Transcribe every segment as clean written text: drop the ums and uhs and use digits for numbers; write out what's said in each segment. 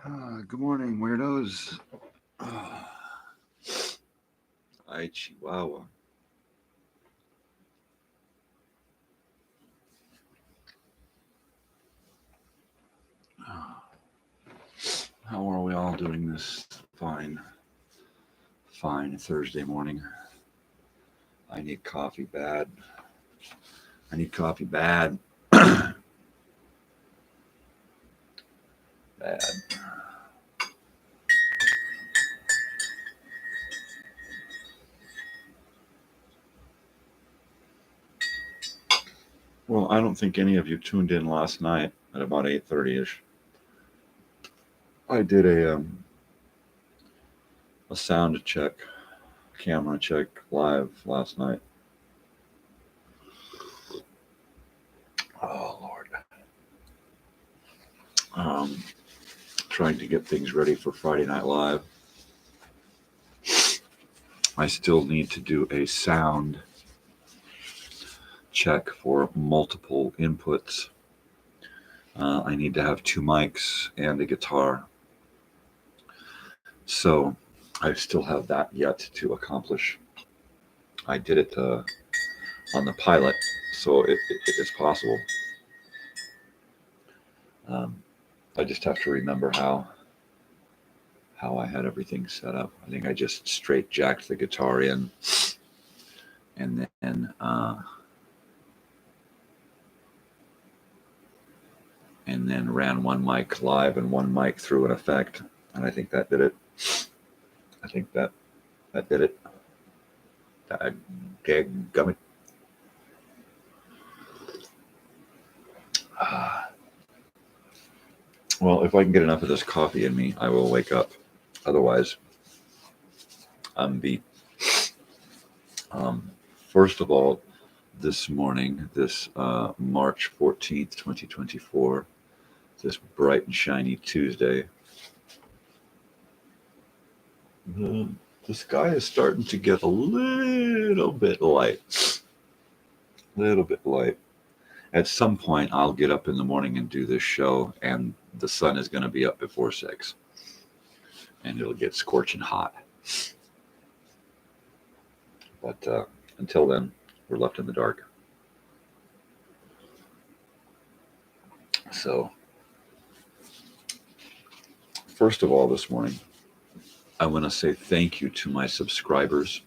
Good morning, weirdos. Hi, Chihuahua. How are we all doing this fine Thursday morning? I need coffee bad. Bad. Well, I don't think any of you tuned in last night at about 8:30ish. I did a sound check, camera check live last night. Oh Lord. Trying to get things ready for Friday Night Live. I still need to do a sound check for multiple inputs. I need to have 2 mics and a guitar. So I still have that yet to accomplish. I did it on the pilot, so it's possible. I just have to remember how I had everything set up. I think I just straight jacked the guitar in, and then ran one mic live and one mic through an effect, and I think that did it. I think that did it. Gummit. Well, if I can get enough of this coffee in me, I will wake up. Otherwise, I'm beat. First of all, this morning, this March 14th, 2024, this bright and shiny Tuesday, the sky is starting to get a little bit light. At some point, I'll get up in the morning and do this show, and the sun is going to be up before 6, and it'll get scorching hot. But until then, we're left in the dark. So, first of all, this morning, I want to say thank you to my subscribers,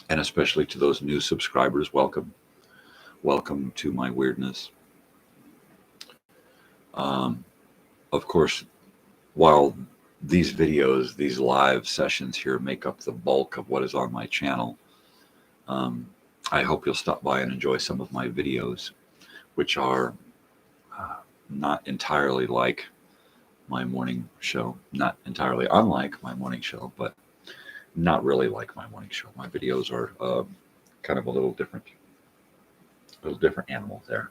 and especially to those new subscribers. Welcome to my weirdness. Of course, while these videos, these live sessions here make up the bulk of what is on my channel, I hope you'll stop by and enjoy some of my videos, which are not entirely like my morning show, not entirely unlike my morning show, but not really like my morning show. My videos are kind of a little different animal there.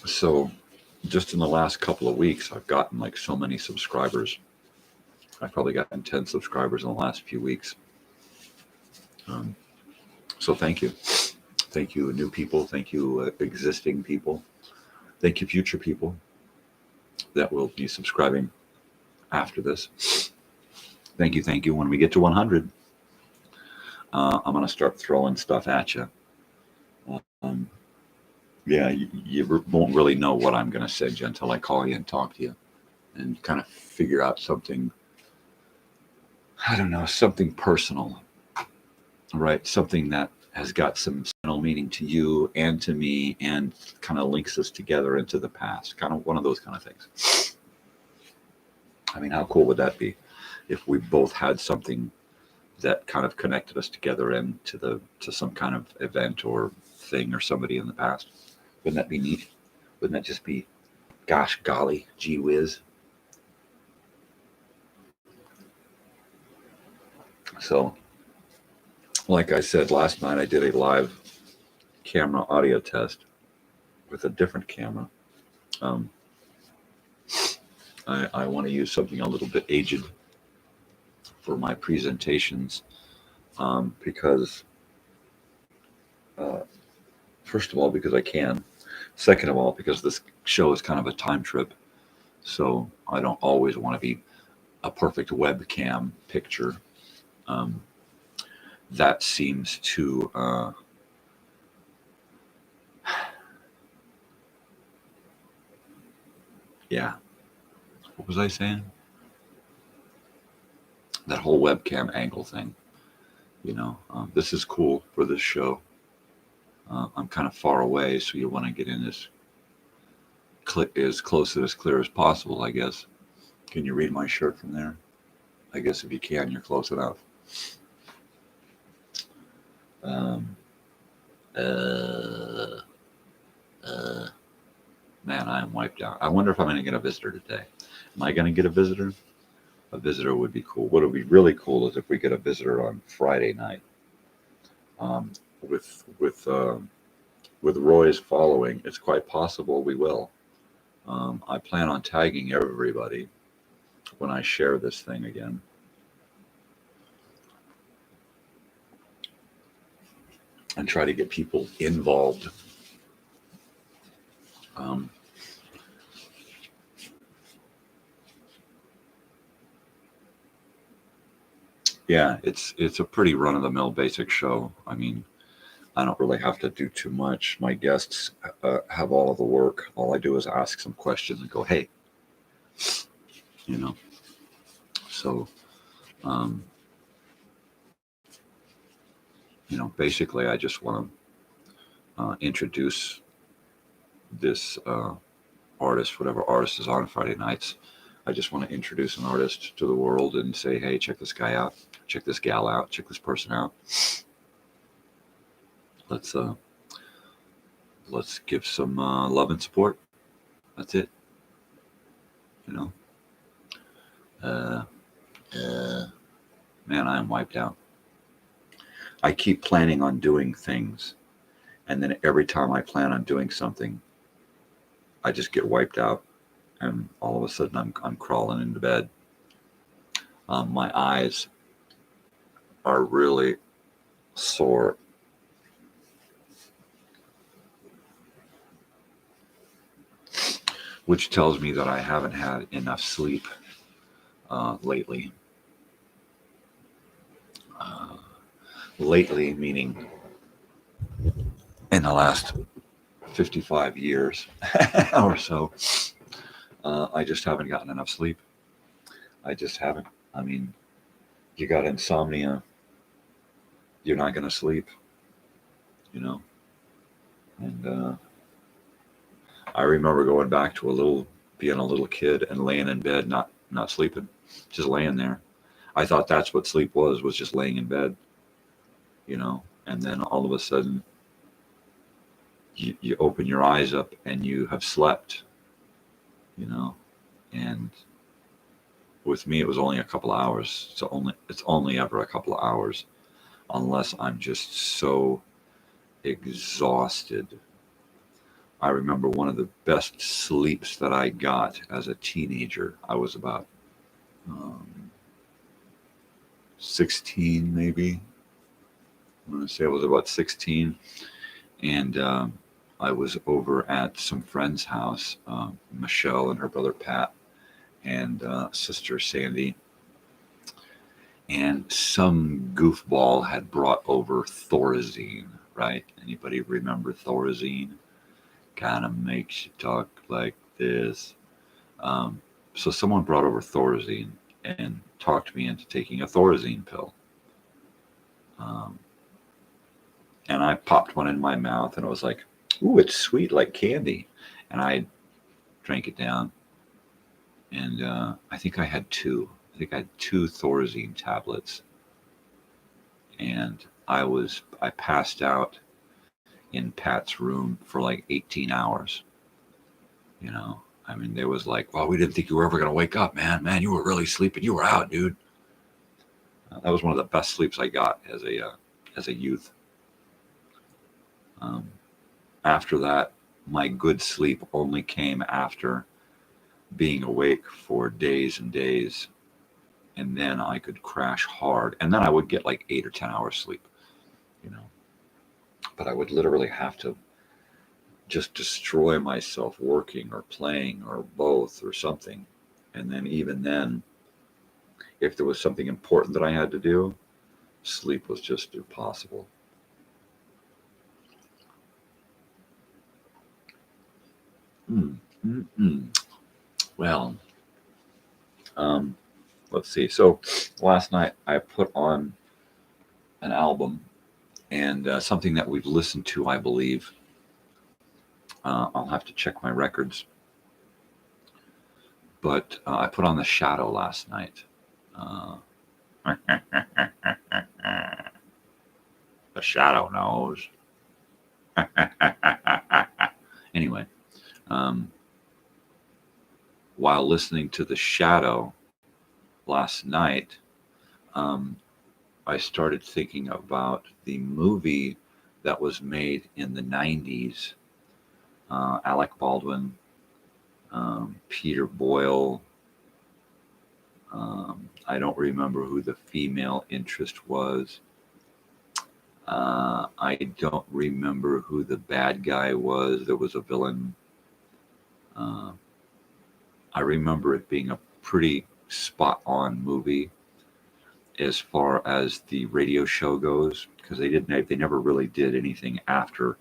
So just in the last couple of weeks, I've gotten like so many subscribers. I've probably gotten 10 subscribers in the last few weeks. So thank you. Thank you, new people. Thank you, existing people. Thank you, future people that will be subscribing after this. Thank you. When we get to 100, I'm going to start throwing stuff at you. Yeah, you won't really know what I'm going to send you until I call you and talk to you and kind of figure out something, I don't know, something personal, right? Something that has got some sentimental meaning to you and to me and kind of links us together into the past, kind of one of those kind of things. I mean, how cool would that be if we both had something that kind of connected us together into some kind of event or thing or somebody in the past? Wouldn't that be neat? Wouldn't that just be, gosh, golly, gee whiz? So, like I said last night, I did a live camera audio test with a different camera. I want to use something a little bit aged for my presentations because, first of all, because I can. Second of all, because this show is kind of a time trip, so I don't always want to be a perfect webcam picture. That seems to yeah. What was I saying? That whole webcam angle thing. This is cool for this show. I'm kind of far away, so you want to get in as close and as clear as possible, I guess. Can you read my shirt from there? I guess if you can, you're close enough. Man, I am wiped out. I wonder if I'm going to get a visitor today. Am I going to get a visitor? A visitor would be cool. What would be really cool is if we get a visitor on Friday night. With Roy's following, it's quite possible we will. I plan on tagging everybody when I share this thing again. And try to get people involved. Yeah, it's a pretty run-of-the-mill basic show. I mean, I don't really have to do too much. My guests have all of the work. All I do is ask some questions and go, hey, So, basically, I just want to introduce this artist, whatever artist is on Friday nights. I just want to introduce an artist to the world and say, hey, check this guy out, check this gal out, check this person out. Let's give some love and support. That's it. Man, I am wiped out. I keep planning on doing things, and then every time I plan on doing something, I just get wiped out, and all of a sudden I'm crawling into bed. My eyes are really sore. Which tells me that I haven't had enough sleep lately. Lately, meaning in the last 55 years or so, I just haven't gotten enough sleep. I just haven't. I mean, you got insomnia, you're not going to sleep, And I remember going back to being a little kid and laying in bed, not sleeping, just laying there. I thought that's what sleep was just laying in bed, and then all of a sudden you open your eyes up and you have slept, and with me, it was only a couple of hours. It's only ever a couple of hours, unless I'm just so exhausted. I remember one of the best sleeps that I got as a teenager. I was about 16, maybe. I'm going to say I was about 16. And I was over at some friend's house, Michelle and her brother Pat, and sister Sandy. And some goofball had brought over Thorazine, right? Anybody remember Thorazine? Kind of makes you talk like this. So someone brought over Thorazine and talked me into taking a Thorazine pill. And I popped one in my mouth and I was like, ooh, it's sweet like candy. And I drank it down. And I think I had two. I think I had 2 Thorazine tablets. And I passed out in Pat's room for like 18 hours. I mean, there was like, well, we didn't think you were ever going to wake up, man. Man, you were really sleeping. You were out, dude. That was one of the best sleeps I got as a youth. After that, my good sleep only came after being awake for days and days. And then I could crash hard. And then I would get like 8 or 10 hours sleep, But I would literally have to just destroy myself working or playing or both or something. And then even then, if there was something important that I had to do, sleep was just impossible. Well, let's see. So last night I put on an album and something that we've listened to, I believe. I'll have to check my records. But I put on The Shadow last night. The Shadow knows. Anyway, while listening to The Shadow last night, I started thinking about the movie that was made in the 90s. Alec Baldwin, Peter Boyle. I don't remember who the female interest was. I don't remember who the bad guy was. There was a villain. I remember it being a pretty spot-on movie as far as the radio show goes, because they never really did anything after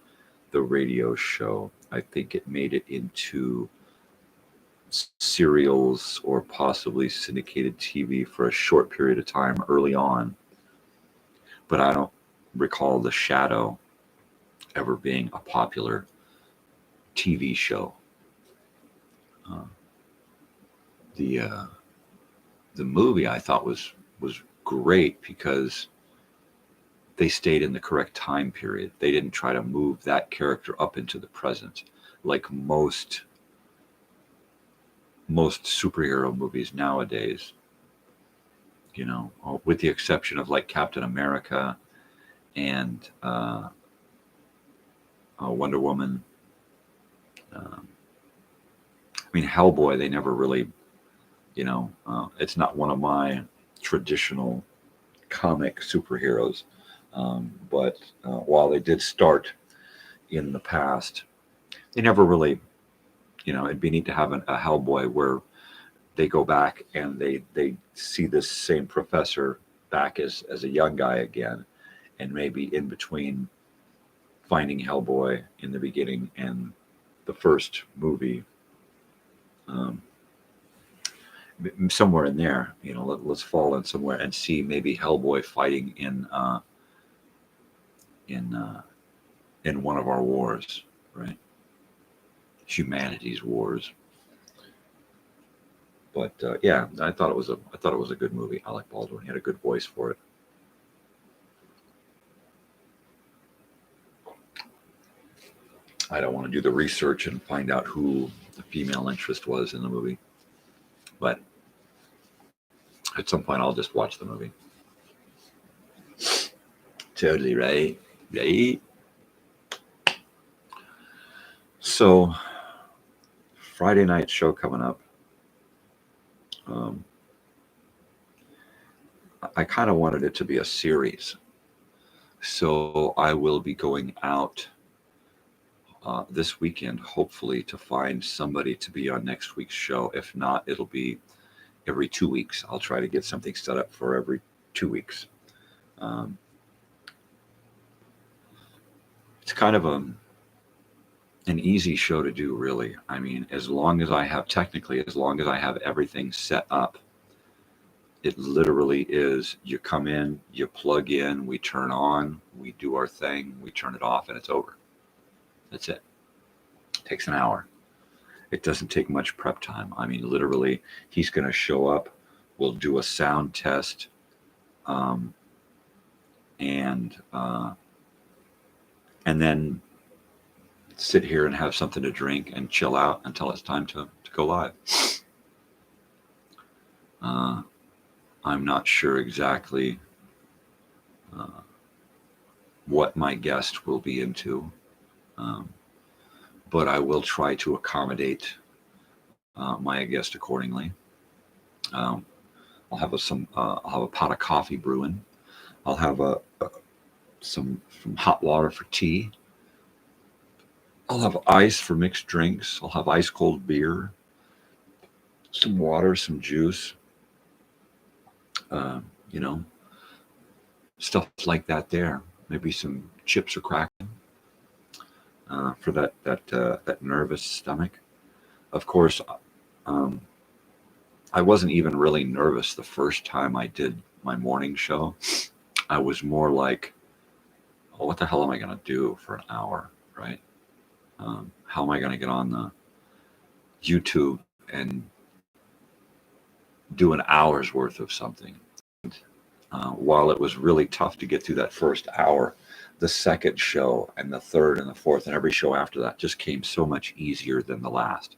the radio show. I think it made it into serials or possibly syndicated TV for a short period of time early on. But I don't recall The Shadow ever being a popular TV show. The movie I thought was great because they stayed in the correct time period. They didn't try to move that character up into the present like most superhero movies nowadays, with the exception of like Captain America and Wonder Woman. Hellboy, they never really, it's not one of my traditional comic superheroes. But while they did start in the past, they never really, it'd be neat to have a Hellboy where they go back and they see this same professor back as a young guy again, and maybe in between finding Hellboy in the beginning and the first movie, somewhere in there, let's fall in somewhere and see maybe Hellboy fighting in one of our wars, right? Humanity's wars. But yeah, I thought it was a good movie. Alec Baldwin, he had a good voice for it. I don't want to do the research and find out who the female interest was in the movie, but at some point I'll just watch the movie. Totally right. So Friday night show coming up. I kind of wanted it to be a series, so I will be going out this weekend, hopefully, to find somebody to be on next week's show. If not, it'll be every 2 weeks. I'll try to get something set up for every 2 weeks. It's kind of an easy show to do, really. As long as I have everything set up, it literally is, you come in, you plug in, we turn on, we do our thing, we turn it off, and it's over. That's it. It takes an hour. It doesn't take much prep time. Literally, he's going to show up, we'll do a sound test, and then sit here and have something to drink and chill out until it's time to go live. I'm not sure exactly what my guest will be into, but I will try to accommodate my guest accordingly. I'll have a pot of coffee brewing. I'll have some hot water for tea, I'll have ice for mixed drinks. I'll have ice cold beer, some water, some juice, you know, stuff like that there. Maybe some chips or crackers for that nervous stomach. Of course, um, I wasn't even really nervous the first time I did my morning show. I was more like, oh, what the hell am I going to do for an hour, right? How am I going to get on the YouTube and do an hour's worth of something? While it was really tough to get through that first hour, the second show and the third and the fourth and every show after that just came so much easier than the last.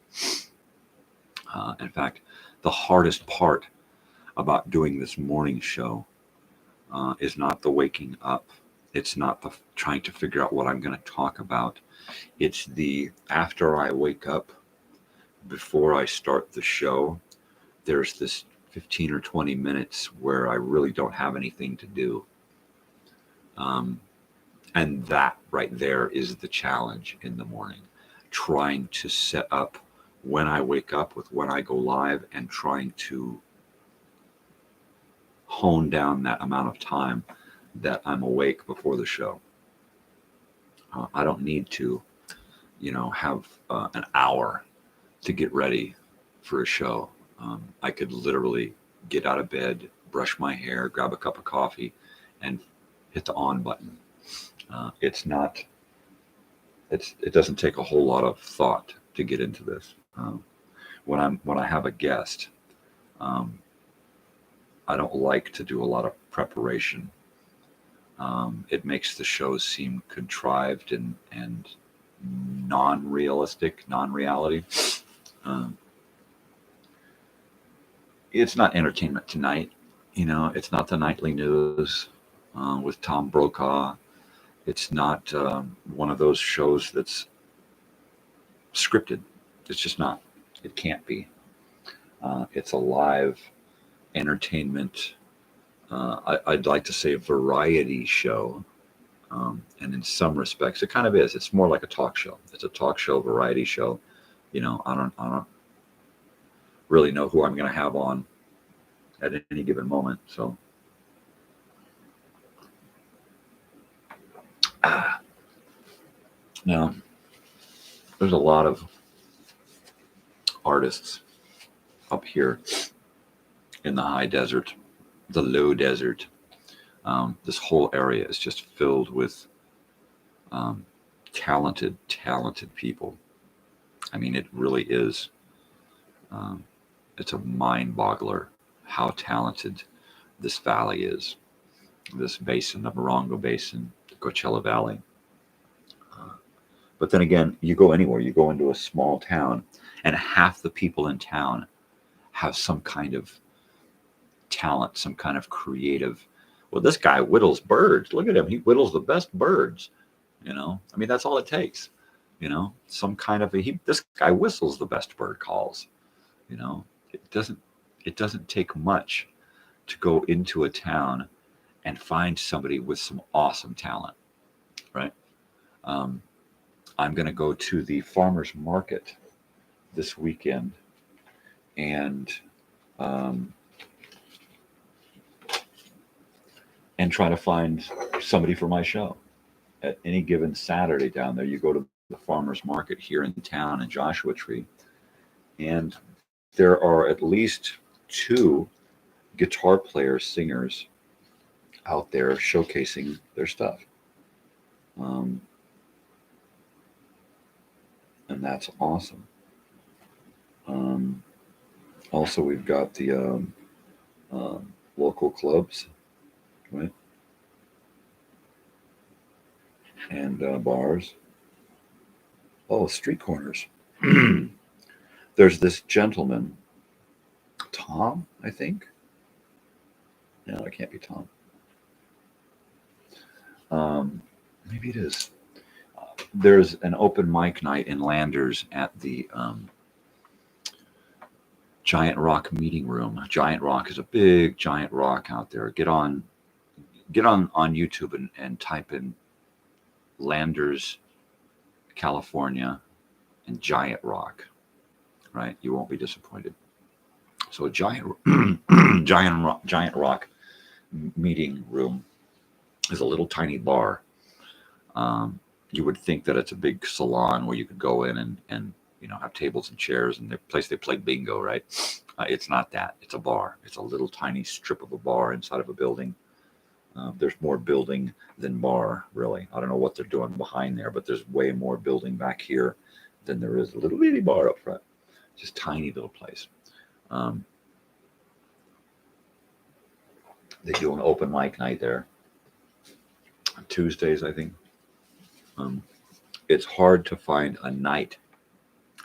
In fact, the hardest part about doing this morning show is not the waking up. It's not the trying to figure out what I'm going to talk about. It's the after I wake up, before I start the show, there's this 15 or 20 minutes where I really don't have anything to do. And that right there is the challenge in the morning, trying to set up when I wake up with when I go live and trying to hone down that amount of time that I'm awake before the show. I don't need to, have an hour to get ready for a show. I could literally get out of bed, brush my hair, grab a cup of coffee, and hit the on button. It doesn't take a whole lot of thought to get into this. When I have a guest, I don't like to do a lot of preparation. It makes the shows seem contrived and non-realistic, non-reality. It's not Entertainment Tonight, it's not the nightly news with Tom Brokaw. It's not one of those shows that's scripted. It's just not. It can't be. It's a live entertainment. I'd like to say a variety show. And in some respects, it kind of is. It's more like a talk show. It's a talk show, variety show. I don't really know who I'm going to have on at any given moment. So, now there's a lot of artists up here in the high desert, the low desert. This whole area is just filled with talented people. I mean, it really is. It's a mind boggler how talented this valley is. This basin, the Morongo Basin, the Coachella Valley. But then again, you go anywhere, you go into a small town, and half the people in town have some kind of talent, some kind of creative. Well, this guy whittles birds. Look at him. He whittles the best birds. I mean, that's all it takes. Some kind of this guy whistles the best bird calls. It doesn't take much to go into a town and find somebody with some awesome talent, right? I'm going to go to the farmers market this weekend and try to find somebody for my show. At any given Saturday down there, you go to the farmers market here in town in Joshua Tree, and there are at least 2 guitar players, singers out there showcasing their stuff. And that's awesome. Also, we've got the local clubs, right? And bars. Oh, street corners. There's this gentleman, Tom, I think. No, it can't be Tom. Maybe it is. There's an open mic night in Landers at the Giant Rock meeting room. Giant Rock is a big giant rock out there. Get on YouTube and type in Landers, California, and Giant Rock, right? You won't be disappointed. So Giant Rock meeting room is a little tiny bar. You would think that it's a big salon where you could go in and have tables and chairs and the place they play bingo, right? It's not that. It's a bar. It's a little tiny strip of a bar inside of a building. There's more building than bar, really. I don't know what they're doing behind there, but there's way more building back here than there is a little bitty bar up front. Just tiny little place. They do an open mic night there on Tuesdays, I think. It's hard to find a night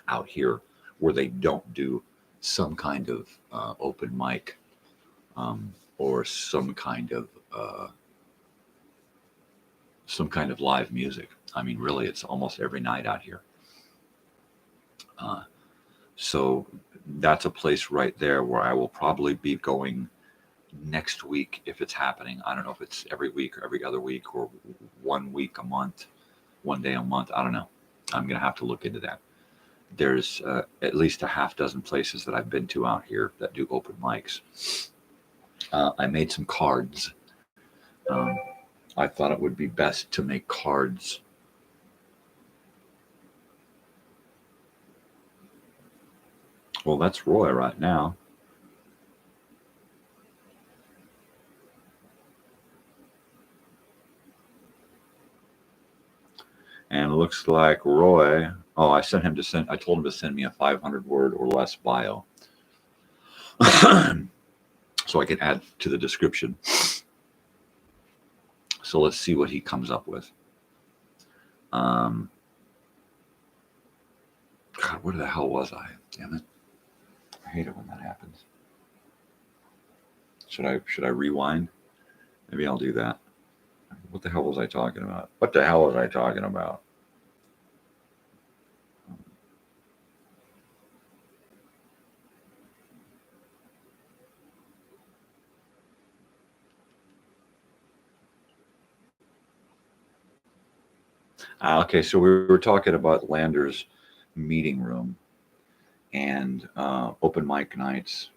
out here where they don't do some kind of open mic or some kind of live music. I mean, really, it's almost every night out here. So that's a place right there where I will probably be going next week if it's happening. I don't know if it's every week or every other week or 1 week a month, 1 day a month. I don't know. I'm going to have to look into that. There's at least a half dozen places that I've been to out here that do open mics. I made some cards. I thought it would be best to make cards. Well, that's Roy right now. And it looks like Roy. Oh, I told him to send me a 500-word or less bio. So I can add to the description. So let's see what he comes up with. God, where the hell was I? Damn it. I hate it when that happens. Should I rewind? Maybe I'll do that. What the hell was I talking about? Okay, so we were talking about Lander's meeting room and open mic nights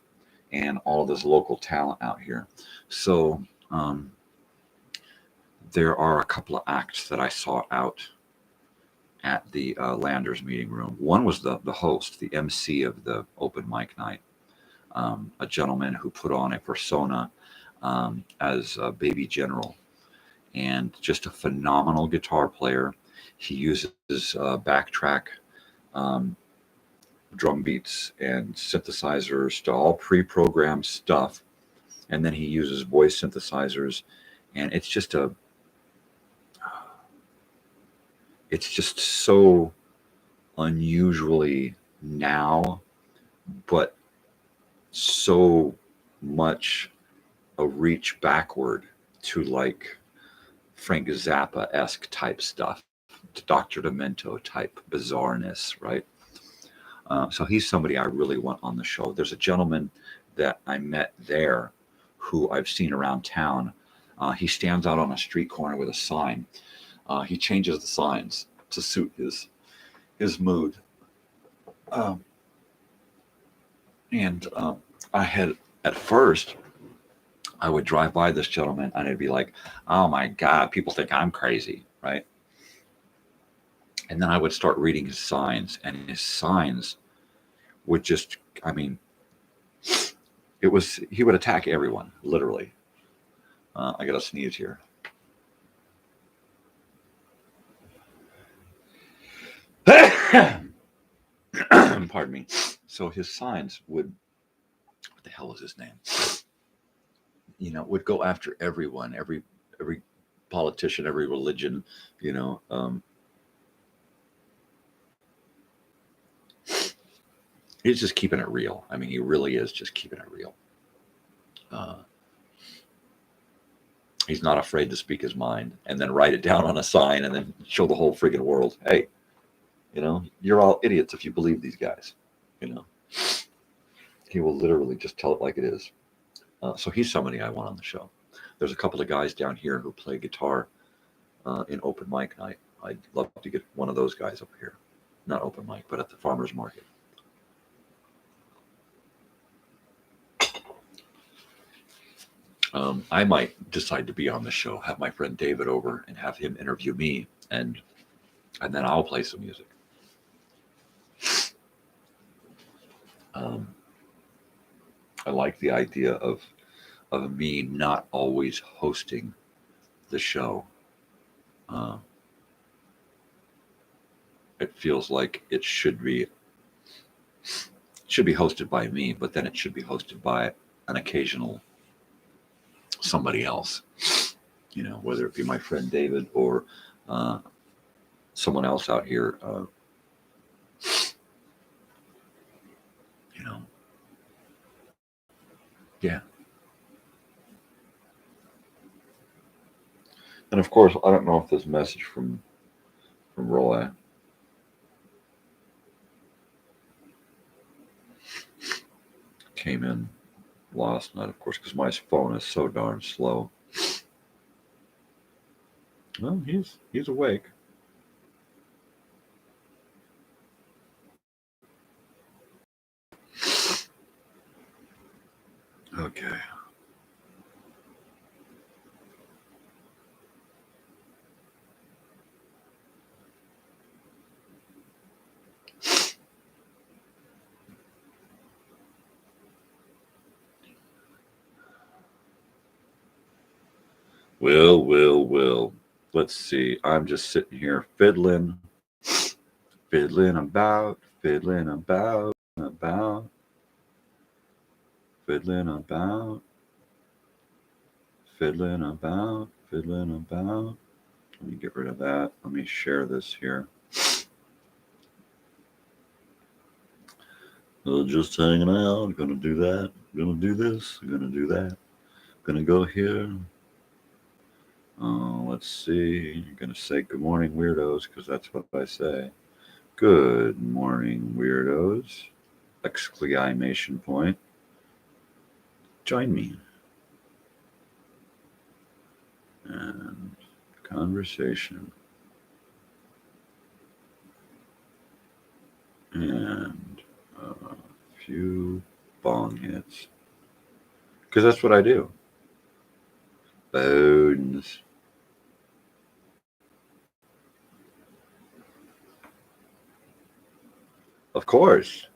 and all of this local talent out here. So there are a couple of acts that I saw out at the Landers meeting room. One was the host, the MC of the open mic night, a gentleman who put on a persona as a Baby General, and just a phenomenal guitar player. He uses backtrack drum beats and synthesizers to all pre-programmed stuff, and then he uses voice synthesizers, and it's just so unusually now, but so much a reach backward to like Frank Zappa-esque type stuff, Dr. Demento type bizarreness, right? So he's somebody I really want on the show. There's a gentleman that I met there who I've seen around town. He stands out on a street corner with a sign. He changes the signs to suit his mood. I had, at first, I would drive by this gentleman and I'd be like, oh my God, people think I'm crazy, right? And then I would start reading his signs, and his signs would just, I mean, he would attack everyone, literally. I got to sneeze here. Pardon me. So his signs would, what the hell was his name? Would go after everyone, every politician, every religion, he's just keeping it real. I mean, he really is just keeping it real. He's not afraid to speak his mind and then write it down on a sign and then show the whole friggin' world, hey, you're all idiots if you believe these guys. He will literally just tell it like it is. So he's somebody I want on the show. There's a couple of guys down here who play guitar in open mic night. I'd love to get one of those guys up here. Not open mic, but at the farmer's market. I might decide to be on the show, have my friend David over and have him interview me, and then I'll play some music. I like the idea of me not always hosting the show. It feels like it should be hosted by me, but then it should be hosted by an occasional somebody else, you know, whether it be my friend David or someone else out here, you know. Yeah. And of course, I don't know if this message from Roy came in last night, of course, because my phone is so darn slow. Well, he's awake. Okay. Well. Let's see. I'm just sitting here fiddling about, fiddling about. Let me get rid of that. Let me share this here. Just hanging out. Gonna do that. Gonna do this. Gonna do that. Gonna go here. Let's see. You're gonna say good morning, weirdos, because that's what I say. Good morning, weirdos! Exclamation point. Join me. And conversation. And a few bong hits. Because that's what I do. Bones. Of course.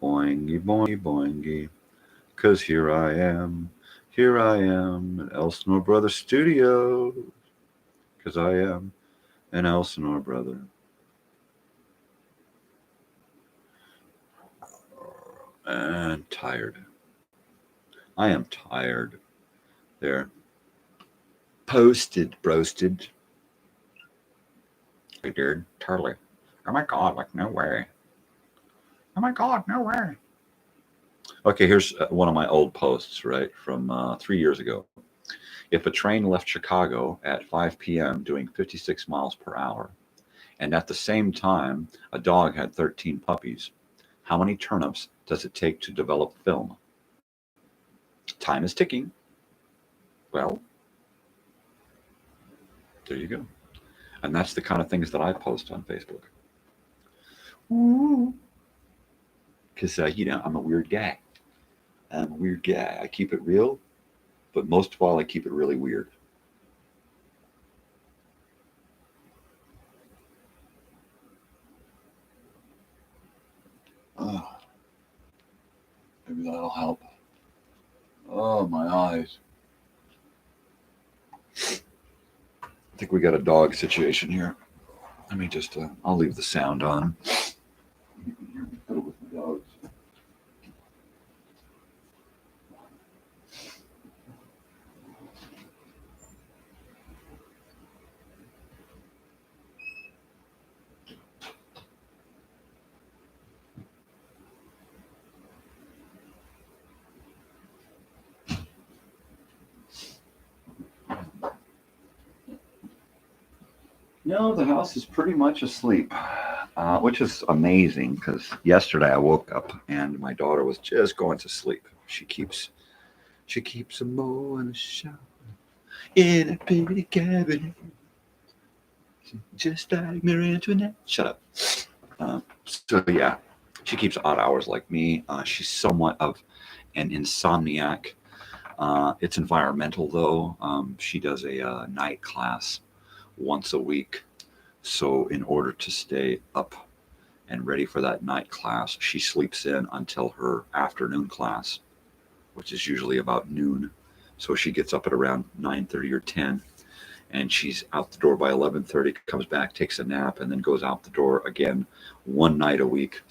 Boingy, boingy, boingy. Because here I am at Elsinore Brothers Studio. Because I am an Elsinore brother. And tired. I am tired. There. Posted, broasted. I did. Totally. Oh my God, like no way. Oh my God, no way. Okay, here's one of my old posts, right, from 3 years ago. If a train left Chicago at 5 p.m. doing 56 miles per hour, and at the same time a dog had 13 puppies, how many turnips does it take to develop film? Time is ticking. Well, there you go. And that's the kind of things that I post on Facebook. Because, you know, I'm a weird guy. I keep it real, but most of all, I keep it really weird. Maybe that'll help. Oh, my eyes. I think we got a dog situation here. Let me just, I'll leave the sound on. You can hear me fiddle with the dogs. No, the house is pretty much asleep, which is amazing because yesterday I woke up and my daughter was just going to sleep. She keeps a mo and a shower. in a pretty cabin, just like Marie Antoinette. Shut up. So yeah, she keeps odd hours like me. She's somewhat of an insomniac. It's environmental though. She does a night class once a week. So in order to stay up and ready for that night class, she sleeps in until her afternoon class, which is usually about noon. So she gets up at around 9:30 or 10, and she's out the door by 11:30, comes back, takes a nap, and then goes out the door again one night a week.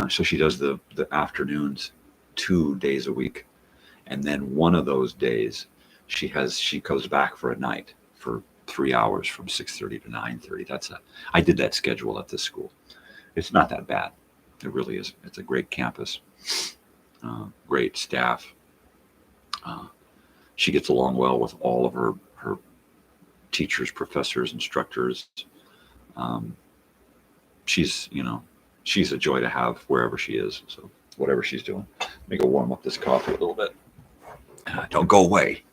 So she does the afternoons 2 days a week, and then one of those days she goes back for a night for 3 hours from 6:30 to 9:30. I did that schedule at this school. It's not that bad. It really is. It's a great campus, great staff. She gets along well with all of her teachers, professors, instructors. She's a joy to have wherever she is. So whatever she's doing. Let me go warm up this coffee a little bit. Don't go away.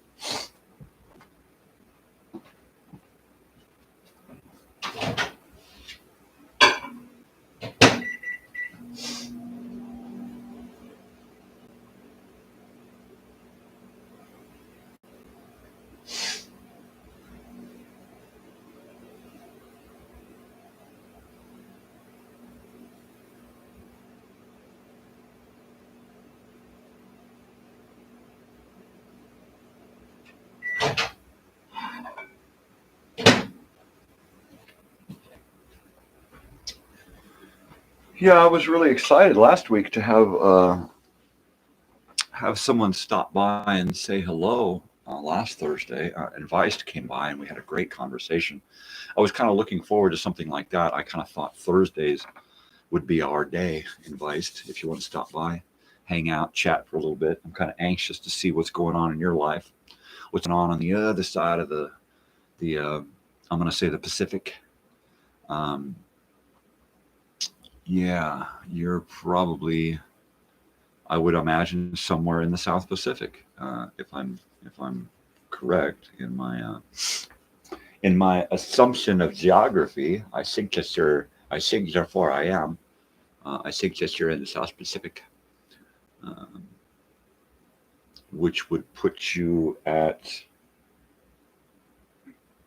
Yeah, I was really excited last week to have someone stop by and say hello. Last Thursday, and Vice came by and we had a great conversation. I was kind of looking forward to something like that. I kind of thought Thursdays would be our day, Vice, if you want to stop by, hang out, chat for a little bit. I'm kind of anxious to see what's going on in your life, what's going on the other side of the I'm going to say the Pacific. Yeah, you're probably, I would imagine, somewhere in the South Pacific, if I'm correct in my assumption of geography. I think therefore I am. I think that you're in the South Pacific, which would put you at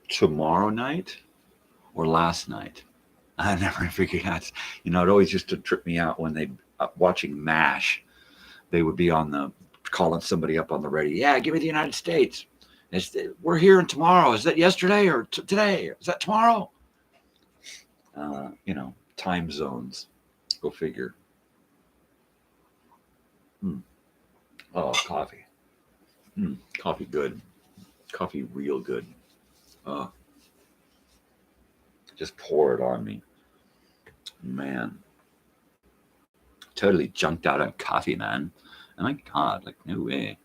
tomorrow night or last night. I never figured out. It always used to trip me out when they watching MASH. They would be calling somebody up on the radio. Yeah, give me the United States. We're here and tomorrow. Is that yesterday or today? Is that tomorrow? Time zones. Go figure. Oh, coffee. Coffee good. Coffee real good. Just pour it on me. Man. Totally junked out on coffee, man. Oh my God, like no way.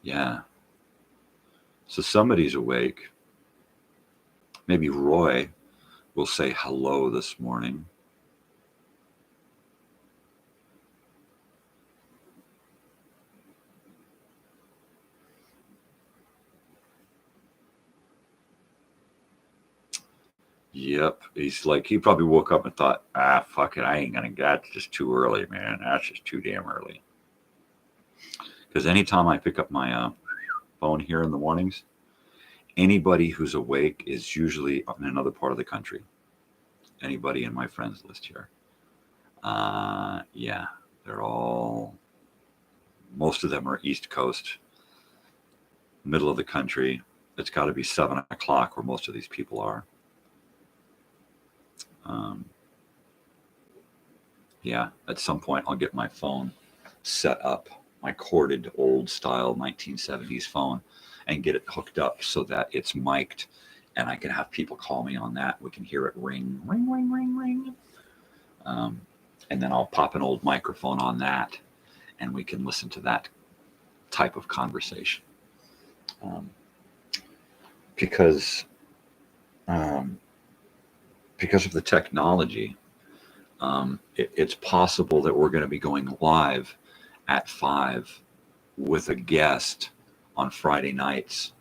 Yeah. So somebody's awake. Maybe Roy will say hello this morning. Yep. He's like, he probably woke up and thought, fuck it, I ain't gonna, that's just too early, man. That's just too damn early. Because anytime I pick up my phone here in the mornings, anybody who's awake is usually in another part of the country. Anybody in my friends list here. Yeah, most of them are East Coast, middle of the country. It's got to be 7 o'clock where most of these people are. Yeah, at some point I'll get my phone set up, my corded old style 1970s phone, and get it hooked up so that it's mic'd and I can have people call me on that. We can hear it ring, ring, ring, ring, ring. And then I'll pop an old microphone on that and we can listen to that type of conversation. Because of the technology, it's possible that we're going to be going live at 5 with a guest on Friday nights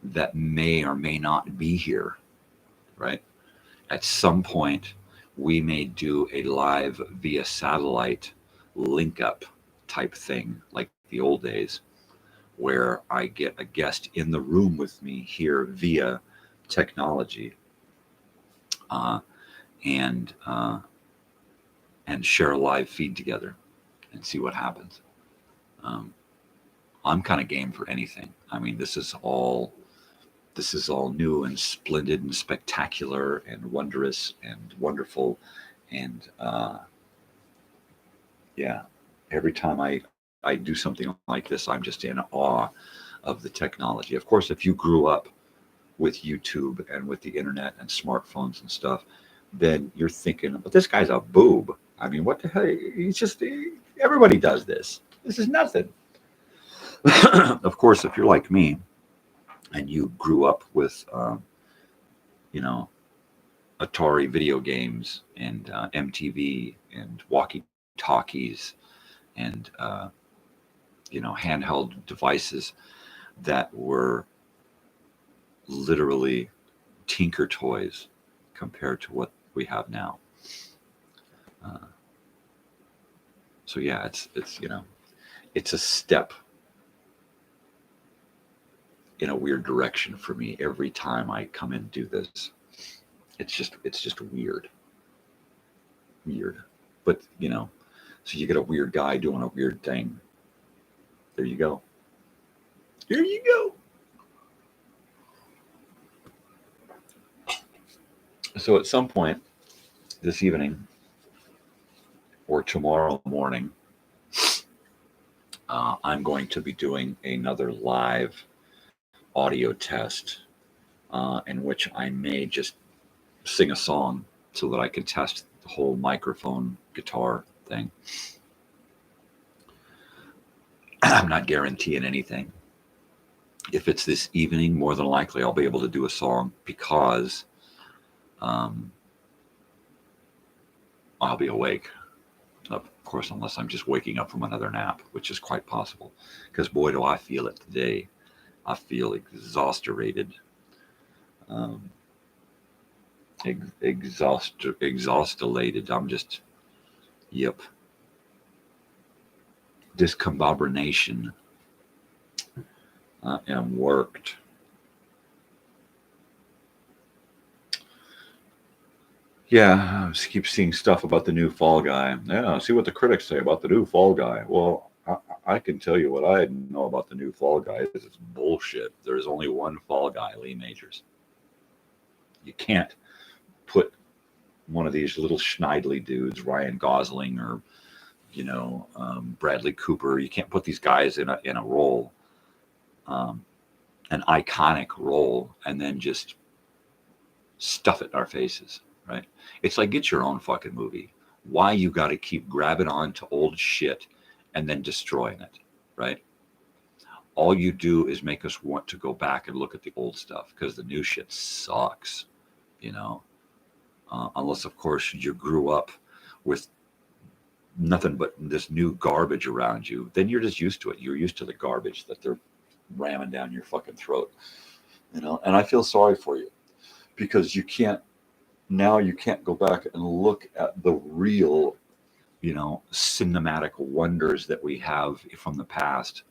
that may or may not be here, right? At some point, we may do a live via satellite link up type thing like the old days, where I get a guest in the room with me here via technology, uh, and and share a live feed together and see what happens. Um, I'm kind of game for anything. I mean, this is all new and splendid and spectacular and wondrous and wonderful, and yeah, every time I do something like this, I'm just in awe of the technology. Of course, if you grew up with YouTube and with the internet and smartphones and stuff, then you're thinking, but this guy's a boob. I mean, what the hell? Everybody does this. This is nothing. Of course, if you're like me and you grew up with, you know, Atari video games and MTV and walkie talkies and, handheld devices that were literally tinker toys compared to what we have now. Uh, so yeah, it's a step in a weird direction for me every time I come in and do this. It's just weird. But so you get a weird guy doing a weird thing. There you go. There you go. So at some point this evening or tomorrow morning, I'm going to be doing another live audio test in which I may just sing a song so that I can test the whole microphone guitar thing. I'm not guaranteeing anything. If it's this evening, more than likely I'll be able to do a song because I'll be awake. Of course, unless I'm just waking up from another nap, which is quite possible. Because boy, do I feel it today. I feel exasperated. Exhaustulated. I'm just, yep. Discombobulation. I am worked. Yeah, I just keep seeing stuff about the new Fall Guy. Yeah, see what the critics say about the new Fall Guy. Well, I can tell you what I know about the new Fall Guy is it's bullshit. There's only one Fall Guy, Lee Majors. You can't put one of these little schneidly dudes, Ryan Gosling or Bradley Cooper. You can't put these guys in a role, an iconic role, and then just stuff it in our faces. Right? It's like, get your own fucking movie. Why you got to keep grabbing on to old shit and then destroying it, right? All you do is make us want to go back and look at the old stuff because the new shit sucks, unless, of course, you grew up with nothing but this new garbage around you. Then you're just used to it. You're used to the garbage that they're ramming down your fucking throat, and I feel sorry for you because you can't go back and look at the real, cinematic wonders that we have from the past,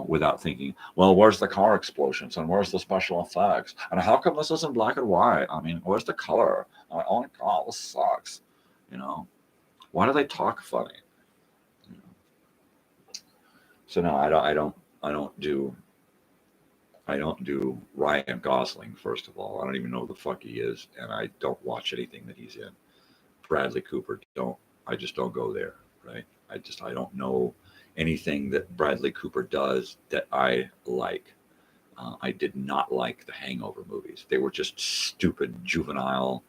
without thinking, well, where's the car explosions and where's the special effects? And how come this isn't black and white? I mean, where's the color? Oh my God, this sucks. Why do they talk funny? So no, I don't do Ryan Gosling, first of all. I don't even know who the fuck he is, and I don't watch anything that he's in. Bradley Cooper, I just don't go there, right? I don't know anything that Bradley Cooper does that I like. I did not like the Hangover movies. They were just stupid, juvenile,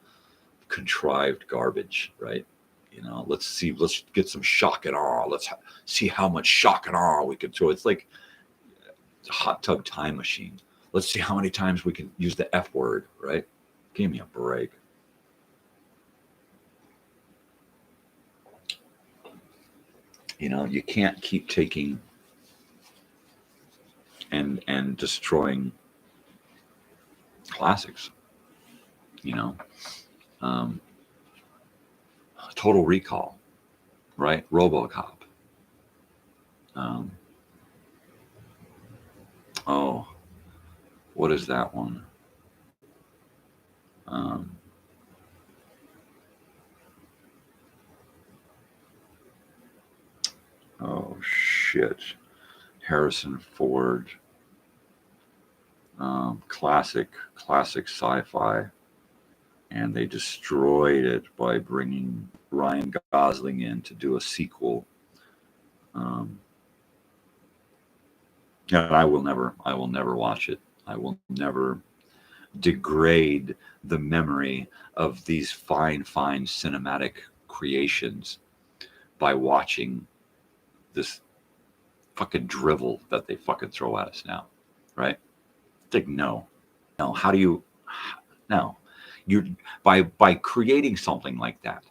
contrived garbage, right? Let's get some shock and awe. Let's see how much shock and awe we can throw. It's like a hot tub time machine. Let's see how many times we can use the F word, right? Give me a break. You can't keep taking destroying classics, Total Recall, right? RoboCop. Oh, what is that one? Oh shit, Harrison Ford. Classic sci-fi, and they destroyed it by bringing Ryan Gosling in to do a sequel. And I will never watch it. I will never degrade the memory of these fine cinematic creations by watching this fucking drivel that they fucking throw at us now, right? It's like, no. How do you? No, you by creating something like that,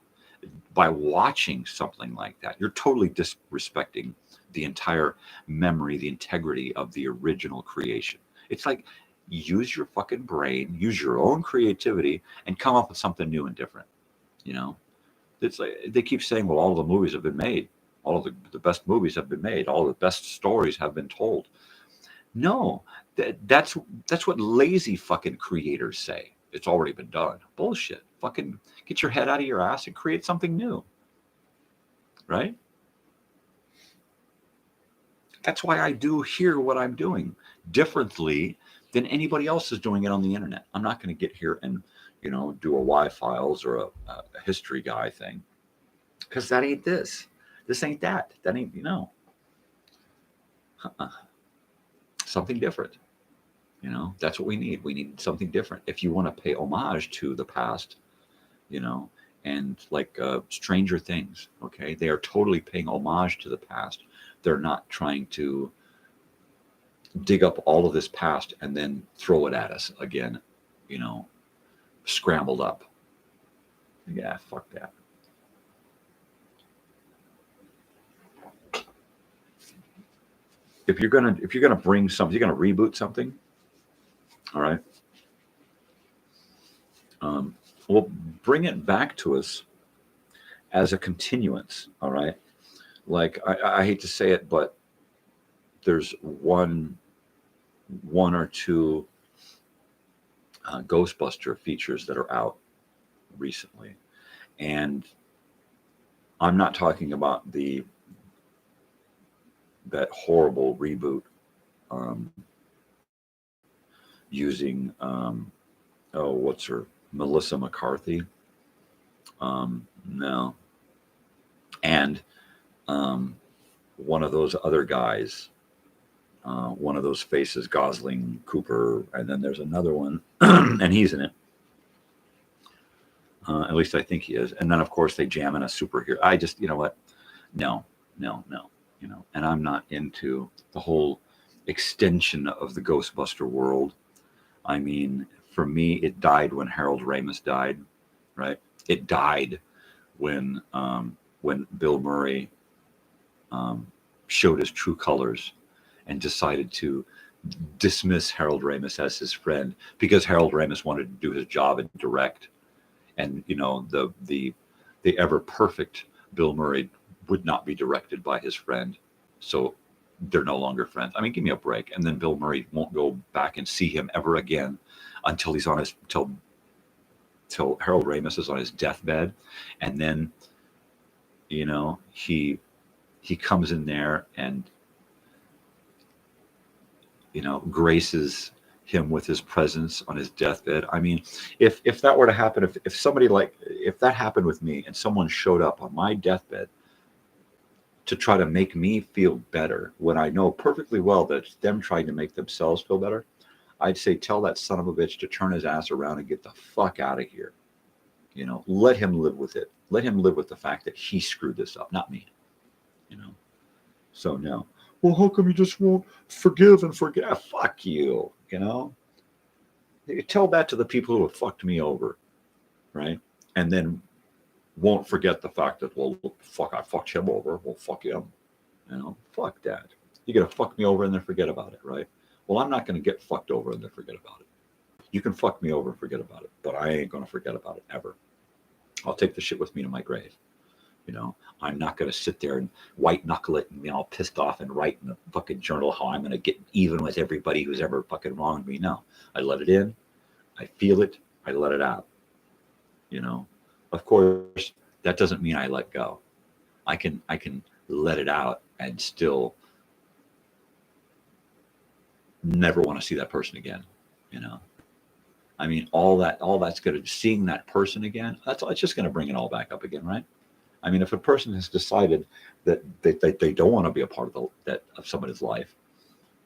by watching something like that, you're totally disrespecting the entire memory, the integrity of the original creation. It's like, use your fucking brain, use your own creativity, and come up with something new and different. It's like they keep saying, well, all of the movies have been made, all of the best movies have been made, all the best stories have been told. No, that's what lazy fucking creators say. It's already been done. Bullshit. Fucking get your head out of your ass and create something new. Right? That's why I do here what I'm doing differently than anybody else is doing it on the internet. I'm not going to get here and, do a Y-Files or a history guy thing, because that ain't this. This ain't that. That ain't, something different. That's what we need. We need something different. If you want to pay homage to the past, and like Stranger Things, okay, they are totally paying homage to the past. They're not trying to dig up all of this past and then throw it at us again, scrambled up. Yeah, fuck that. If you're gonna bring something, you're gonna reboot something. All right. Well, bring it back to us as a continuance. All right. Like I hate to say it, but there's one or two Ghostbuster features that are out recently, and I'm not talking about that horrible reboot using what's her, Melissa McCarthy. No. And one of those other guys, one of those faces, Gosling, Cooper, and then there's another one, and he's in it. At least I think he is. And then, of course, they jam in a superhero. I just, you know what? No. And I'm not into the whole extension of the Ghostbuster world. I mean, for me, it died when Harold Ramis died, right? It died when Bill Murray showed his true colors and decided to dismiss Harold Ramis as his friend because Harold Ramis wanted to do his job and direct. And, the ever perfect Bill Murray would not be directed by his friend. So they're no longer friends. I mean, give me a break. And then Bill Murray won't go back and see him ever again until Harold Ramis is on his deathbed. And then, he comes in there and, graces him with his presence on his deathbed. I mean, if that were to happen, if that happened with me and someone showed up on my deathbed to try to make me feel better when I know perfectly well that it's them trying to make themselves feel better, I'd say, tell that son of a bitch to turn his ass around and get the fuck out of here. Let him live with it. Let him live with the fact that he screwed this up, not me. So no. Well, how come you just won't forgive and forget? Fuck you. You tell that to the people who have fucked me over, right? And then won't forget the fact that, well, fuck, I fucked him over. Well, fuck him. Fuck that. You're gonna fuck me over and then forget about it, right? Well, I'm not going to get fucked over and then forget about it. You can fuck me over and forget about it, but I ain't going to forget about it ever. I'll take the shit with me to my grave. You know, I'm not going to sit there and white knuckle it and be all pissed off and write in the fucking journal how I'm going to get even with everybody who's ever fucking wronged me. No, I let it in. I feel it. I let it out. You know, of course, that doesn't mean I let go. I can let it out and still never want to see that person again. You know, I mean, all that's going to seeing that person again. It's just going to bring it all back up again, right? I mean, if a person has decided that they don't want to be a part of somebody's life,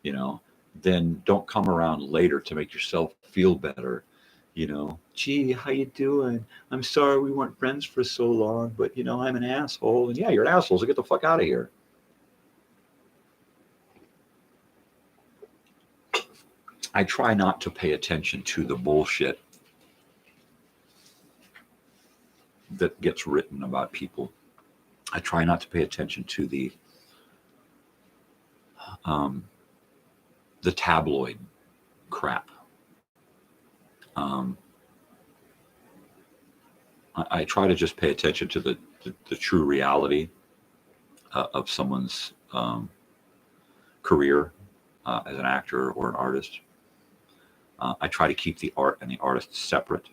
you know, then don't come around later to make yourself feel better. You know, gee, how you doing? I'm sorry we weren't friends for so long, but you know, I'm an asshole. And yeah, you're an asshole, so get the fuck out of here. I try not to pay attention to the bullshit that gets written about people. I try not to pay attention to the tabloid crap. I try to just pay attention to the true reality of someone's career as an actor or an artist. I try to keep the art and the artist separate.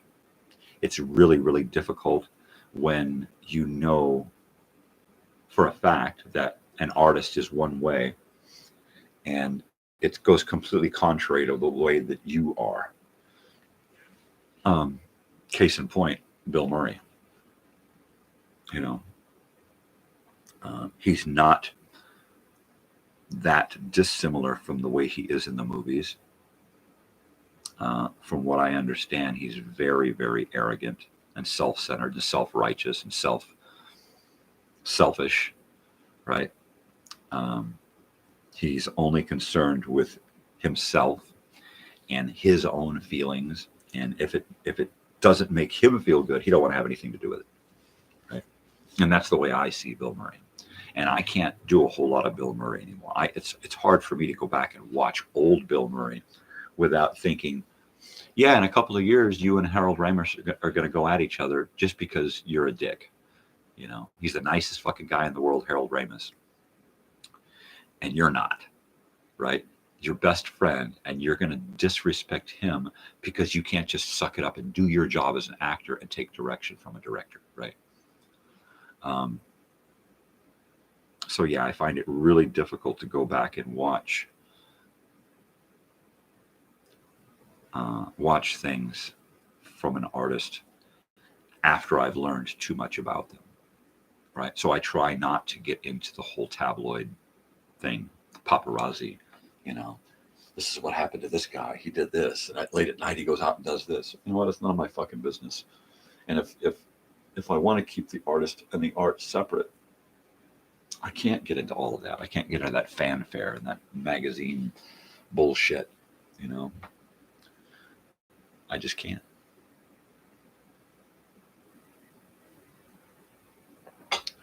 It's really, really difficult when you know for a fact that an artist is one way and it goes completely contrary to the way that you are. Case in point, Bill Murray. You know, he's not that dissimilar from the way he is in the movies. From what I understand, he's very, very arrogant and self-centered and self-righteous and selfish, right? He's only concerned with himself and his own feelings, and if it doesn't make him feel good, he don't want to have anything to do with it, right? And that's the way I see Bill Murray. And I can't do a whole lot of Bill Murray anymore. It's hard for me to go back and watch old Bill Murray without thinking, yeah, in a couple of years, you and Harold Ramis are going to go at each other just because you're a dick. You know, he's the nicest fucking guy in the world, Harold Ramis. And you're not, right? Your best friend, and you're going to disrespect him because you can't just suck it up and do your job as an actor and take direction from a director, right? So yeah, I find it really difficult to go back and watch things from an artist after I've learned too much about them, right? So I try not to get into the whole tabloid thing, paparazzi, you know, this is what happened to this guy. He did this, and late at night he goes out and does this. You know what? It's none of my fucking business. And if I want to keep the artist and the art separate, I can't get into all of that. I can't get into that fanfare and that magazine bullshit, you know. I just can't.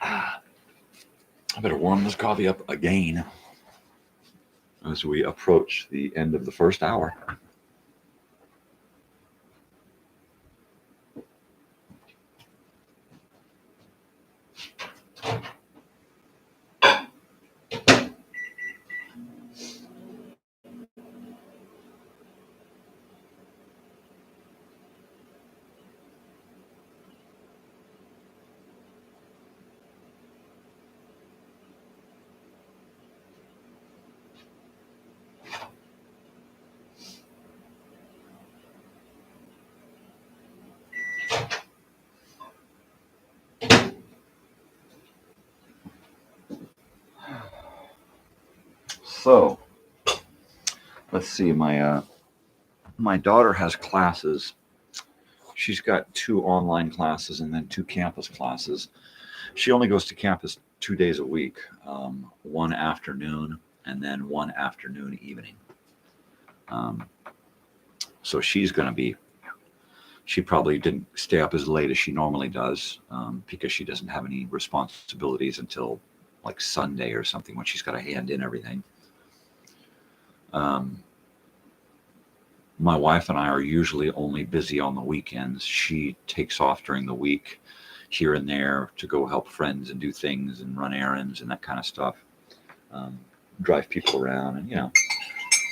I better warm this coffee up again as we approach the end of the first hour. So, let's see. My daughter has classes. She's got 2 online classes and then 2 campus classes. She only goes to campus 2 days a week, one afternoon and then one afternoon evening. So she's going to be. She probably didn't stay up as late as she normally does because she doesn't have any responsibilities until like Sunday or something when she's got to hand in everything. my wife and I are usually only busy on the weekends. She takes off during the week here and there to go help friends and do things and run errands and that kind of stuff. Drive people around and,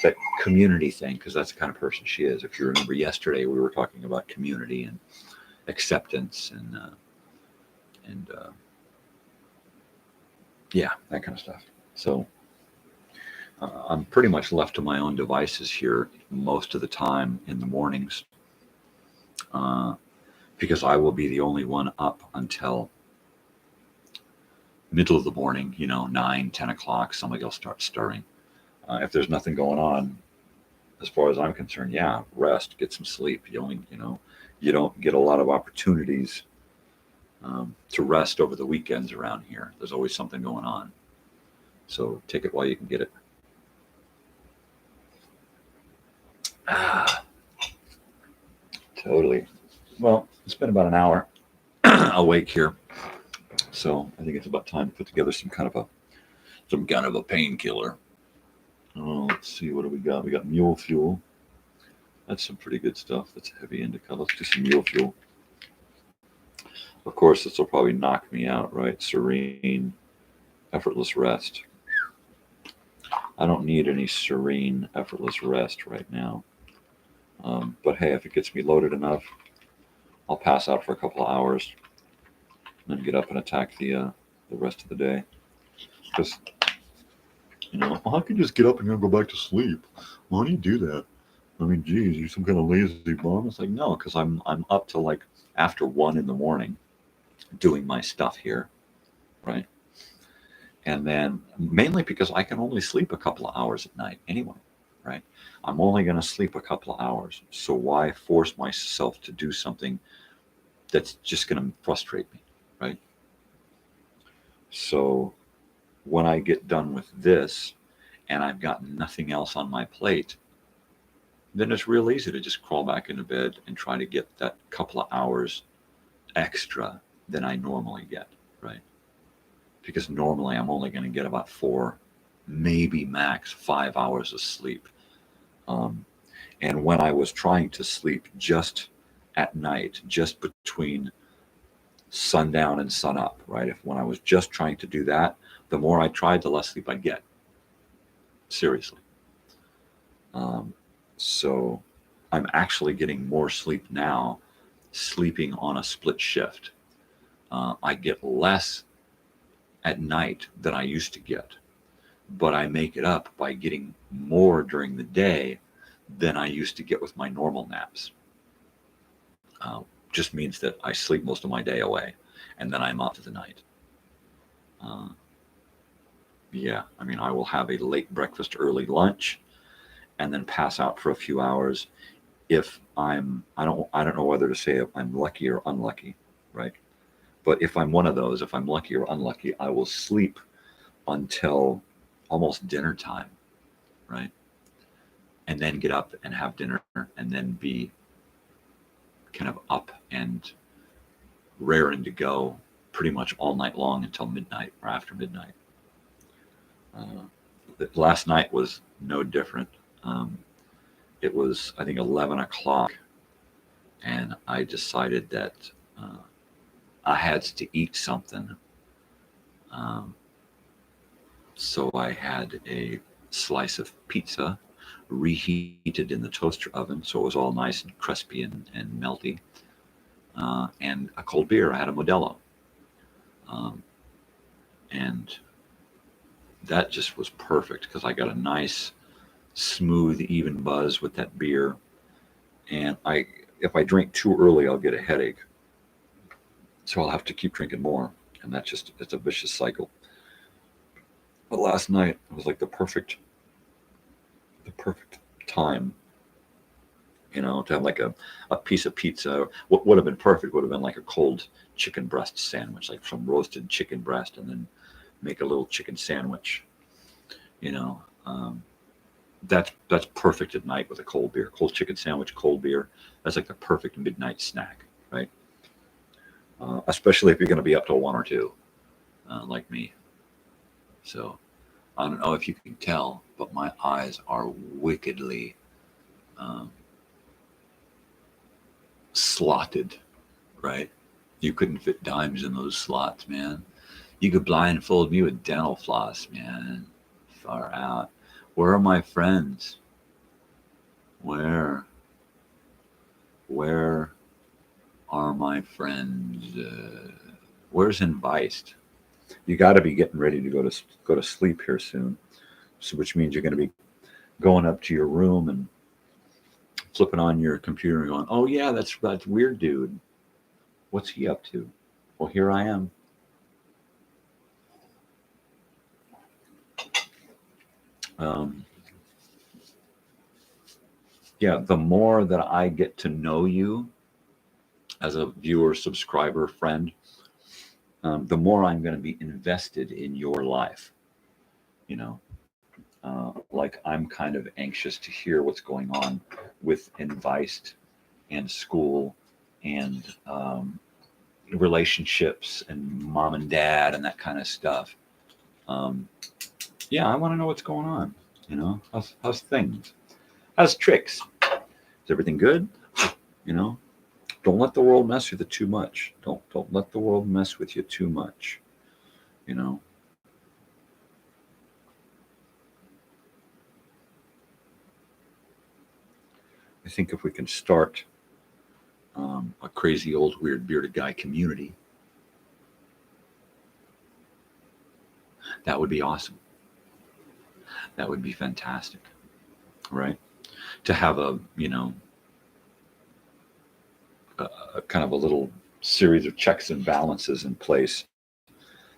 that community thing, because that's the kind of person she is. If you remember yesterday, we were talking about community and acceptance and that kind of stuff. So I'm pretty much left to my own devices here most of the time in the mornings, because I will be the only one up until middle of the morning, 9, 10 o'clock. Somebody will start stirring. If there's nothing going on, as far as I'm concerned, rest, get some sleep. You don't get a lot of opportunities to rest over the weekends around here. There's always something going on. So take it while you can get it. Totally. Well, it's been about an hour awake here. So I think it's about time to put together some kind of a painkiller. Oh, let's see, what do we got? We got mule fuel. That's some pretty good stuff. That's a heavy indica. Let's do some mule fuel. Of course, this will probably knock me out, right? Serene, effortless rest. I don't need any serene, effortless rest right now. But hey, if it gets me loaded enough, I'll pass out for a couple of hours and then get up and attack the rest of the day. Because, I could just get up and go back to sleep. Why do you do that? I mean, geez, you're some kind of lazy bum. It's like, no, because I'm up till like after 1 in the morning doing my stuff here, right? And then mainly because I can only sleep a couple of hours at night anyway, right? I'm only going to sleep a couple of hours. So why force myself to do something that's just going to frustrate me, right? So when I get done with this and I've got nothing else on my plate, then it's real easy to just crawl back into bed and try to get that couple of hours extra than I normally get, right? Because normally I'm only going to get about 4, maybe max 5 hours of sleep. And when I was trying to sleep just at night, just between sundown and sunup, right? When I was just trying to do that, the more I tried, the less sleep I'd get. Seriously. So I'm actually getting more sleep now, sleeping on a split shift. I get less at night than I used to get, but I make it up by getting more during the day than I used to get with my normal naps. Just means that I sleep most of my day away, and then I'm up to the night. I will have a late breakfast, early lunch, and then pass out for a few hours. If I don't know whether to say if I'm lucky or unlucky, right? But if I'm one of those, if I'm lucky or unlucky, I will sleep until almost dinner time, right? And then get up and have dinner and then be kind of up and raring to go pretty much all night long until midnight or after midnight. Last night was no different. It was, I think, 11 o'clock, and I decided that I had to eat something. So I had a slice of pizza reheated in the toaster oven, so it was all nice and crispy and melty, and a cold beer. I had a Modelo. And that just was perfect because I got a nice, smooth, even buzz with that beer. And if I drink too early, I'll get a headache. So I'll have to keep drinking more. And it's a vicious cycle. But last night it was like the perfect time, to have like a piece of pizza. What would have been perfect would have been like a cold chicken breast sandwich, like some roasted chicken breast, and then make a little chicken sandwich. That's perfect at night with a cold beer, cold chicken sandwich, cold beer. That's like the perfect midnight snack, right? Especially if you're going to be up till 1 or 2, like me. So I don't know if you can tell, but my eyes are wickedly slotted, right? You couldn't fit dimes in those slots, man. You could blindfold me with dental floss, man. Far out. Where are my friends? Where are my friends? Where's Invised? You got to be getting ready to go to sleep here soon. So, which means you're going to be going up to your room and flipping on your computer and going, "Oh yeah, that's weird, dude. What's he up to?" Well, here I am. Yeah, the more that I get to know you as a viewer, subscriber, friend, the more I'm going to be invested in your life. You know, like I'm kind of anxious to hear what's going on with Invised and school and relationships and mom and dad and that kind of stuff. Yeah, I want to know what's going on. You know, how's things? How's tricks? Is everything good? You know, don't let the world mess with you too much. Don't let the world mess with you too much. You know. I think if we can start a crazy old weird bearded guy community, that would be awesome. That would be fantastic, right? To have a a kind of a little series of checks and balances in place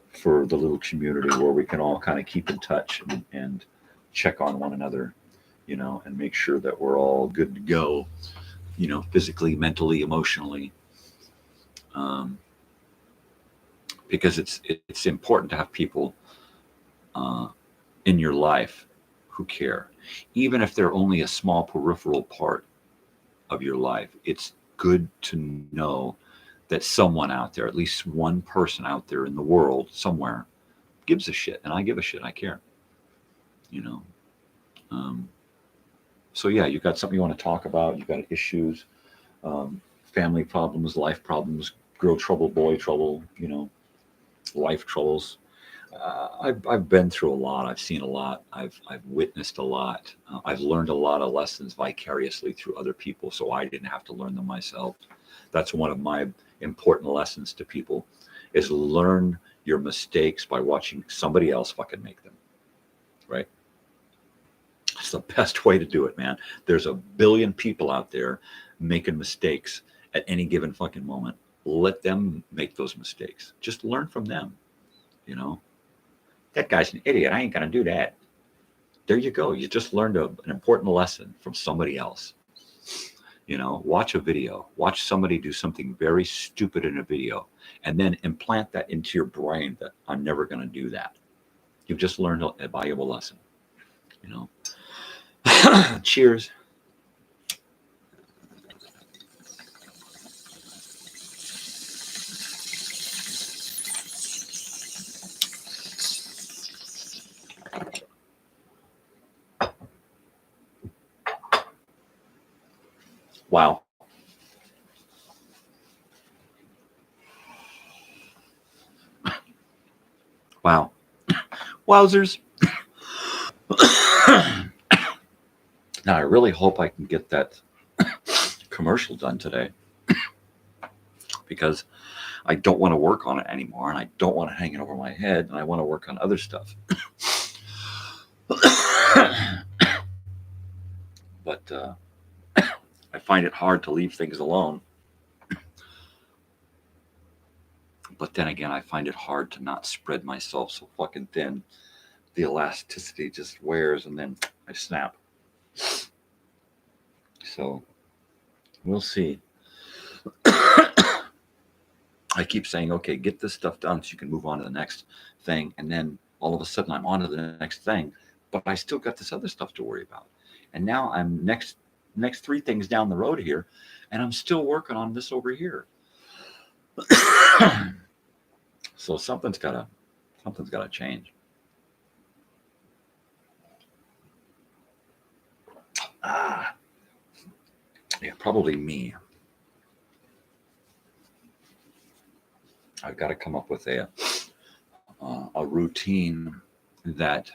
for the little community where we can all kind of keep in touch and check on one another, and make sure that we're all good to go, physically, mentally, emotionally. Um, because it's important to have people uh, in your life who care, even if they're only a small peripheral part of your life. It's good to know that someone out there, at least one person out there in the world somewhere, gives a shit, and I give a shit. I care. You know. Um, so yeah, you got something you want to talk about. You got issues, family problems, life problems, girl trouble, boy trouble. Life troubles. I've been through a lot. I've seen a lot. I've witnessed a lot. I've learned a lot of lessons vicariously through other people, so I didn't have to learn them myself. That's one of my important lessons to people: is learn your mistakes by watching somebody else fucking make them. Right? It's the best way to do it, man. There's a billion people out there making mistakes at any given fucking moment. Let them make those mistakes. Just learn from them. You know, that guy's an idiot. I ain't gonna do that. There you go. You just learned an important lesson from somebody else. Watch a video, watch somebody do something very stupid in a video, and then implant that into your brain that I'm never going to do that. You've just learned a valuable lesson. Cheers. Wow. Wow. Wowzers. Now, I really hope I can get that commercial done today, because I don't want to work on it anymore, and I don't want it hanging over my head, and I want to work on other stuff. But I find it hard to leave things alone. But then again, I find it hard to not spread myself so fucking thin. The elasticity just wears, and then I snap. So we'll see. I keep saying, okay, get this stuff done so you can move on to the next thing. And then all of a sudden I'm on to the next thing, but I still got this other stuff to worry about. And now I'm next 3 things down the road here, and I'm still working on this over here. So something's gotta change. Yeah, probably me. I've got to come up with a routine that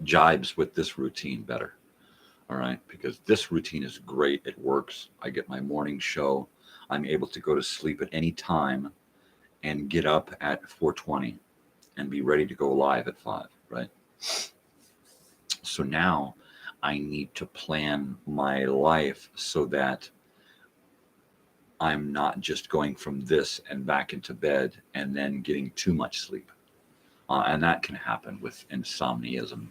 jibes with this routine better. All right, because this routine is great. It works. I get my morning show. I'm able to go to sleep at any time and get up at 4:20 and be ready to go live at 5, right? So now I need to plan my life so that I'm not just going from this and back into bed and then getting too much sleep. And that can happen with insomniism.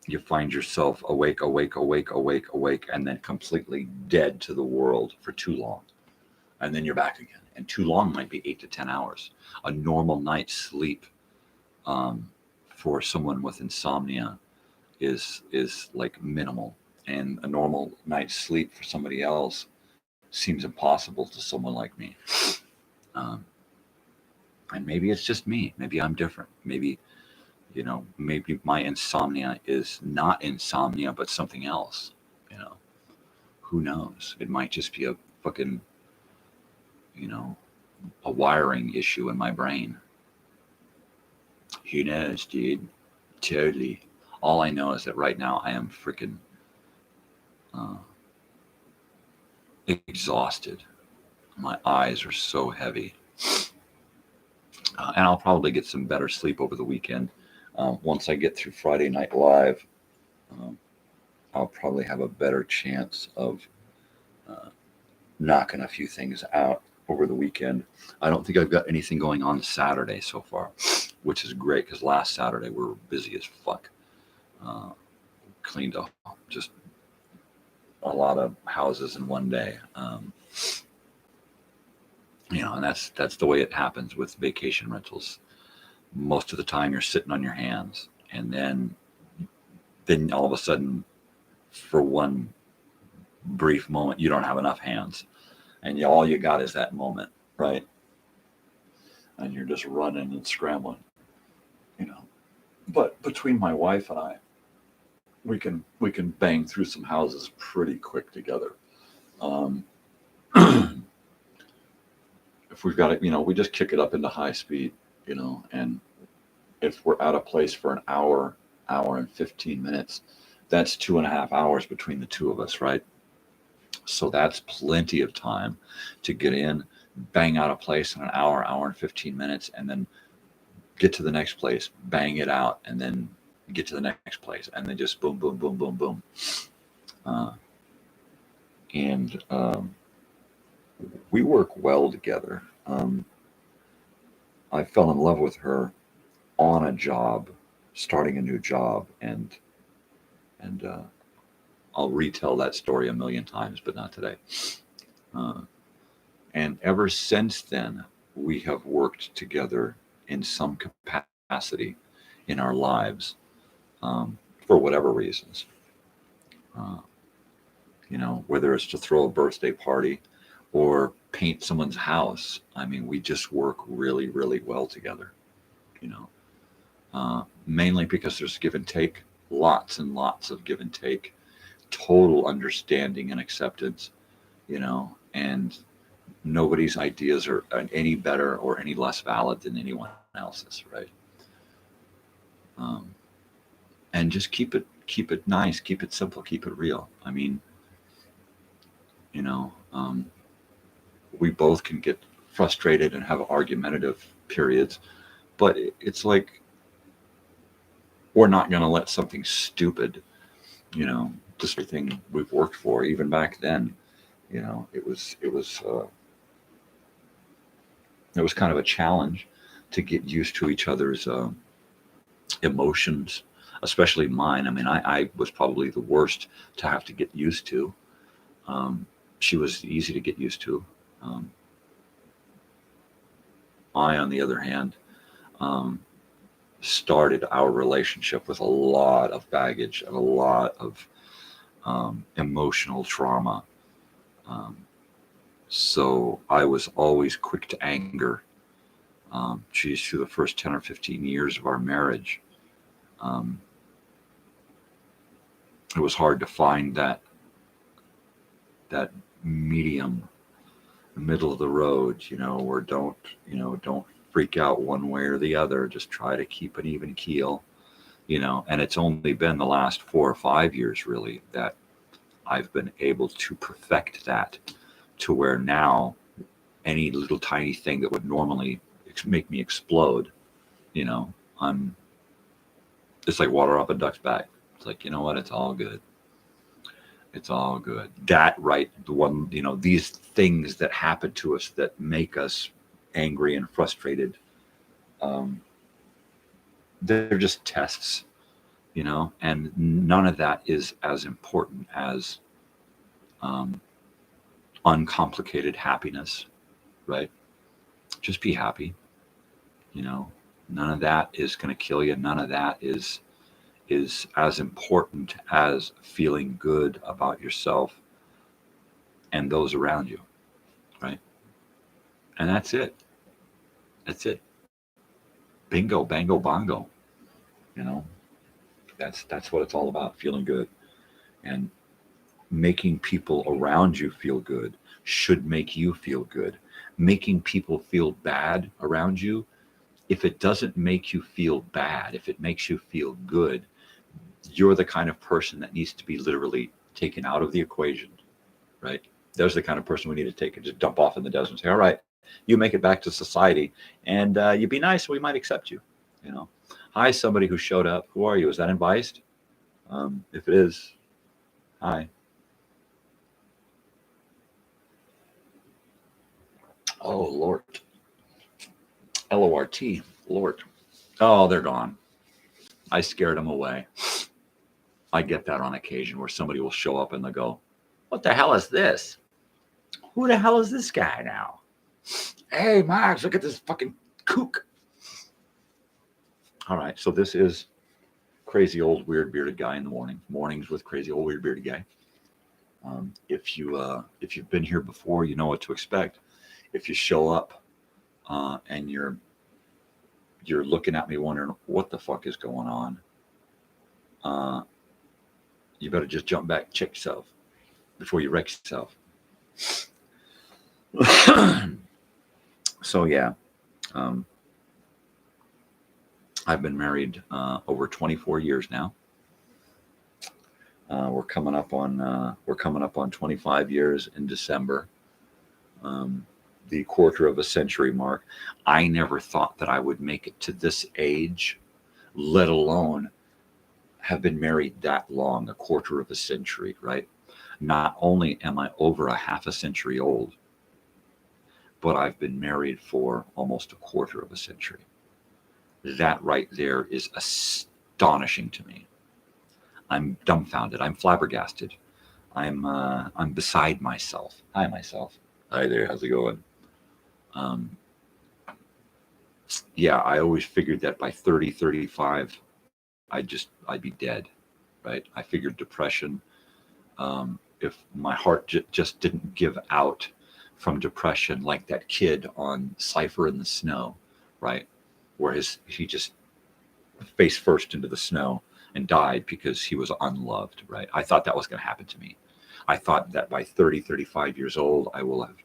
You find yourself awake, and then completely dead to the world for too long. And then you're back again. And too long might be 8 to 10 hours. A normal night's sleep for someone with insomnia is like minimal. And a normal night's sleep for somebody else seems impossible to someone like me. And maybe it's just me. Maybe I'm different. Maybe my insomnia is not insomnia, but something else. Who knows? It might just be a fucking, a wiring issue in my brain. Who knows, dude? Totally. All I know is that right now I am freaking exhausted. My eyes are so heavy. And I'll probably get some better sleep over the weekend. Once I get through Friday Night Live, I'll probably have a better chance of knocking a few things out over the weekend. I don't think I've got anything going on Saturday so far, which is great because last Saturday we were busy as fuck. Cleaned up just a lot of houses in one day. And that's the way it happens with vacation rentals. Most of the time you're sitting on your hands, and then all of a sudden, for one brief moment, you don't have enough hands, and all you got is that moment, right? And you're just running and scrambling, But between my wife and I, we can bang through some houses pretty quick together. If we've got it, we just kick it up into high speed, and if we're out of place for an hour and 15 minutes, that's 2.5 hours between the two of us, right? So that's plenty of time to get in, bang out a place in an hour and 15 minutes, and then get to the next place, bang it out, and then get to the next place, and then just boom, boom, boom, boom, boom. We work well together. I fell in love with her on a job, starting a new job, and I'll retell that story a million times, but not today. And ever since then, we have worked together in some capacity in our lives, for whatever reasons. Whether it's to throw a birthday party or paint someone's house. I mean, we just work really, really well together, mainly because there's give and take, lots and lots of give and take, total understanding and acceptance, and nobody's ideas are any better or any less valid than anyone else's, right? And just keep it nice, keep it simple, keep it real. I mean, we both can get frustrated and have argumentative periods, but it's like we're not going to let something stupid, just everything we've worked for, even back then, it was kind of a challenge to get used to each other's emotions, especially mine. I mean, I was probably the worst to have to get used to. She was easy to get used to. I, on the other hand, started our relationship with a lot of baggage and a lot of emotional trauma. So I was always quick to anger. Through the first 10 or 15 years of our marriage, it was hard to find that medium middle of the road, or don't freak out one way or the other. Just try to keep an even keel, and it's only been the last 4 or 5 years really that I've been able to perfect that to where now any little tiny thing that would normally make me explode, it's like water off a duck's back. It's like, you know what? It's all good. It's all good. That, right? The one, these things that happen to us that make us angry and frustrated, they're just tests, and none of that is as important as uncomplicated happiness, right? Just be happy, none of that is going to kill you. None of that is as important as feeling good about yourself and those around you, right? And that's it. That's it. Bingo, bango, bongo. That's what it's all about, feeling good. And making people around you feel good should make you feel good. Making people feel bad around you, if it doesn't make you feel bad, if it makes you feel good, you're the kind of person that needs to be literally taken out of the equation, right? There's the kind of person we need to take and just dump off in the desert and say, all right, you make it back to society and you be nice, we might accept you. Hi, somebody who showed up. Who are you? Is that invited? If it is, hi. Oh, Lord. L-O-R-T, Lord. Oh, they're gone. I scared them away. I get that on occasion where somebody will show up and they'll go, what the hell is this? Who the hell is this guy now? Hey, Max, look at this fucking kook. All right, so this is Crazy Old Weird Bearded Guy in the morning. Mornings with Crazy Old Weird Bearded Guy. If you've been here before, you know what to expect. If you show up and you're looking at me wondering what the fuck is going on, you better just jump back, check yourself before you wreck yourself. So yeah, I've been married over 24 years now. We're coming up on 25 years in December. The quarter of a century mark. I never thought that I would make it to this age, let alone have been married that long, a quarter of a century, right? Not only am I over a half a century old, but I've been married for almost a quarter of a century. That right there is astonishing to me. I'm dumbfounded. I'm flabbergasted. I'm beside myself. Hi, myself. Hi there. How's it going? Yeah, I always figured that by 30, 35, I'd be dead, right? I figured depression, if my heart just didn't give out from depression like that kid on Cypher in the Snow, right? Where he just face first into the snow and died because he was unloved, right? I thought that was going to happen to me. I thought that by 30, 35 years old, I will have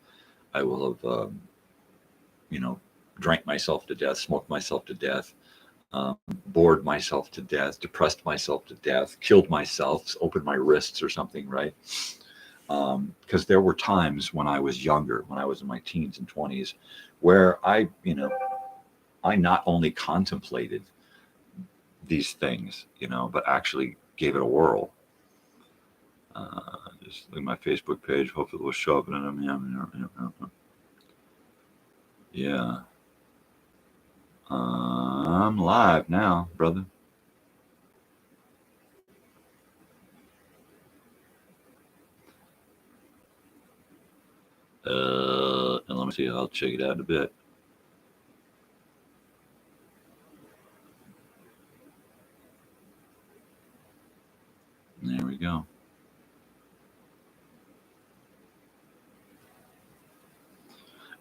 drank myself to death, smoked myself to death, bored myself to death, depressed myself to death, killed myself, opened my wrists or something, right? Because there were times when I was younger, when I was in my teens and 20s, where I not only contemplated these things, but actually gave it a whirl. Just look at my Facebook page. Hopefully it will show up. Yeah. I'm live now, brother. And let me see. I'll check it out in a bit. There we go.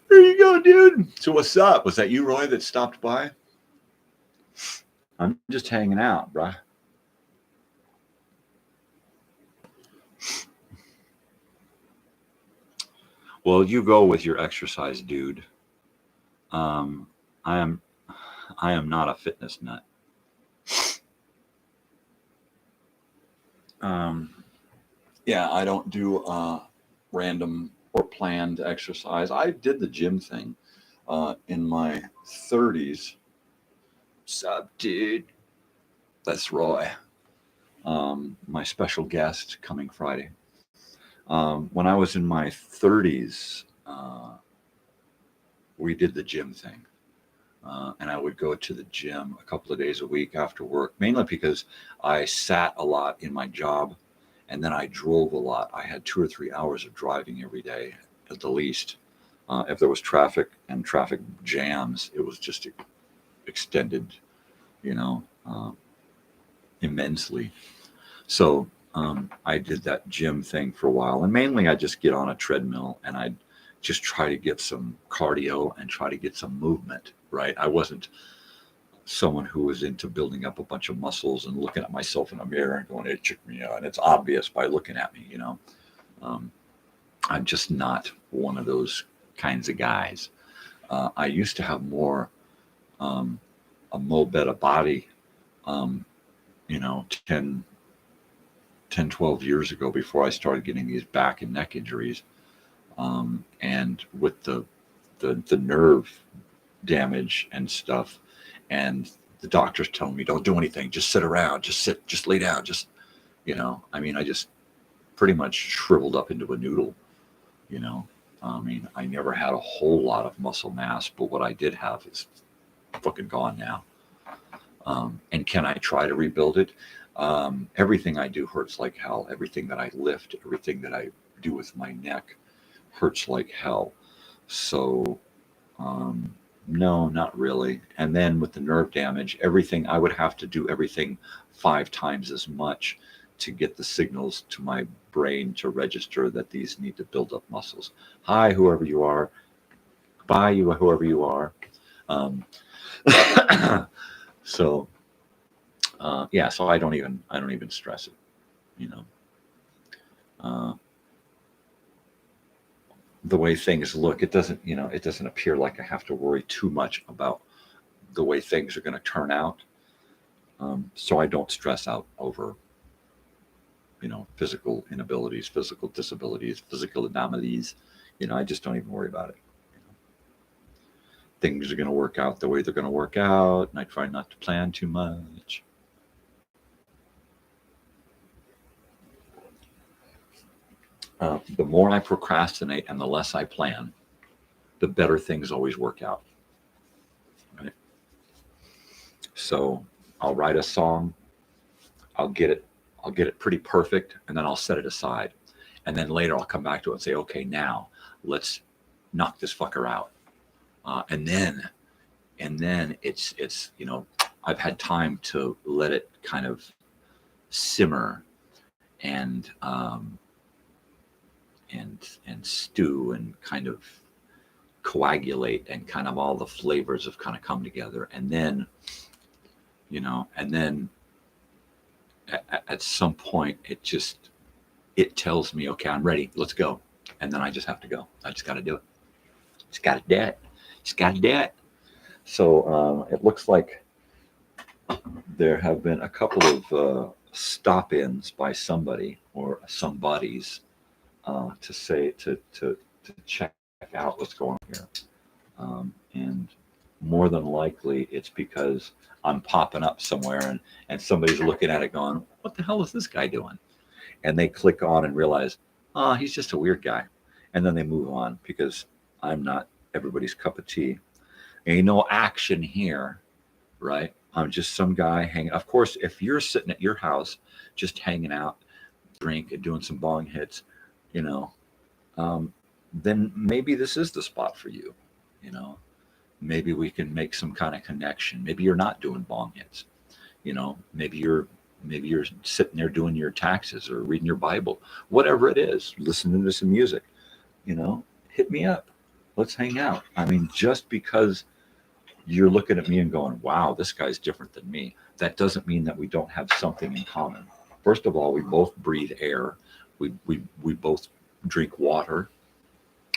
There you go, dude. So what's up? Was that you, Roy, that stopped by? I'm just hanging out, bruh. Well, you go with your exercise, dude. Um, I am not a fitness nut. Yeah, I don't do random or planned exercise. I did the gym thing in my 30s. Sup, dude? That's Roy. My special guest coming Friday. When I was in my 30s, we did the gym thing. And I would go to the gym a couple of days a week after work, mainly because I sat a lot in my job and then I drove a lot. I had 2 or 3 hours of driving every day at the least. If there was traffic and traffic jams, it was just extended, you know, immensely. So I did that gym thing for a while, and mainly I just get on a treadmill and I'd just try to get some cardio and try to get some movement, right? I wasn't someone who was into building up a bunch of muscles and looking at myself in a mirror and going, hey, check me out. And it's obvious by looking at me, you know. I'm just not one of those kinds of guys. I used to have more a better body, you know, 10, 12 years ago before I started getting these back and neck injuries. And with the nerve damage and stuff, and the doctors telling me, don't do anything, just sit around, just sit, just lay down, just, you know, I mean, I just pretty much shriveled up into a noodle, you know. I mean, I never had a whole lot of muscle mass, but what I did have is fucking gone now. And can I try to rebuild it? Everything I do hurts like hell. Everything that I lift, everything that I do with my neck hurts like hell. So, no, not really. And then with the nerve damage, everything, I would have to do everything 5 times as much to get the signals to my brain to register that these need to build up muscles. Hi, whoever you are. Bye, you, whoever you are. So, yeah, so I don't even stress it, you know. The way things look, it doesn't appear like I have to worry too much about the way things are going to turn out. So I don't stress out over, you know, physical inabilities, physical disabilities, physical anomalies. You know, I just don't even worry about it. You know, things are going to work out the way they're going to work out, and I try not to plan too much. The more I procrastinate and the less I plan, the better things always work out. Right? So I'll write a song, I'll get it pretty perfect, and then I'll set it aside. And then later I'll come back to it and say, okay, now let's knock this fucker out. And then it's, you know, I've had time to let it kind of simmer and stew and kind of coagulate, and kind of all the flavors have kind of come together. And then, you know, and then at some point it tells me, okay, I'm ready, let's go. And then I just have to go. I just got to do it. Just got to do it. Just got to do it. So it looks like there have been a couple of stop-ins by somebody or somebodies to say to check out what's going on here, and more than likely it's because I'm popping up somewhere and somebody's looking at it going, what the hell is this guy doing? And they click on and realize, oh, he's just a weird guy, and then they move on because I'm not everybody's cup of tea. Ain't no action here, right? I'm just some guy hanging. Of course, if you're sitting at your house just hanging out, drink and doing some bong hits, you know, then maybe this is the spot for you. You know, maybe we can make some kind of connection. Maybe you're not doing bong hits. You know, maybe you're sitting there doing your taxes or reading your Bible, whatever it is, listening to some music. You know, hit me up. Let's hang out. I mean, just because you're looking at me and going, wow, this guy's different than me, that doesn't mean that we don't have something in common. First of all, we both breathe air. We both drink water.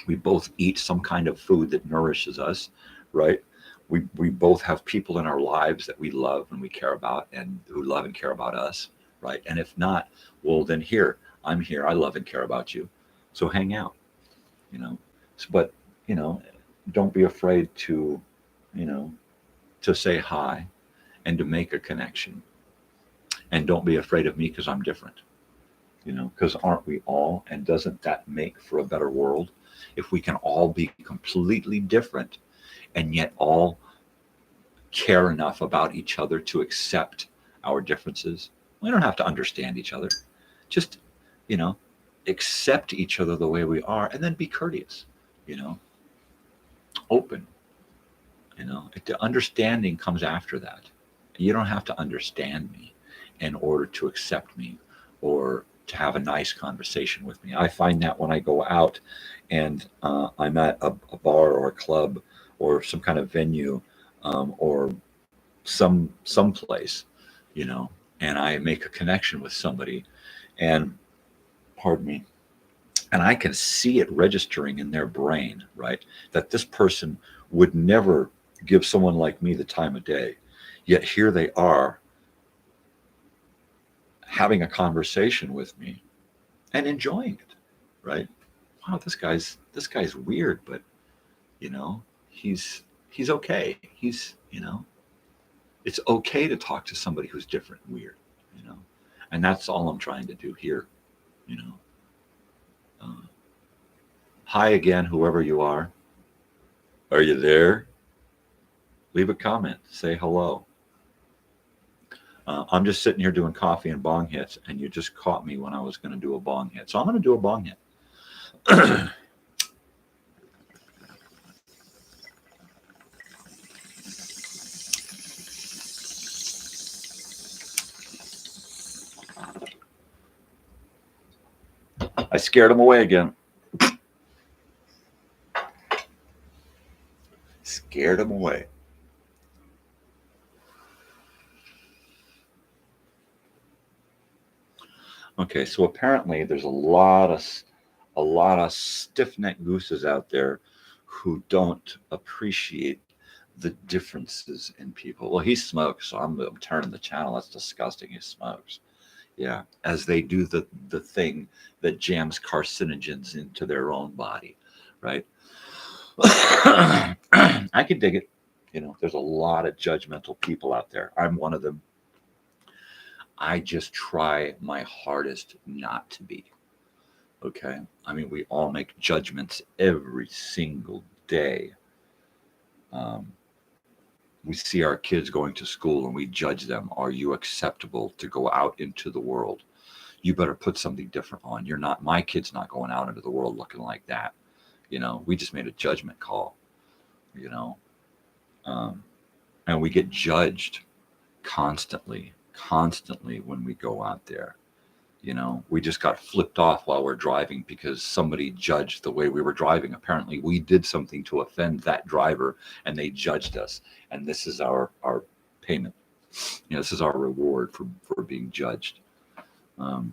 We both eat some kind of food that nourishes us, right? We both have people in our lives that we love and we care about and who love and care about us, right? And if not, well, then here, I'm here. I love and care about you. So hang out, you know. But, you know, don't be afraid to, you know, to say hi and to make a connection. And don't be afraid of me because I'm different, you know, because aren't we all? And doesn't that make for a better world? If we can all be completely different and yet all care enough about each other to accept our differences. We don't have to understand each other. Just, you know, accept each other the way we are and then be courteous, you know, open, you know. The understanding comes after that. You don't have to understand me in order to accept me or to have a nice conversation with me. I find that when I go out and I'm at a bar or a club or some kind of venue, or some place, you know, and I make a connection with somebody, and pardon me, and I can see it registering in their brain, right, that this person would never give someone like me the time of day, yet here they are having a conversation with me and enjoying it, right? Wow, this guy's weird, but you know, he's okay. He's, you know, it's okay to talk to somebody who's different and weird, you know, and that's all I'm trying to do here, you know. Uh, Hi again, whoever you are. Are you there? Leave a comment. Say hello. I'm just sitting here doing coffee and bong hits, and you just caught me when I was going to do a bong hit. So I'm going to do a bong hit. I scared him away again. Scared him away. Okay, so apparently there's a lot of stiff-necked gooses out there who don't appreciate the differences in people. Well, he smokes, so I'm turning the channel. That's disgusting. He smokes. Yeah, as they do the thing that jams carcinogens into their own body, right? I can dig it. You know, there's a lot of judgmental people out there. I'm one of them. I just try my hardest not to be. Okay. I mean, we all make judgments every single day. Um, we see our kids going to school and we judge them. Are you acceptable to go out into the world? You better put something different on. You're not, my kid's not going out into the world looking like that. You know, we just made a judgment call, you know, um, and we get judged constantly when we go out there. You know, we just got flipped off while we're driving because somebody judged the way we were driving. Apparently, we did something to offend that driver, and they judged us. And this is our payment. You know, this is our reward for being judged. Um,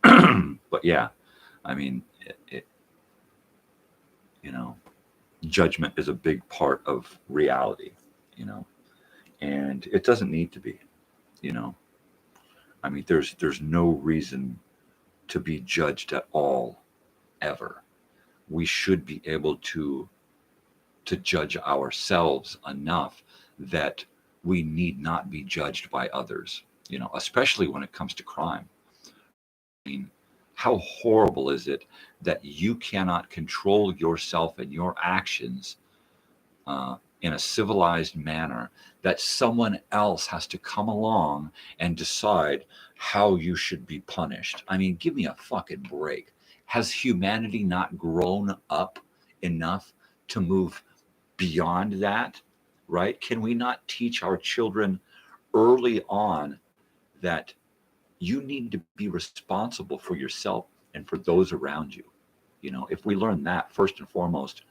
but yeah, I mean, you know, judgment is a big part of reality. You know, and it doesn't need to be. You know, I mean, there's no reason to be judged at all ever. We should be able to judge ourselves enough that we need not be judged by others, you know, especially when it comes to crime. I mean, how horrible is it that you cannot control yourself and your actions in a civilized manner, that someone else has to come along and decide how you should be punished? I mean, give me a fucking break. Has humanity not grown up enough to move beyond that, right? Can we not teach our children early on that you need to be responsible for yourself and for those around you? You know, if we learn that first and foremost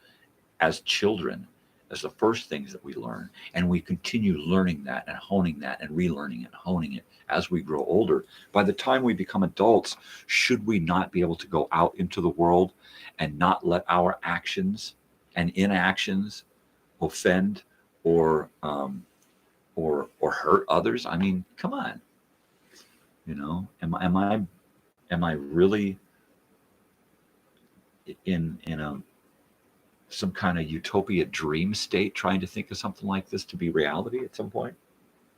as children, as the first things that we learn, and we continue learning that and honing that and relearning it and honing it as we grow older. By the time we become adults, should we not be able to go out into the world and not let our actions and inactions offend or hurt others? I mean, come on. You know, am I really in a some kind of utopia dream state trying to think of something like this to be reality at some point,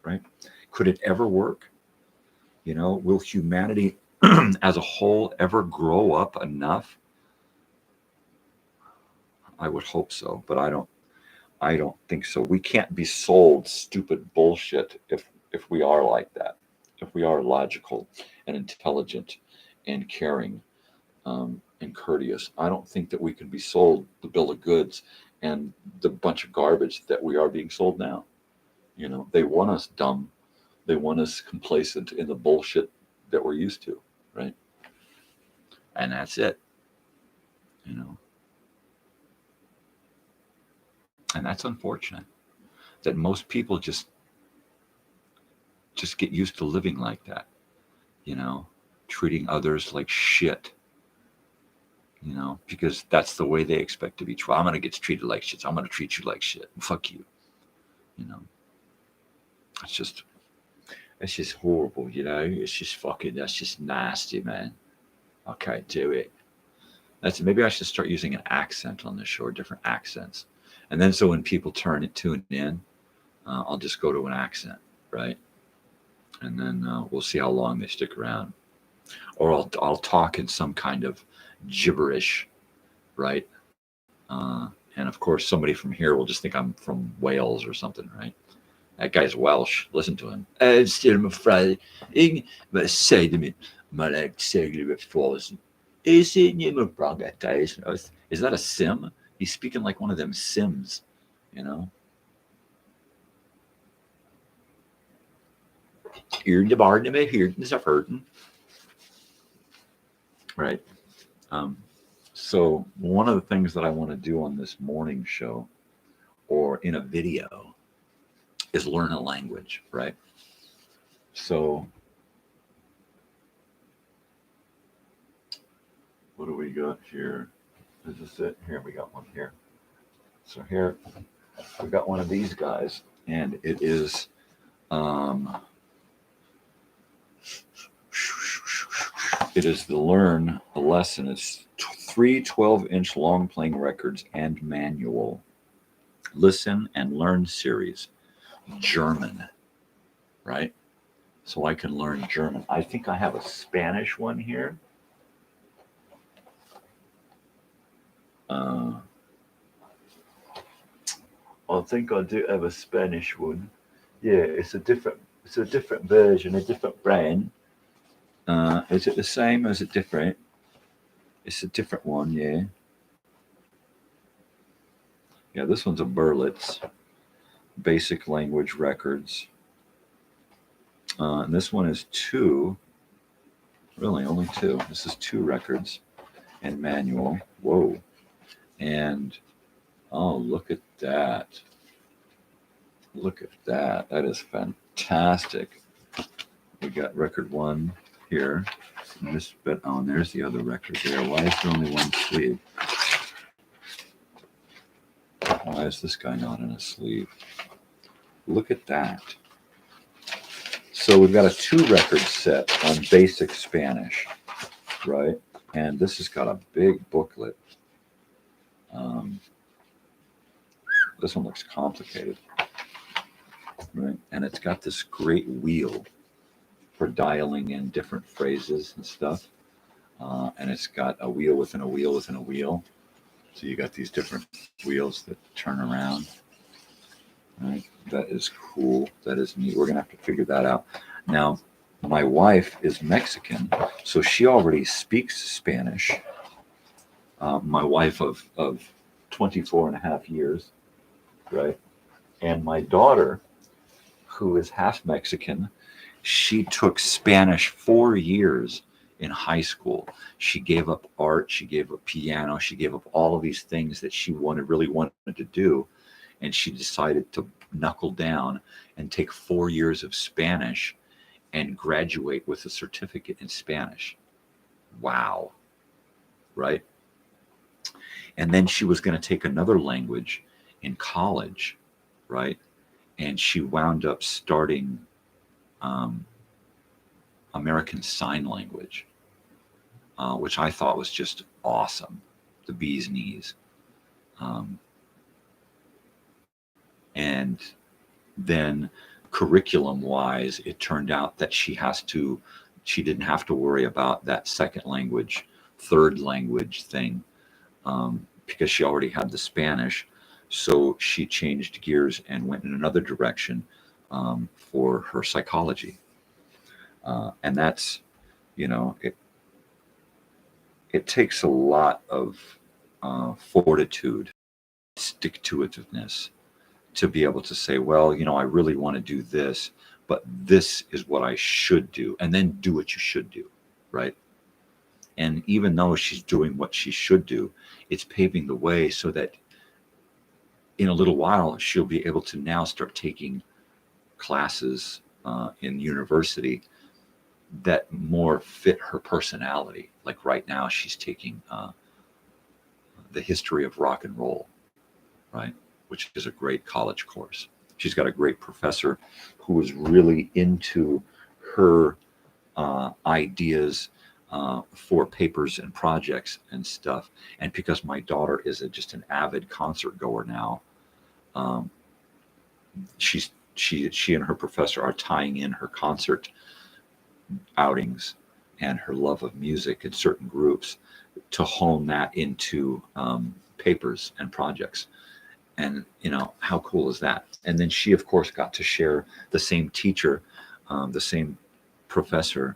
right? Could it ever work? You know, will humanity as a whole ever grow up enough? I would hope so, but I don't think so. We can't be sold stupid bullshit if we are like that. If we are logical and intelligent and caring and courteous, I don't think that we can be sold the bill of goods and the bunch of garbage that we are being sold now. You know, they want us dumb. They want us complacent in the bullshit that we're used to, right? And that's it, you know. And that's unfortunate that most people just get used to living like that, you know, treating others like shit, you know, because that's the way they expect to be treated. I'm going to get treated like shit, so I'm going to treat you like shit. Fuck you, you know. It's just horrible, you know. It's just fucking, that's just nasty, man. I can't do it. Maybe I should start using an accent on this show, or different accents. And then so when people tune in, I'll just go to an accent, right? And then we'll see how long they stick around. Or I'll talk in some kind of gibberish, right? And of course, somebody from here will just think I'm from Wales or something, right? That guy's Welsh. Listen to him. Still, I'm afraid. But say to me, my is that a sim? He's speaking like one of them Sims, you know. Here the bar to me here stuff hurting. Right. So one of the things that I want to do on this morning show or in a video is learn a language, right? So what do we got here? Is this it? Here, we got one here. So here, we got one of these guys, and it is, it is the learn a lesson. It's 3 12-inch long playing records and manual. Listen and learn series. German, right? So I can learn German. I think I have a Spanish one here. I think I do have a Spanish one. Yeah, it's a different version, a different brand. Is it the same or is it different? It's a different one, yeah. Yeah, this one's a Berlitz, Basic Language Records. And this one is 2, really only 2. This is 2 records and manual. Whoa. And oh, look at that. Look at that. That is fantastic. We got record 1 here. And this bit, oh, and there's the other record there. Why is there only one sleeve? Why is this guy not in a sleeve? Look at that. So we've got a 2 record set on basic Spanish, right? And this has got a big booklet. This one looks complicated, right? And it's got this great wheel for dialing in different phrases and stuff. And it's got a wheel within a wheel within a wheel. So you got these different wheels that turn around. Right? That is cool. That is neat. We're going to have to figure that out. Now, my wife is Mexican, so she already speaks Spanish. My wife of 24 and a half years, right? And my daughter, who is half Mexican, she took Spanish 4 years in high school. She gave up art, she gave up piano, she gave up all of these things that she really wanted to do and she decided to knuckle down and take 4 years of Spanish and graduate with a certificate in Spanish. Wow. Right? And then she was going to take another language in college, right? And she wound up starting American Sign Language, which I thought was just awesome, the bee's knees. And then curriculum-wise, it turned out that she didn't have to worry about that second language, third language thing, because she already had the Spanish. So she changed gears and went in another direction for her psychology. And that's, it takes a lot of fortitude, stick-to-itiveness, to be able to say, well, I really want to do this, but this is what I should do, and then do what you should do, right? And even though she's doing what she should do, it's paving the way so that in a little while, she'll be able to now start taking classes in university that more fit her personality. Like right now, she's taking the history of rock and roll, right? Which is a great college course. She's got a great professor who is really into her ideas for papers and projects and stuff. And because my daughter is just an avid concert goer now, she and her professor are tying in her concert outings and her love of music in certain groups to hone that into papers and projects. And how cool is that? And then she, of course, got to share the same teacher, the same professor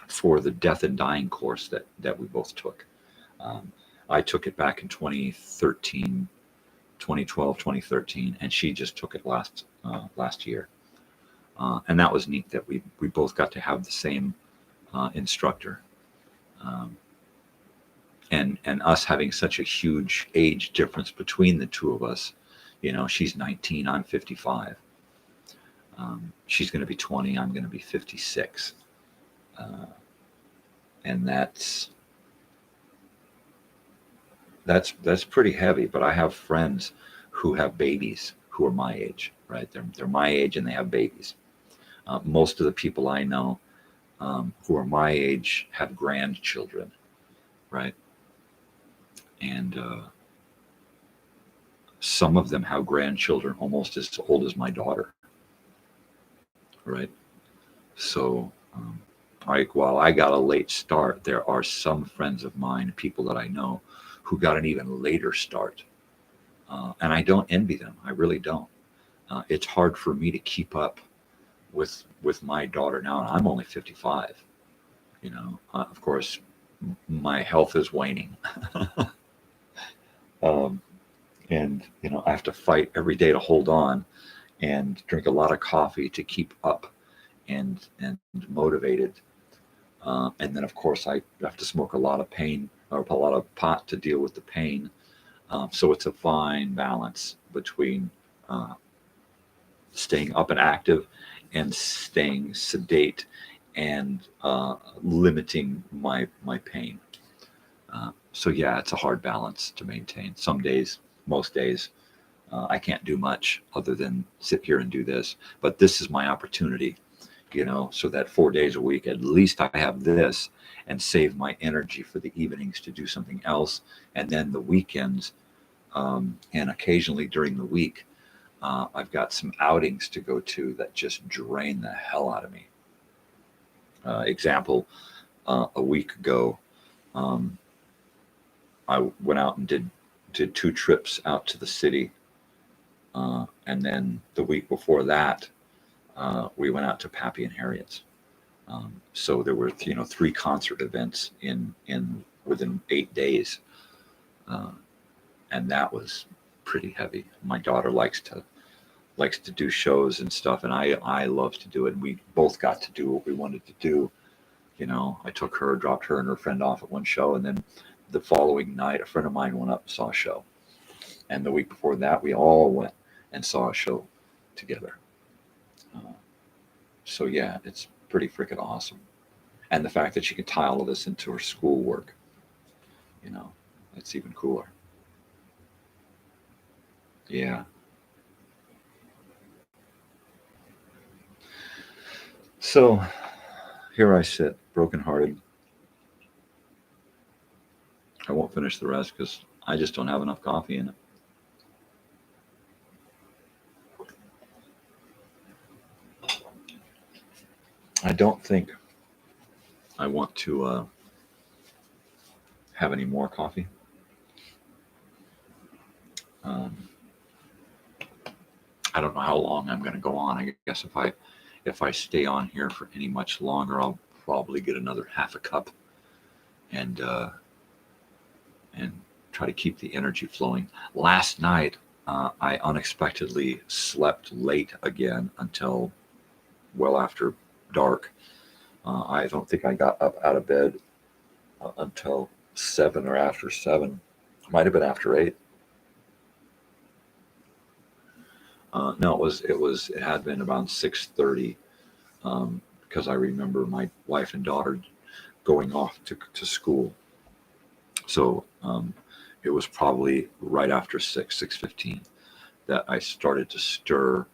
for the death and dying course that we both took. I took it back in 2013, 2012, 2013, and she just took it last year. And that was neat that we both got to have the same instructor. And us having such a huge age difference between the two of us. She's 19, I'm 55. She's going to be 20, I'm going to be 56. And that's pretty heavy. But I have friends who have babies who are my age, right? They're my age and they have babies. Most of the people I know who are my age have grandchildren, right? And some of them have grandchildren almost as old as my daughter, right? So while I got a late start, there are some friends of mine, people that I know, who got an even later start. And I don't envy them. I really don't. It's hard for me to keep up with my daughter now, and I'm only 55. Of course, my health is waning. And I have to fight every day to hold on and drink a lot of coffee to keep up and motivated. And then, of course, I have to smoke a lot of pot to deal with the pain. So it's a fine balance between staying up and active and staying sedate and limiting my pain. So yeah, it's a hard balance to maintain. Some days, most days, I can't do much other than sit here and do this. But this is my opportunity, so that 4 days a week, at least I have this and save my energy for the evenings to do something else. And then the weekends and occasionally during the week, I've got some outings to go to that just drain the hell out of me. Example, a week ago, I went out and did 2 trips out to the city. And then the week before that, we went out to Pappy and Harriet's. So there were, 3 concert events within 8 days. And that was pretty heavy. My daughter likes to do shows and stuff, and I love to do it. And we both got to do what we wanted to do. I dropped her and her friend off at one show, and then the following night, a friend of mine went up and saw a show. And the week before that, we all went and saw a show together. So yeah, it's pretty freaking awesome. And the fact that she can tie all of this into her schoolwork, that's even cooler. Yeah. So here I sit, brokenhearted. I won't finish the rest because I just don't have enough coffee in it. I don't think I want to have any more coffee. I don't know how long I'm going to go on. I guess if I stay on here for any much longer, I'll probably get another half a cup and try to keep the energy flowing. Last night, I unexpectedly slept late again until well after dark. I don't think I got up out of bed until 7 or after 7. Might have been after 8. No, it had been about 6:30 because I remember my wife and daughter going off to school. So it was probably right after 6:15 that I started to stir,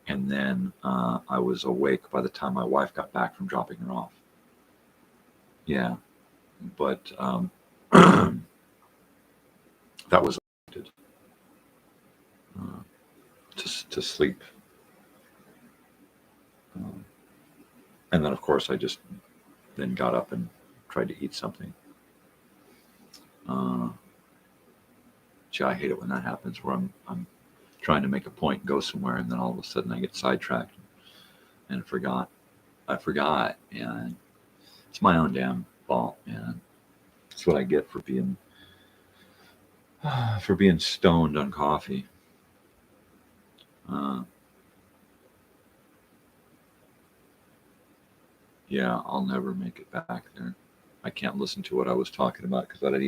and then I was awake by the time my wife got back from dropping her off. Yeah, but that was to sleep. And then, of course, I just then got up and tried to eat something. Gee, I hate it when that happens, where I'm trying to make a point and go somewhere, and then all of a sudden I get sidetracked and forgot. I forgot, and it's my own damn fault, and that's what I get for being stoned on coffee. Yeah, I'll never make it back there. I can't listen to what I was talking about because I didn't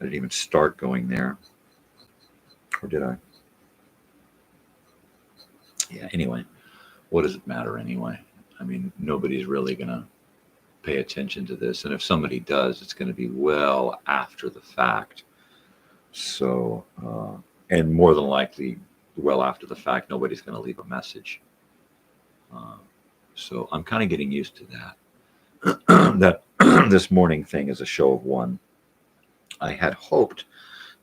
even start going there, or did I? Yeah. Anyway, what does it matter anyway? I mean, nobody's really gonna pay attention to this, and if somebody does, it's going to be well after the fact. So, and more than likely, well after the fact, nobody's going to leave a message. So I'm kind of getting used to that. That this morning thing is a show of one. I had hoped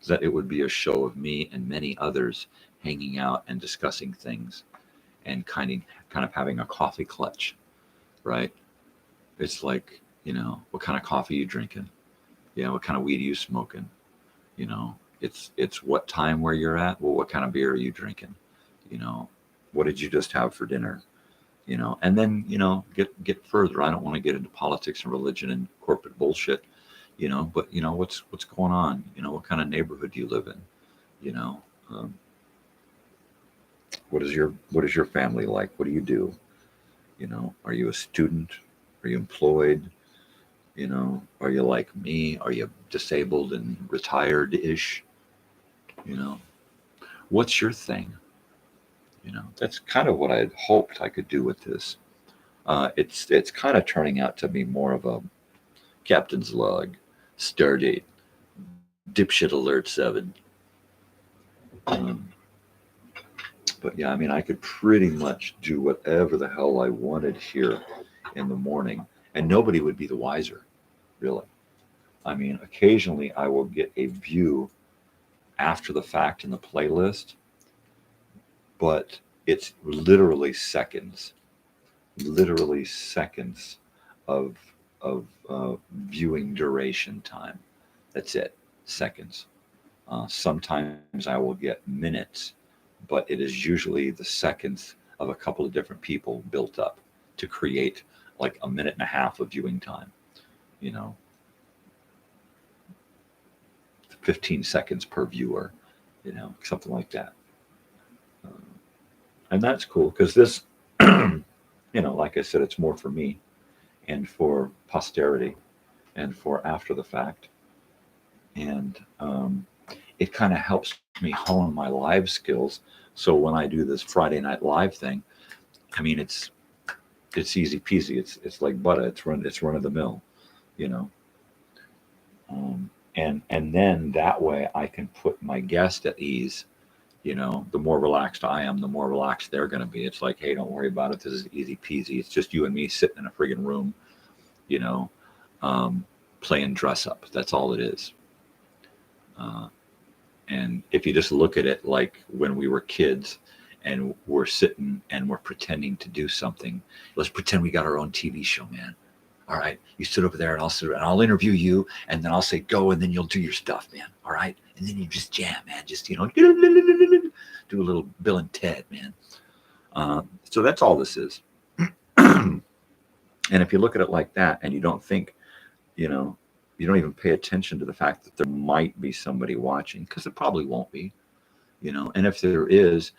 that it would be a show of me and many others hanging out and discussing things and kind of having a coffee clutch, right? It's like, what kind of coffee you drinking? Yeah, what kind of weed are you smoking? It's what time where you're at. Well, what kind of beer are you drinking? What did you just have for dinner? And then, get further. I don't want to get into politics and religion and corporate bullshit, but what's going on? What kind of neighborhood do you live in? What is your family like? What do you do? Are you a student? Are you employed? Are you like me? Are you disabled and retired-ish? What's your thing? That's kind of what I had hoped I could do with this. It's kind of turning out to be more of a captain's log, stardate, dipshit alert 7. But yeah, I mean, I could pretty much do whatever the hell I wanted here in the morning, and nobody would be the wiser, really. I mean, occasionally I will get a view after the fact in the playlist, but it's literally seconds of viewing duration time. That's it, seconds. Sometimes I will get minutes, but it is usually the seconds of a couple of different people built up to create like a minute and a half of viewing time. 15 seconds per viewer, something like that. And that's cool because this, like I said, it's more for me and for posterity and for after the fact. And it kind of helps me hone my live skills. So when I do this Friday night live thing, I mean, it's easy peasy. It's like butter. It's run of the mill, you know. And then that way I can put my guest at ease. You know, the more relaxed I am, the more relaxed they're going to be. It's like, hey, don't worry about it. This is easy peasy. It's just you and me sitting in a friggin' room, you know, playing dress up. That's all it is. And if you just look at it like when we were kids and we're sitting and we're pretending to do something, let's pretend we got our own TV show, man. All right, you sit over there and I'll sit and I'll interview you, and then I'll say go, and then you'll do your stuff, man. All right, and then you just jam, man. Just, you know, do a little Bill and Ted, man. So that's all this is. And if you look at it like that, and you don't think, you know, you don't even pay attention to the fact that there might be somebody watching, because it probably won't be, you know. And if there is,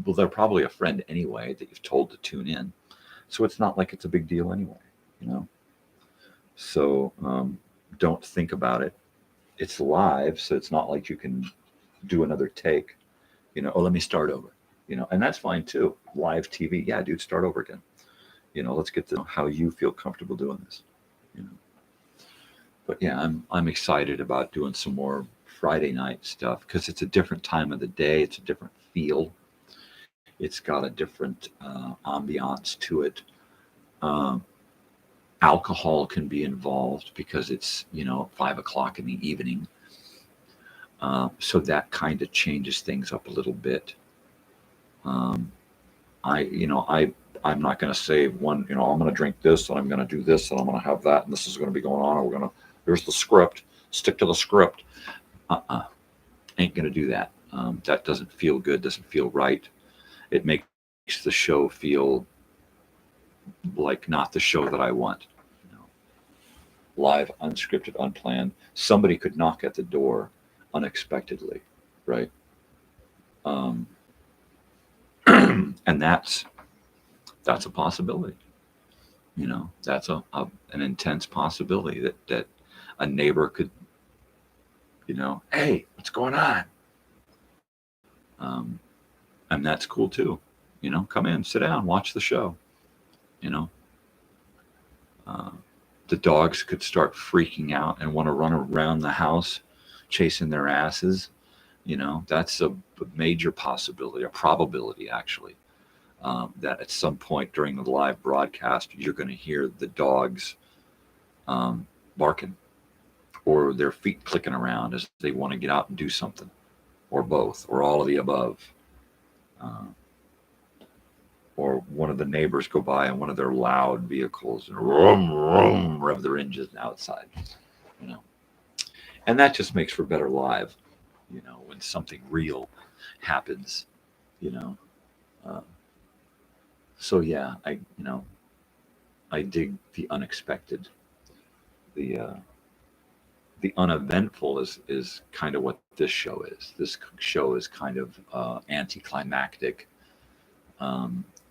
well, they're probably a friend anyway that you've told to tune in. So it's not like it's a big deal anyway, you know. So don't think about it. It's live, so it's not like you can do another take, you know. Oh, let me start over, you know. And that's fine too. Live TV, yeah, dude, start over again. You know, let's get to how you feel comfortable doing this, you know. But yeah, I'm excited about doing some more Friday night stuff because it's a different time of the day. It's a different feel. It's got a different ambiance to it. Alcohol can be involved because it's, you know, 5 o'clock in the evening. So that kind of changes things up a little bit. I'm not going to say one, you know, I'm going to drink this and I'm going to do this and I'm going to have that and this is going to be going on. And there's the script, stick to the script. Ain't going to do that. That doesn't feel good, doesn't feel right. It makes the show feel like not the show that I want. You know, live, unscripted, unplanned. Somebody could knock at the door unexpectedly, right? And that's a possibility. You know, that's an intense possibility that a neighbor could, you know, hey, what's going on? And that's cool too. You know, come in, sit down, watch the show. You know, the dogs could start freaking out and want to run around the house, chasing their asses. You know, that's a major possibility, a probability actually, that at some point during the live broadcast, you're going to hear the dogs barking or their feet clicking around as they want to get out and do something, or both, or all of the above. Or one of the neighbors go by in one of their loud vehicles and rev their engines outside, you know. And that just makes for better live, you know, when something real happens, you know. So yeah, I dig the unexpected. The uneventful is kind of what this show is. This show is kind of anticlimactic.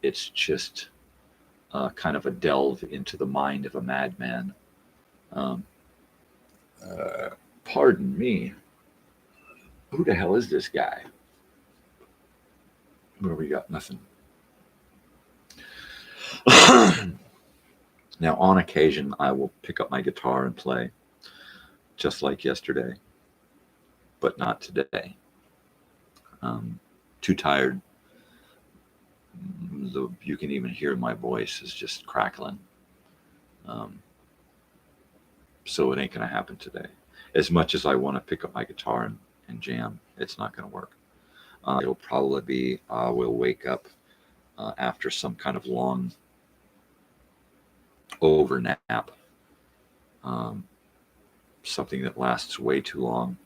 It's just kind of a delve into the mind of a madman. Pardon me. Who the hell is this guy? Where we got nothing. Now, on occasion, I will pick up my guitar and play, just like yesterday, but not today. Too tired. You can even hear my voice is just crackling. So it ain't going to happen today. As much as I want to pick up my guitar and jam, it's not going to work. It'll probably be, we'll wake up after some kind of long over nap, something that lasts way too long,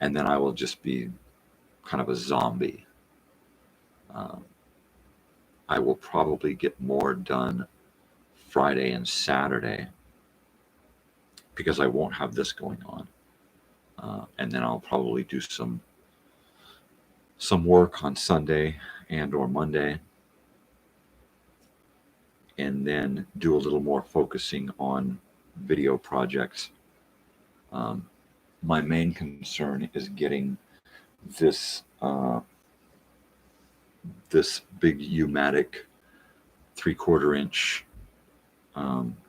and then I will just be kind of a zombie. I will probably get more done Friday and Saturday because I won't have this going on, and then I'll probably do some work on Sunday and or Monday, and then do a little more focusing on video projects, my main concern is getting this this big U-matic 3/4 inch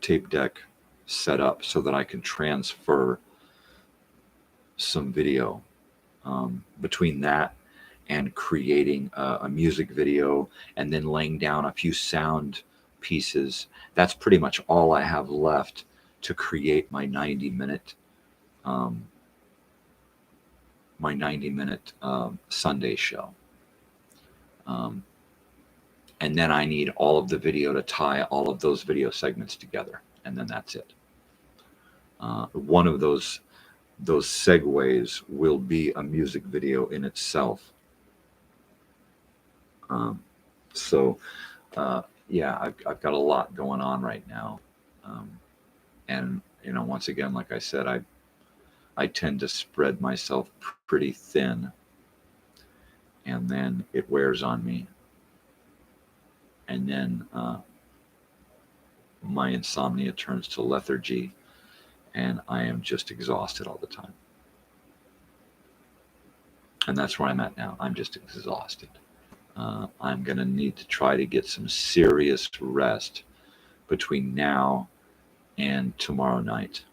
tape deck set up so that I can transfer some video between that and creating a music video and then laying down a few sound pieces. That's pretty much all I have left to create my 90-minute Sunday show. And then I need all of the video to tie all of those video segments together, and then that's it. One of those segues will be a music video in itself. Yeah, I've got a lot going on right now, and once again, like I said, I tend to spread myself pretty thin, and then it wears on me, and then my insomnia turns to lethargy, and I am just exhausted all the time. And that's where I'm at now. I'm just exhausted. I'm going to need to try to get some serious rest between now and tomorrow night,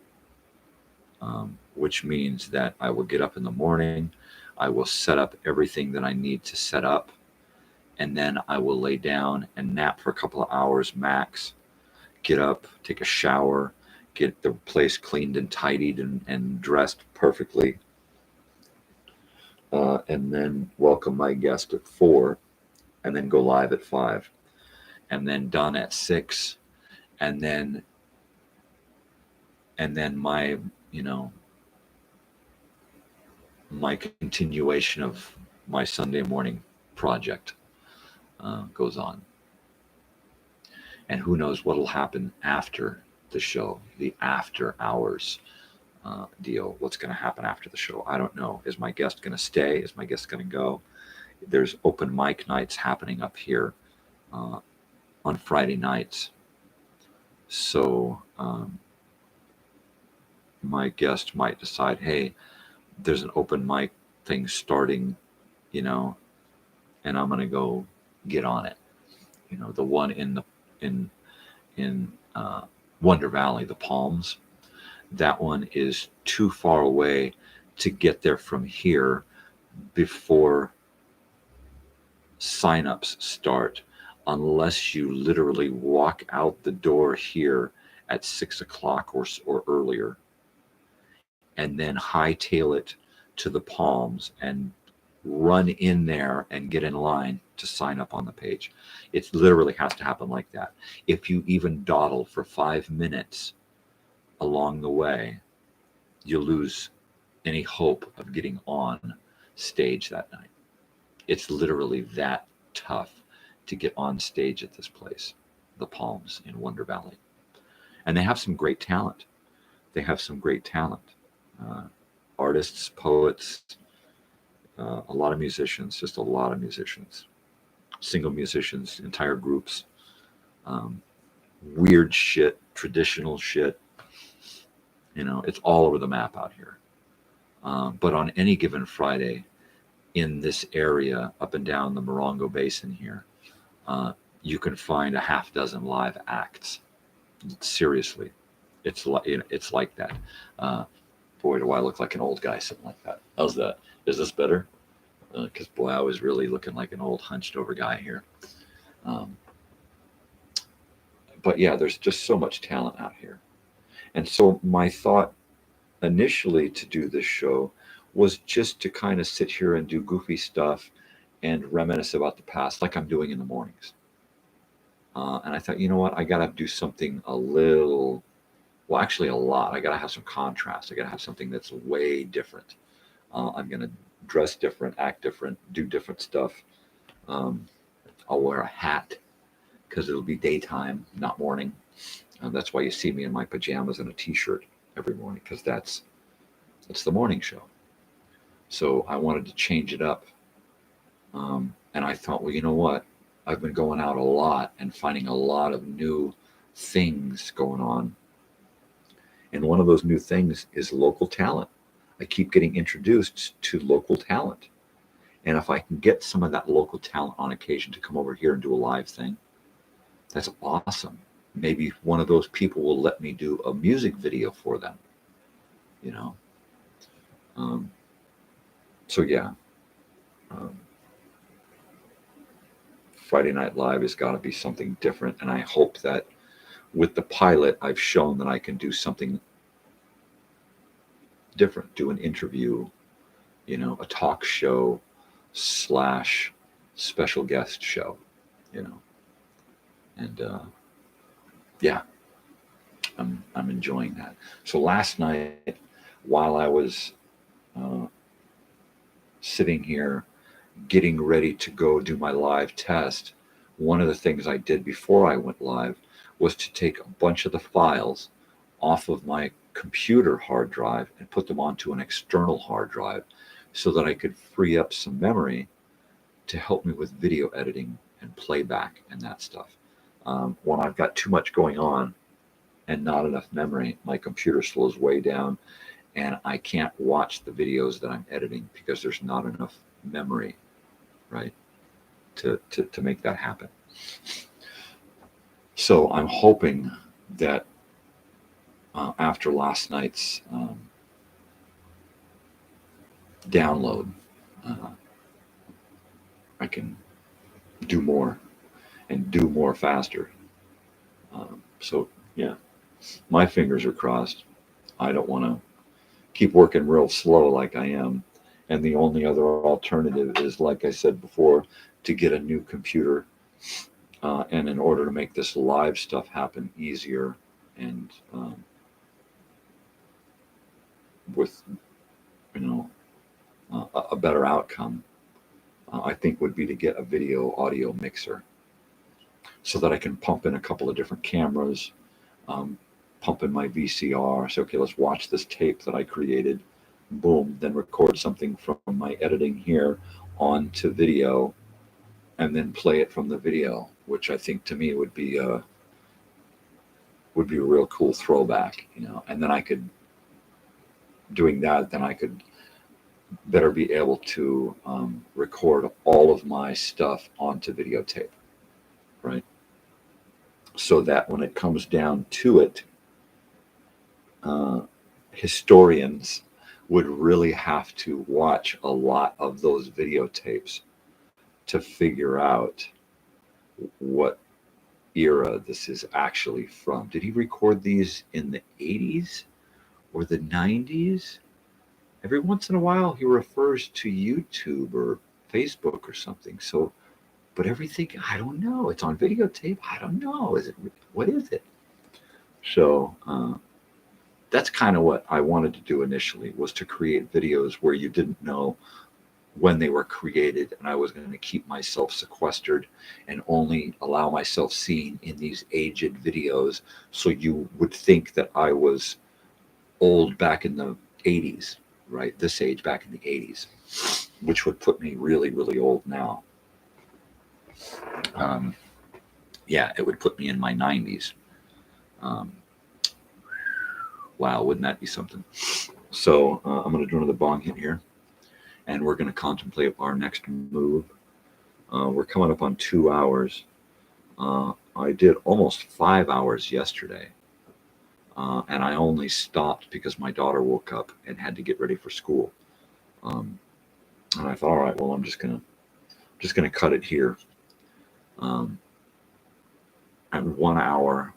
which means that I will get up in the morning, I will set up everything that I need to set up, and then I will lay down and nap for a couple of hours max, get up, take a shower, get the place cleaned and tidied and dressed perfectly, and then welcome my guest at 4, and then go live at 5, and then done at 6, and then my my continuation of my Sunday morning project goes on. And who knows what'll happen after the show, the after hours deal. What's going to happen after the show? I don't know. Is my guest going to stay? Is my guest going to go? There's open mic nights happening up here on Friday nights. So my guest might decide, hey, there's an open mic thing starting, and I'm going to go get on it. The one in Wonder Valley, the Palms, that one is too far away to get there from here before signups start, unless you literally walk out the door here at 6 o'clock or earlier, and then hightail it to the Palms and run in there and get in line to sign up on the page. It literally has to happen like that. If you even dawdle for 5 minutes along the way, you lose any hope of getting on stage that night. It's literally that tough to get on stage at this place, the Palms in Wonder Valley. And they have some great talent. Artists, poets, a lot of musicians, just a lot of musicians, single musicians, entire groups, weird shit, traditional shit. It's all over the map out here. But on any given Friday in this area, up and down the Morongo Basin here, you can find a half dozen live acts. Seriously, it's like that. Boy, do I look like an old guy sitting like that. How's that? Is this better? Because boy, I was really looking like an old hunched over guy here. But yeah, there's just so much talent out here. And so my thought initially to do this show was just to kind of sit here and do goofy stuff and reminisce about the past, like I'm doing in the mornings. And I thought, you know what? I got to do something a little, well, actually a lot. I got to have some contrast. I got to have something that's way different. I'm going to dress different, act different, do different stuff. I'll wear a hat because it'll be daytime, not morning. That's why you see me in my pajamas and a t-shirt every morning, because it's the morning show. So I wanted to change it up. And I thought, well, you know what? I've been going out a lot and finding a lot of new things going on. And one of those new things is local talent. I keep getting introduced to local talent. And if I can get some of that local talent on occasion to come over here and do a live thing, that's awesome. Maybe one of those people will let me do a music video for them, you know? So yeah, Friday Night Live has got to be something different. And I hope that with the pilot, I've shown that I can do something different, do an interview, you know, a talk show / special guest show, you know. And yeah, I'm enjoying that. So last night, while I was sitting here getting ready to go do my live test, one of the things I did before I went live was to take a bunch of the files off of my computer hard drive and put them onto an external hard drive so that I could free up some memory to help me with video editing and playback and that stuff. When I've got too much going on and not enough memory, my computer slows way down and I can't watch the videos that I'm editing because there's not enough memory, right, to make that happen. So I'm hoping that after last night's download, I can do more and do more faster. So yeah, my fingers are crossed. I don't want to keep working real slow like I am. And the only other alternative is, like I said before, to get a new computer. And in order to make this live stuff happen easier and with, you know, a better outcome, I think would be to get a video audio mixer so that I can pump in a couple of different cameras, pump in my VCR. So, okay, let's watch this tape that I created. Boom, then record something from my editing here onto video and then play it from the video, which I think to me would be a real cool throwback, you know. And then I could, doing that, then I could better be able to record all of my stuff onto videotape, right? So that when it comes down to it, historians would really have to watch a lot of those videotapes to figure out what era this is actually from. Did he record these in the 80s or the 90s? Every once in a while he refers to YouTube or Facebook or something. So, but everything, I don't know. It's on videotape. I don't know. What is it? So that's kind of what I wanted to do initially, was to create videos where you didn't know when they were created, and I was going to keep myself sequestered and only allow myself seen in these aged videos, so you would think that I was old back in the 80s, right? This age back in the 80s, which would put me really, really old now. Yeah, it would put me in my 90s. Wow, wouldn't that be something? So I'm going to do another bong hit here, and we're going to contemplate our next move. We're coming up on 2 hours. I did almost 5 hours yesterday, and I only stopped because my daughter woke up and had to get ready for school. And I thought, all right, well, I'm just gonna cut it here. At 1 hour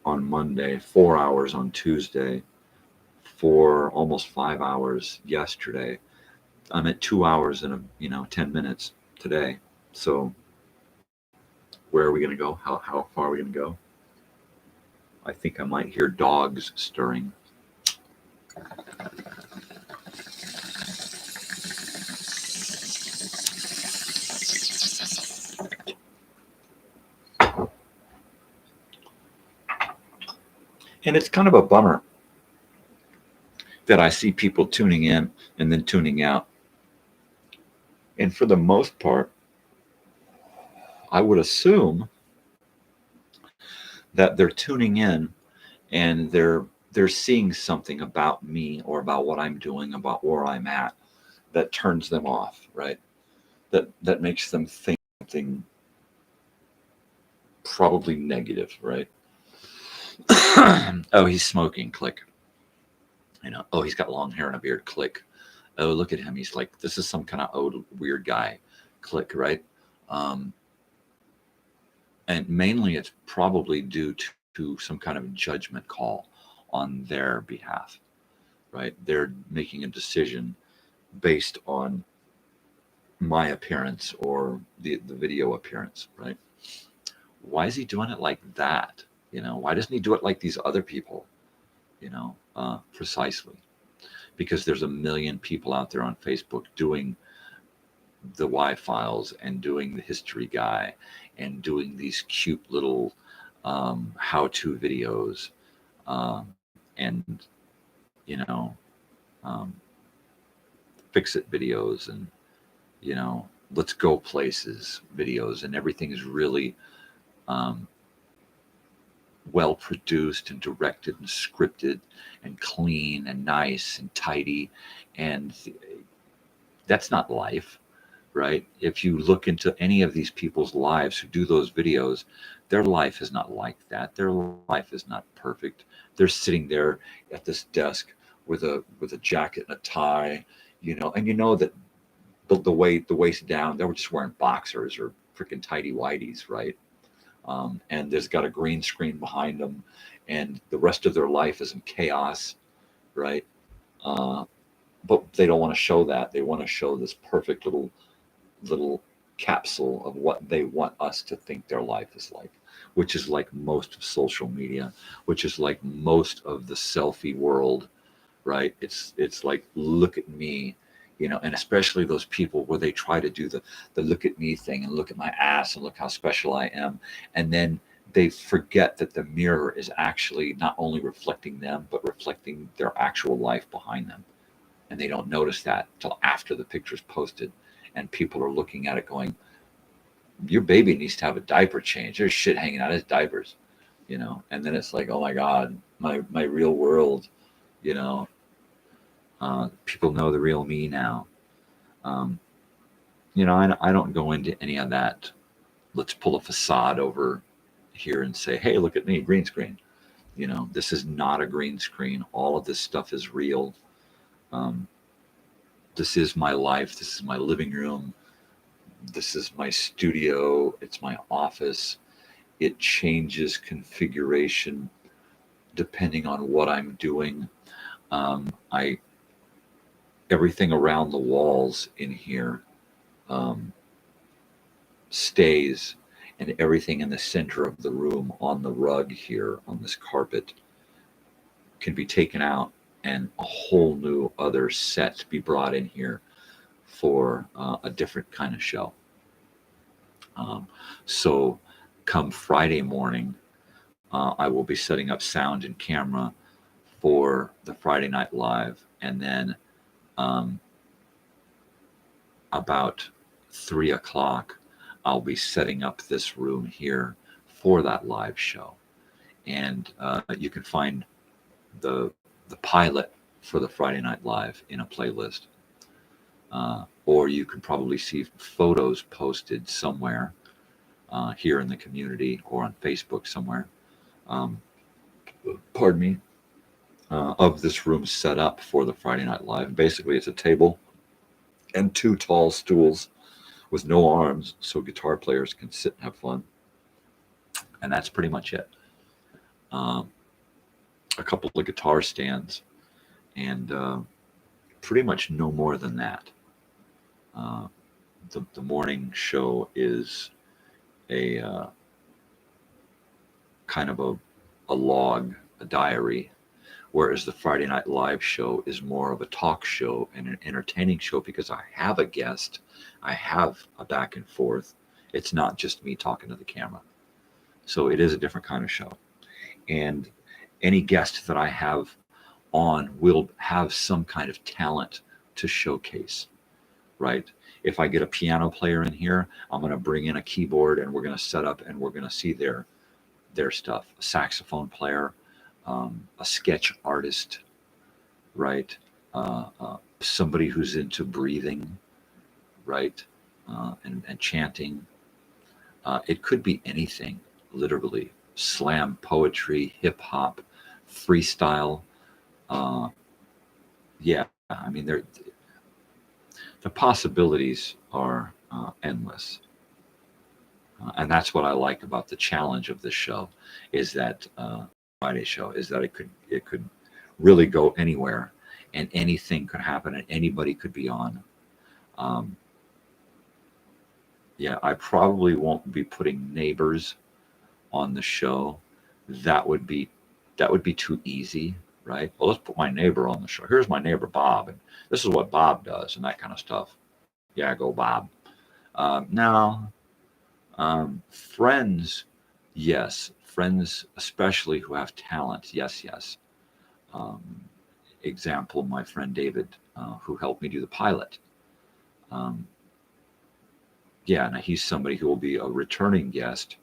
on Monday, 4 hours on Tuesday, for almost 5 hours yesterday. I'm at 2 hours and 10 minutes today. So where are we going to go? How far are we going to go? I think I might hear dogs stirring. And it's kind of a bummer that I see people tuning in and then tuning out. And for the most part, I would assume that they're tuning in and they're they're seeing something about me or about what I'm doing, about where I'm at, that turns them off, right? That makes them think something probably negative, right? Oh, he's smoking, click. Oh, he's got long hair and a beard, click. Oh, look at him. He's like, this is some kind of old weird guy, click, right? And mainly it's probably due to some kind of judgment call on their behalf, right? They're making a decision based on my appearance or the video appearance, right? Why is he doing it like that? Why doesn't he do it like these other people? Precisely because there's a million people out there on Facebook doing the Y files and doing the history guy and doing these cute little how-to videos and fix it videos and let's go places videos, and everything is really well produced and directed and scripted and clean and nice and tidy, and that's not life, right? If you look into any of these people's lives who do those videos, their life is not like that. Their life is not perfect. They're sitting there at this desk with a jacket and a tie, and that the waist down, they were just wearing boxers or freaking tidy whities, right? And there's got a green screen behind them, and the rest of their life is in chaos, right? But they don't want to show that. They want to show this perfect little capsule of what they want us to think their life is like, which is like most of social media, which is like most of the selfie world, right? It's like, look at me, and especially those people where they try to do the look at me thing and look at my ass and look how special I am. And then they forget that the mirror is actually not only reflecting them, but reflecting their actual life behind them. And they don't notice that till after the picture's posted. And people are looking at it going, your baby needs to have a diaper change. There's shit hanging out of his diapers, and then it's like, oh my God, my real world, people know the real me now. I don't go into any of that. Let's pull a facade over here and say, hey, look at me, green screen. This is not a green screen. All of this stuff is real. This is my life. This is my living room. This is my studio. It's my office. It changes configuration depending on what I'm doing. Everything around the walls in here stays, and everything in the center of the room on the rug here on this carpet can be taken out, and a whole new other set be brought in here for a different kind of show. So come Friday morning, I will be setting up sound and camera for the Friday Night Live, and then about 3 o'clock, I'll be setting up this room here for that live show. And you can find the pilot for the Friday Night Live in a playlist. Or you can probably see photos posted somewhere here in the community or on Facebook somewhere. Pardon me. Of this room set up for the Friday Night Live. Basically, it's a table and 2 tall stools with no arms, so guitar players can sit and have fun. And that's pretty much it. A couple of guitar stands, and pretty much no more than that. The morning show is a kind of a log, a diary, whereas the Friday Night Live show is more of a talk show and an entertaining show because I have a guest, I have a back and forth. It's not just me talking to the camera. So it is a different kind of show. And any guest that I have on will have some kind of talent to showcase, right? If I get a piano player in here, I'm going to bring in a keyboard and we're going to set up and we're going to see their stuff. A saxophone player, a sketch artist, right? Somebody who's into breathing, right? And chanting. It could be anything, literally. Slam poetry, hip hop, freestyle. Yeah, I mean, the possibilities are endless. And that's what I like about the challenge of this show, is that Friday show, is that it could really go anywhere, and anything could happen, and anybody could be on. Yeah, I probably won't be putting neighbors on the show. That would be too easy, right? Well, let's put my neighbor on the show. Here's my neighbor Bob, and this is what Bob does, and that kind of stuff. Yeah, go Bob. No, friends, yes. Friends, especially who have talent, yes. Um, Example, my friend David, who helped me do the pilot. Yeah, now he's somebody who will be a returning guest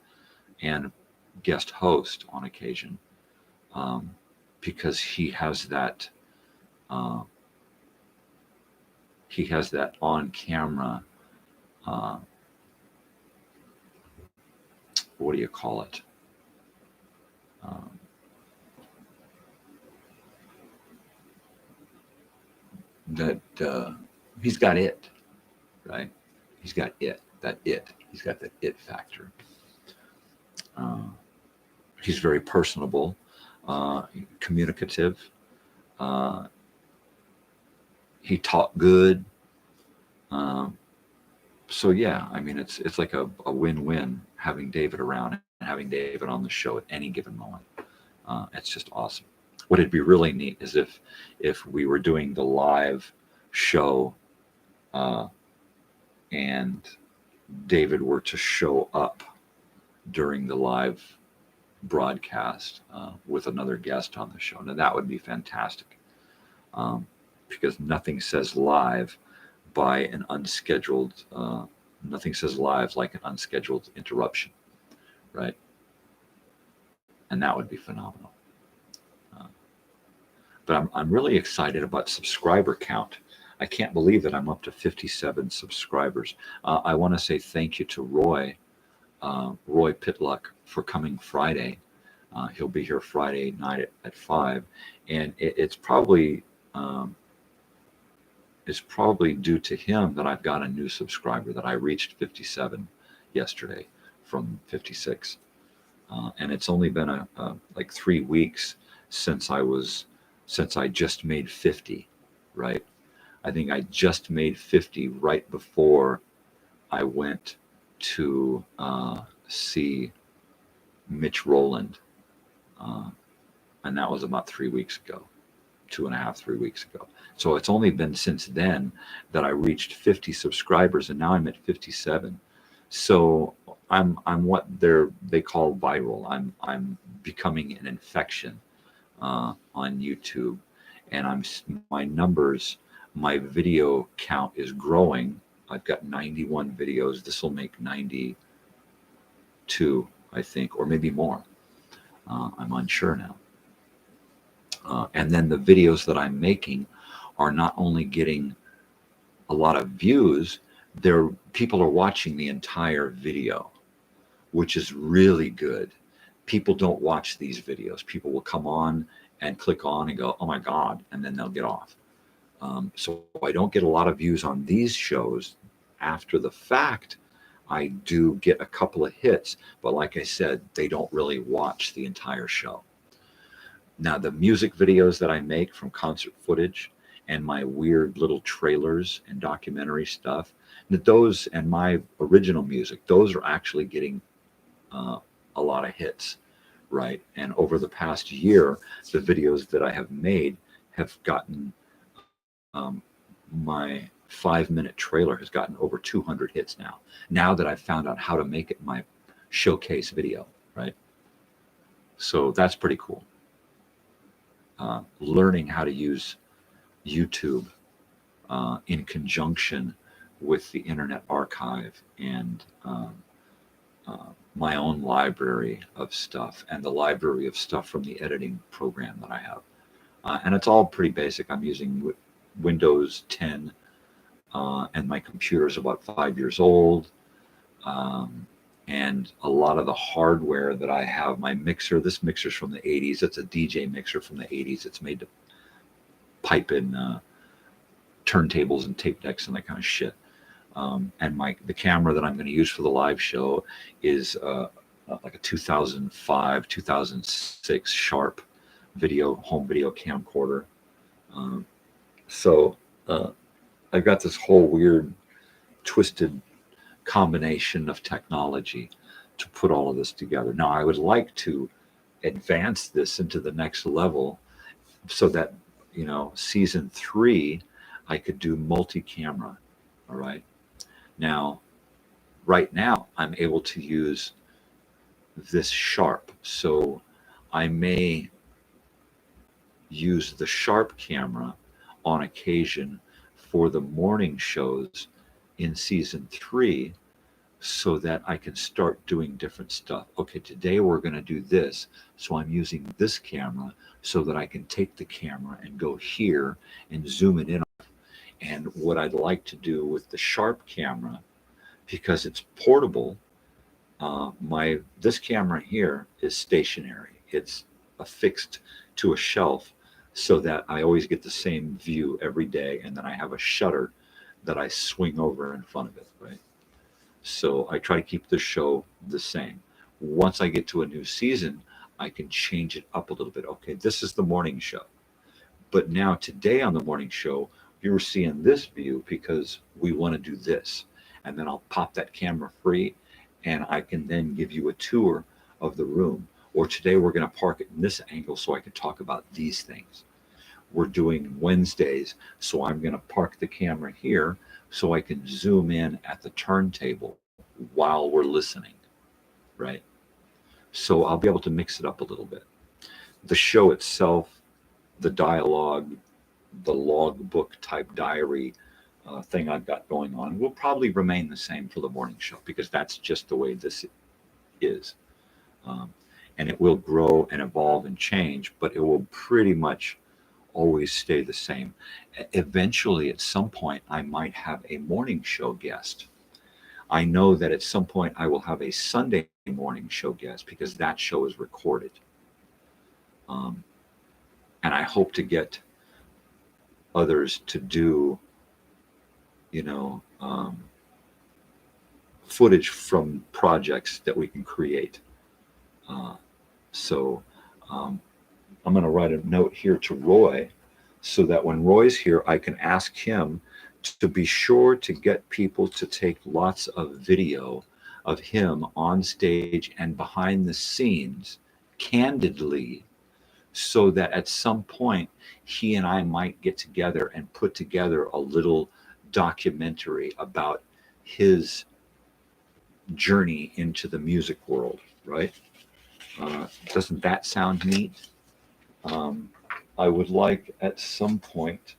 and guest host on occasion, because he has that on camera, what do you call it? That he's got it, right? He's got it. He's got that it factor. He's very personable, communicative. He taught good. So yeah, I mean, it's like a win-win having David around and having David on the show at any given moment. It's just awesome. What would be really neat is if we were doing the live show, and David were to show up during the live broadcast with another guest on the show. Now that would be fantastic, because nothing says live by an unscheduled, nothing says live like an unscheduled interruption, right? And that would be phenomenal. But I'm really excited about subscriber count. I can't believe that I'm up to 57 subscribers. I want to say thank you to Roy Pitluck, for coming Friday. He'll be here Friday night at 5, and it's probably due to him that I've got a new subscriber, that I reached 57 yesterday from 56, and it's only been like 3 weeks since I just made 50, right? I think I just made 50 right before I went to see Mitch Rowland, and that was about 3 weeks ago, 2.5, 3 weeks ago. So it's only been since then that I reached 50 subscribers, and now I'm at 57. So I'm what they call viral. I'm becoming an infection on YouTube, and my numbers, my video count is growing. I've got 91 videos. This will make 92, I think, or maybe more. I'm unsure now. And then the videos that I'm making are not only getting a lot of views, people are watching the entire video, which is really good. People don't watch these videos. People will come on and click on and go, oh my God, and then they'll get off. So I don't get a lot of views on these shows. After the fact, I do get a couple of hits, but like I said, they don't really watch the entire show. Now, the music videos that I make from concert footage and my weird little trailers and documentary stuff, those and my original music, those are actually getting a lot of hits, right? And over the past year, the videos that I have made have gotten, my 5-minute trailer has gotten over 200 hits now that I've found out how to make it my showcase video, right? So that's pretty cool. Learning how to use YouTube in conjunction with the Internet Archive and my own library of stuff and the library of stuff from the editing program that I have. And it's all pretty basic. I'm using Windows 10, and my computer is about 5 years old. Um, and a lot of the hardware that I have, my mixer, this mixer's from the 80s. It's a DJ mixer from the 80s. It's made to pipe in turntables and tape decks and that kind of shit. And the camera that I'm going to use for the live show is like a 2005, 2006 Sharp home video camcorder. So I've got this whole weird, twisted combination of technology to put all of this together. Now, I would like to advance this into the next level so that, season 3, I could do multi-camera. All right. Now, right now, I'm able to use this Sharp. So I may use the Sharp camera on occasion for the morning shows in season 3 so that I can start doing different stuff. Okay, today we're going to do this. So I'm using this camera so that I can take the camera and go here and zoom it in. And what I'd like to do with the Sharp camera, because it's portable, this camera here is stationary. It's affixed to a shelf so that I always get the same view every day. And then I have a shutter that I swing over in front of it, right? So I try to keep the show the same. Once I get to a new season, I can change it up a little bit. Okay, this is the morning show. But now today on the morning show, you're seeing this view because we want to do this. And then I'll pop that camera free and I can then give you a tour of the room. Or today we're going to park it in this angle so I can talk about these things. We're doing Wednesdays, so I'm going to park the camera here so I can zoom in at the turntable while we're listening, right? So I'll be able to mix it up a little bit. The show itself, the dialogue, the logbook type diary thing I've got going on will probably remain the same for the morning show because that's just the way this is. And it will grow and evolve and change, but it will pretty much always stay the same. Eventually, at some point, I might have a morning show guest. I know that at some point I will have a Sunday morning show guest because that show is recorded. And I hope to get others to do, footage from projects that we can create. So I'm going to write a note here to Roy so that when Roy's here, I can ask him to be sure to get people to take lots of video of him on stage and behind the scenes candidly, so that at some point he and I might get together and put together a little documentary about his journey into the music world, right? Doesn't that sound neat? I would like at some point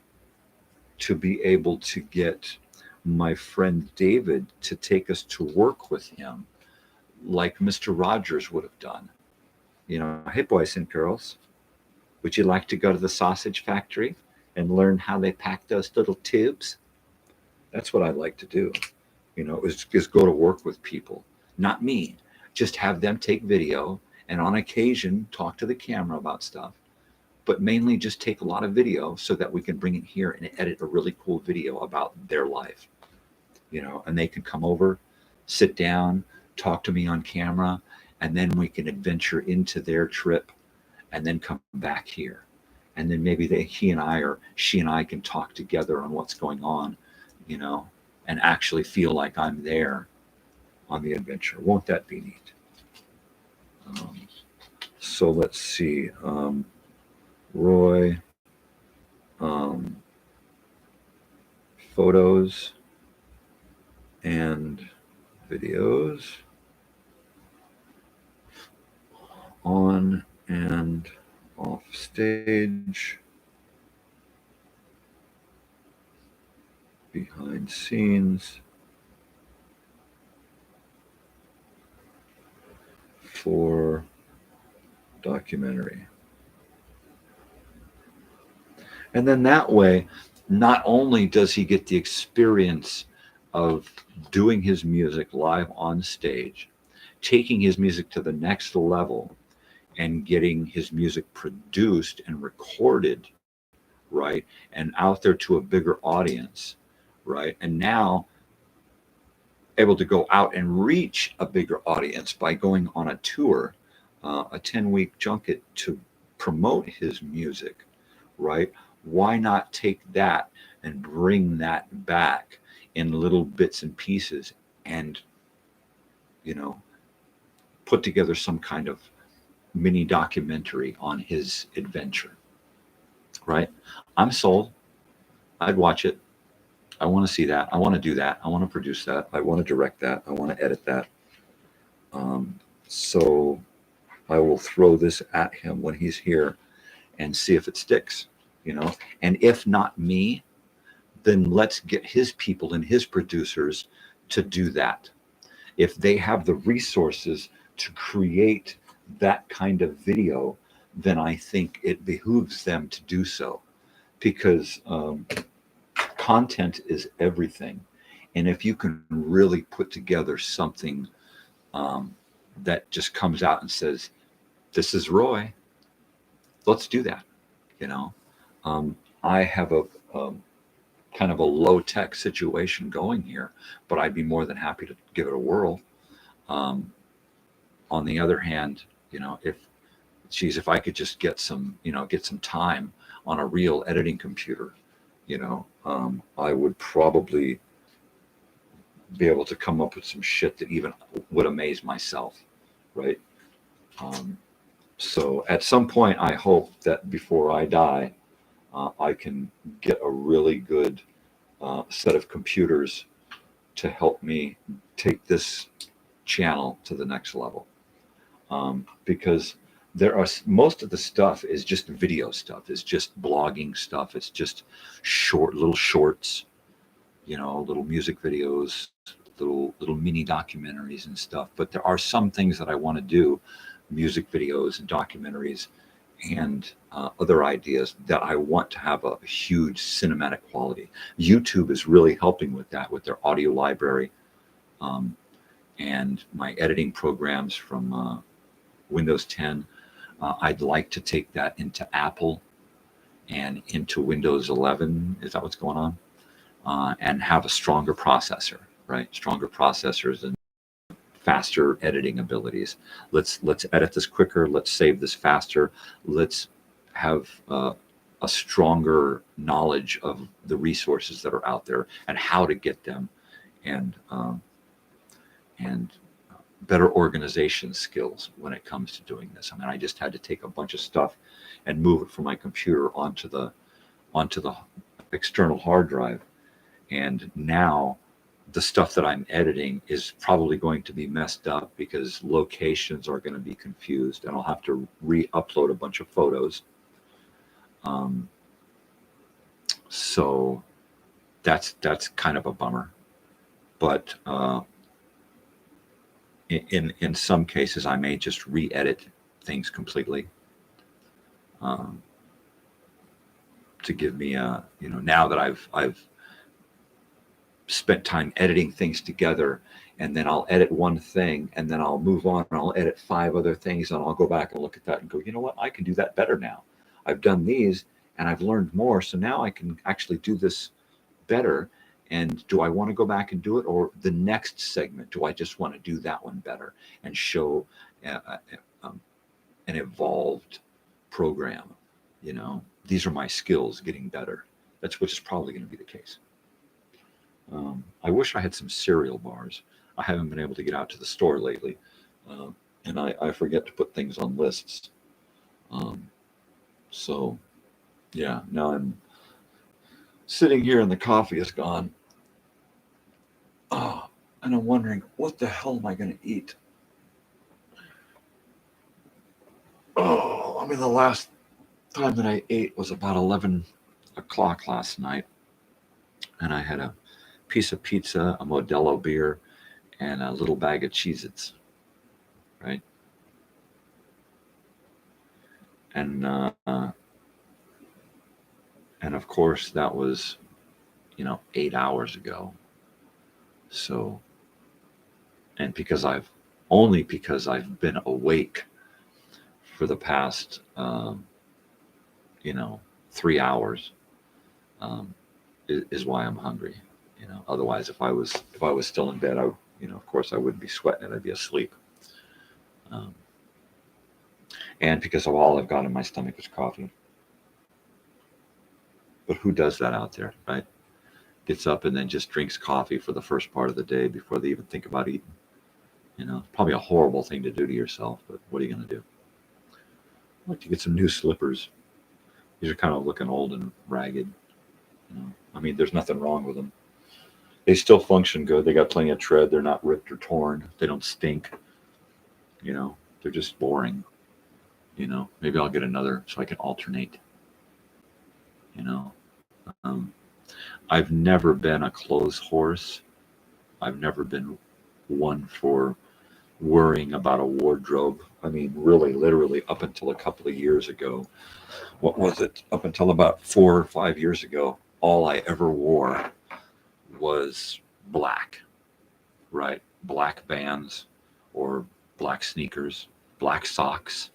to be able to get my friend David to take us to work with him like Mr. Rogers would have done. Hey, boys and girls, would you like to go to the sausage factory and learn how they pack those little tubes? That's what I'd like to do, is go to work with people, not me, just have them take video and on occasion talk to the camera about stuff, but mainly just take a lot of video so that we can bring it here and edit a really cool video about their life, and they can come over, sit down, talk to me on camera, and then we can adventure into their trip and then come back here. And then maybe he and I or she and I can talk together on what's going on, and actually feel like I'm there on the adventure. Won't that be neat? So let's see. Roy, photos and videos on and off stage, behind scenes, for documentary. And then that way, not only does he get the experience of doing his music live on stage, taking his music to the next level, and getting his music produced and recorded, right? And out there to a bigger audience, right? And now able to go out and reach a bigger audience by going on a tour, a 10-week junket to promote his music, right? Why not take that and bring that back in little bits and pieces and, you know, put together some kind of mini documentary on his adventure, right? I'm sold. I'd watch it. I want to see that. I want to do that. I want to produce that. I want to direct that. I want to edit that. So I will throw this at him when he's here and see if it sticks, you know? And if not me, then let's get his people and his producers to do that. If they have the resources to create that kind of video, then I think it behooves them to do so, because content is everything. And if you can really put together something that just comes out and says, this is Roy, let's do that. You know, I have a kind of a low tech situation going here, but I'd be more than happy to give it a whirl. On the other hand, you know, if I could just get some, you know, get some time on a real editing computer, you know, I would probably be able to come up with some shit that even would amaze myself, right? So at some point, I hope that before I die, I can get a really good set of computers to help me take this channel to the next level. Because there are, most of the stuff is just video stuff. It's just blogging stuff. It's just little shorts, you know, little music videos, little mini documentaries and stuff. But there are some things that I want to do, music videos and documentaries and other ideas that I want to have a huge cinematic quality. YouTube is really helping with that, with their audio library, and my editing programs from Windows 10. I'd like to take that into Apple and into Windows 11. Is that what's going on? And have a stronger processor, right? Stronger processors and faster editing abilities. Let's edit this quicker. Let's save this faster. Let's have a stronger knowledge of the resources that are out there and how to get them, and better organization skills when it comes to doing this. I mean, I just had to take a bunch of stuff and move it from my computer onto the external hard drive, and now the stuff that I'm editing is probably going to be messed up because locations are going to be confused, and I'll have to re-upload a bunch of photos. So that's kind of a bummer, but in some cases I may just re-edit things completely to give me a, you know, now that I've spent time editing things together, and then I'll edit one thing and then I'll move on and I'll edit 5 other things, and I'll go back and look at that and go, you know what, I can do that better now. I've done these and I've learned more, so now I can actually do this better. And do I want to go back and do it, or the next segment, do I just want to do that one better and show an evolved program? You know, these are my skills getting better. That's which is probably going to be the case. I wish I had some cereal bars. I haven't been able to get out to the store lately, and I forget to put things on lists. So, yeah, now I'm sitting here and the coffee is gone. Oh, and I'm wondering, what the hell am I going to eat? Oh, I mean, the last time that I ate was about 11 o'clock last night, and I had a piece of pizza, a Modelo beer, and a little bag of Cheez-Its, right? And of course that was, 8 hours ago. So, and because I've been awake for the past, 3 hours, is why I'm hungry. Otherwise, if I was still in bed, of course I wouldn't be sweating it. I'd be asleep. And because of all I've got in my stomach is coffee. But who does that out there, right? Gets up and then just drinks coffee for the first part of the day before they even think about eating. Probably a horrible thing to do to yourself, but what are you going to do? I'd like to get some new slippers. These are kind of looking old and ragged. I mean, there's nothing wrong with them. They still function good. They got plenty of tread. They're not ripped or torn. They don't stink. They're just boring. Maybe I'll get another so I can alternate. I've never been a clothes horse. I've never been one for worrying about a wardrobe. I mean, really, literally, up until a couple of years ago, what was it? Up until about 4 or 5 years ago, all I ever wore was black, right? Black Vans or black sneakers, black socks,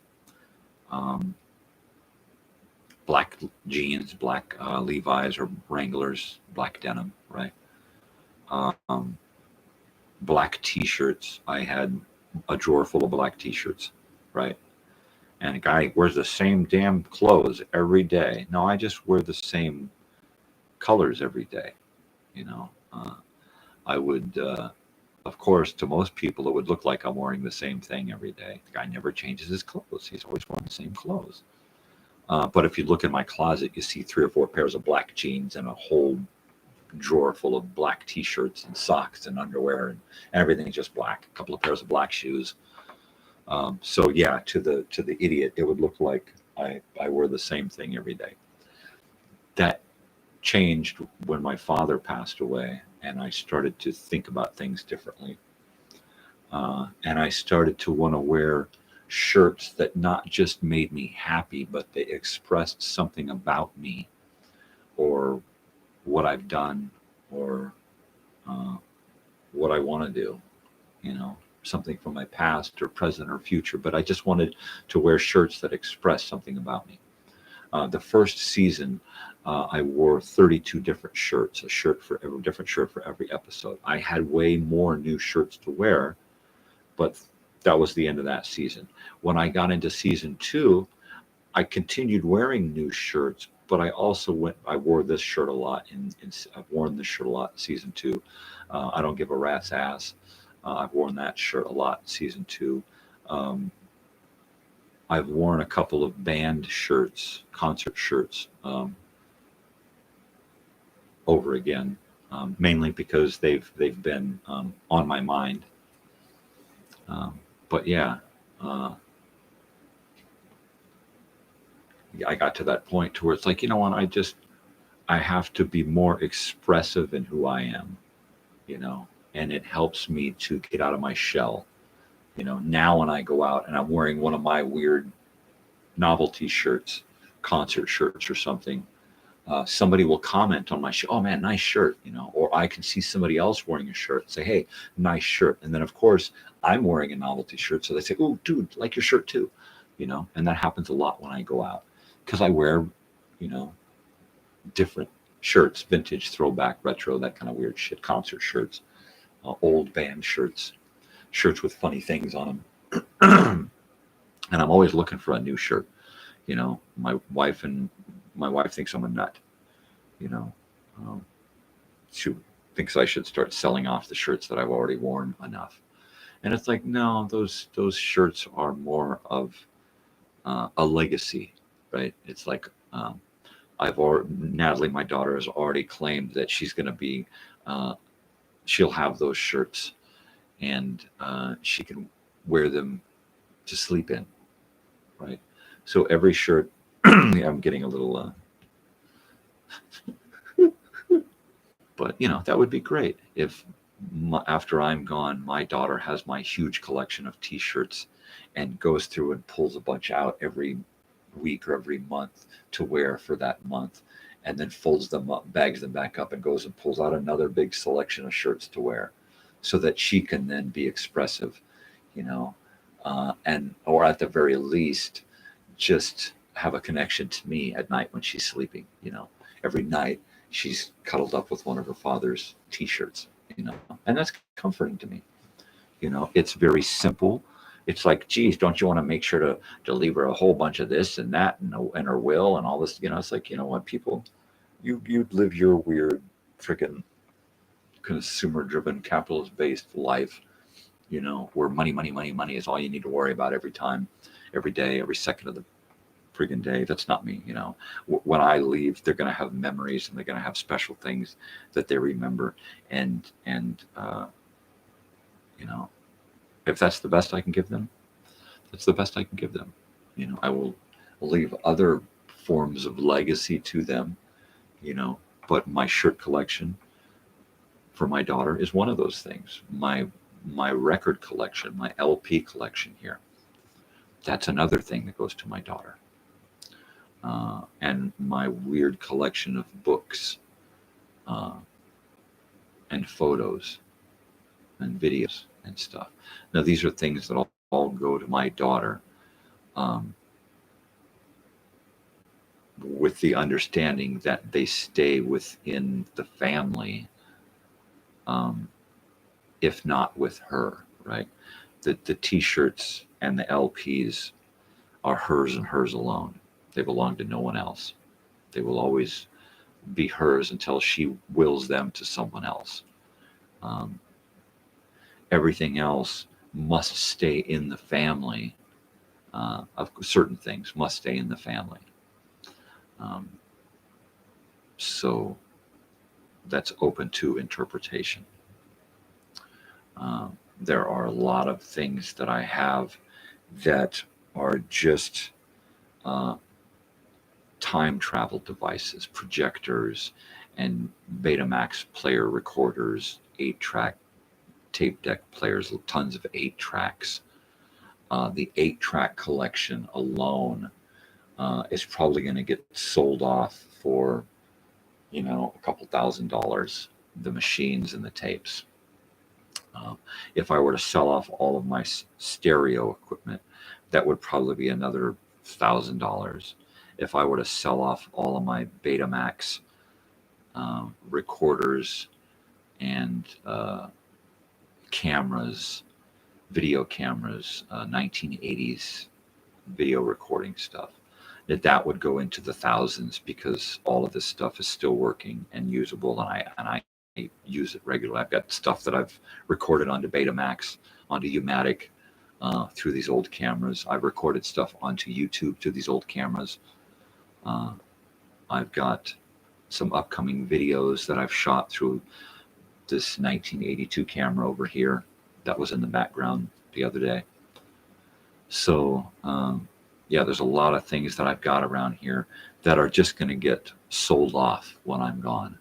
black jeans, black Levi's or Wranglers, black denim, right? Black t-shirts. I had a drawer full of black t-shirts, right? And a guy wears the same damn clothes every day. No, I just wear the same colors every day. I would, of course, to most people, it would look like I'm wearing the same thing every day. The guy never changes his clothes. He's always wearing the same clothes. But if you look in my closet, you see 3 or 4 pairs of black jeans and a whole drawer full of black t-shirts and socks and underwear, and everything's just black. A couple of pairs of black shoes. So yeah, to the idiot, it would look like I wear the same thing every day. That changed when my father passed away, and I started to think about things differently. And I started to want to wear shirts that not just made me happy, but they expressed something about me, or what I've done, or what I want to do, something from my past or present or future. But I just wanted to wear shirts that express something about me. The first season, I wore 32 different shirts, a different shirt for every episode. I had way more new shirts to wear, but that was the end of that season. When I got into season 2, I continued wearing new shirts, but I also I wore this shirt a lot. I've worn this shirt a lot in season 2. I don't give a rat's ass. I've worn that shirt a lot in season 2. I've worn a couple of band shirts, concert shirts, over again, mainly because they've been on my mind. But yeah, I got to that point to where it's like, what, I have to be more expressive in who I am, and it helps me to get out of my shell. Now when I go out and I'm wearing one of my weird novelty shirts, concert shirts or something, somebody will comment on my shirt, "Oh man, nice shirt," or I can see somebody else wearing a shirt and say, "Hey, nice shirt." And then of course I'm wearing a novelty shirt, so they say, "Oh dude, like your shirt too," and that happens a lot when I go out, because I wear, different shirts, vintage, throwback, retro, that kind of weird shit, concert shirts, old band shirts with funny things on them. And I'm always looking for a new shirt. My wife thinks I'm a nut. She thinks I should start selling off the shirts that I've already worn enough. And it's like, no, those shirts are more of a legacy, right? It's like, Natalie, my daughter, has already claimed that she's going to be, she'll have those shirts, and she can wear them to sleep in, right? So every shirt, I'm getting a little, but that would be great if after I'm gone, my daughter has my huge collection of t-shirts and goes through and pulls a bunch out every week or every month to wear for that month, and then folds them up, bags them back up, and goes and pulls out another big selection of shirts to wear, so that she can then be expressive, you know, and or at the very least, just have a connection to me at night when she's sleeping. You know, every night she's cuddled up with one of her father's T-shirts. You know, and that's comforting to me. You know, it's very simple. It's like, geez, don't you want to make sure to leave her a whole bunch of this and that and her will and all this? You know, it's like, you know what, people, you live your weird freaking consumer-driven, capitalist-based life. You know, where money, money, money, money is all you need to worry about every time, every day, every second of the friggin' day. That's not me. You know, when I leave, they're going to have memories and they're going to have special things that they remember. And you know, if that's the best I can give them, that's the best I can give them. You know, I will leave other forms of legacy to them, you know, but my shirt collection for my daughter is one of those things. My record collection, my LP collection here, that's another thing that goes to my daughter. And my weird collection of books and photos and videos and stuff. Now, these are things that all go to my daughter, with the understanding that they stay within the family, if not with her, right? The T-shirts and the LPs are hers and hers alone. They belong to no one else. They will always be hers until she wills them to someone else. Everything else must stay in the family. Of certain things must stay in the family. So that's open to interpretation. There are a lot of things that I have that are just time travel devices, projectors, and Betamax player recorders, 8-track tape deck players, tons of 8 tracks. The 8-track collection alone is probably going to get sold off for, you know, a couple $1,000s, the machines and the tapes. If I were to sell off all of my stereo equipment, that would probably be another $1,000. If I were to sell off all of my Betamax recorders and cameras, video cameras, 1980s video recording stuff, that would go into the thousands, because all of this stuff is still working and usable, and I use it regularly. I've got stuff that I've recorded onto Betamax, onto U-matic, through these old cameras. I've recorded stuff onto YouTube to these old cameras. I've got some upcoming videos that I've shot through this 1982 camera over here that was in the background the other day. So yeah, there's a lot of things that I've got around here that are just going to get sold off when I'm gone.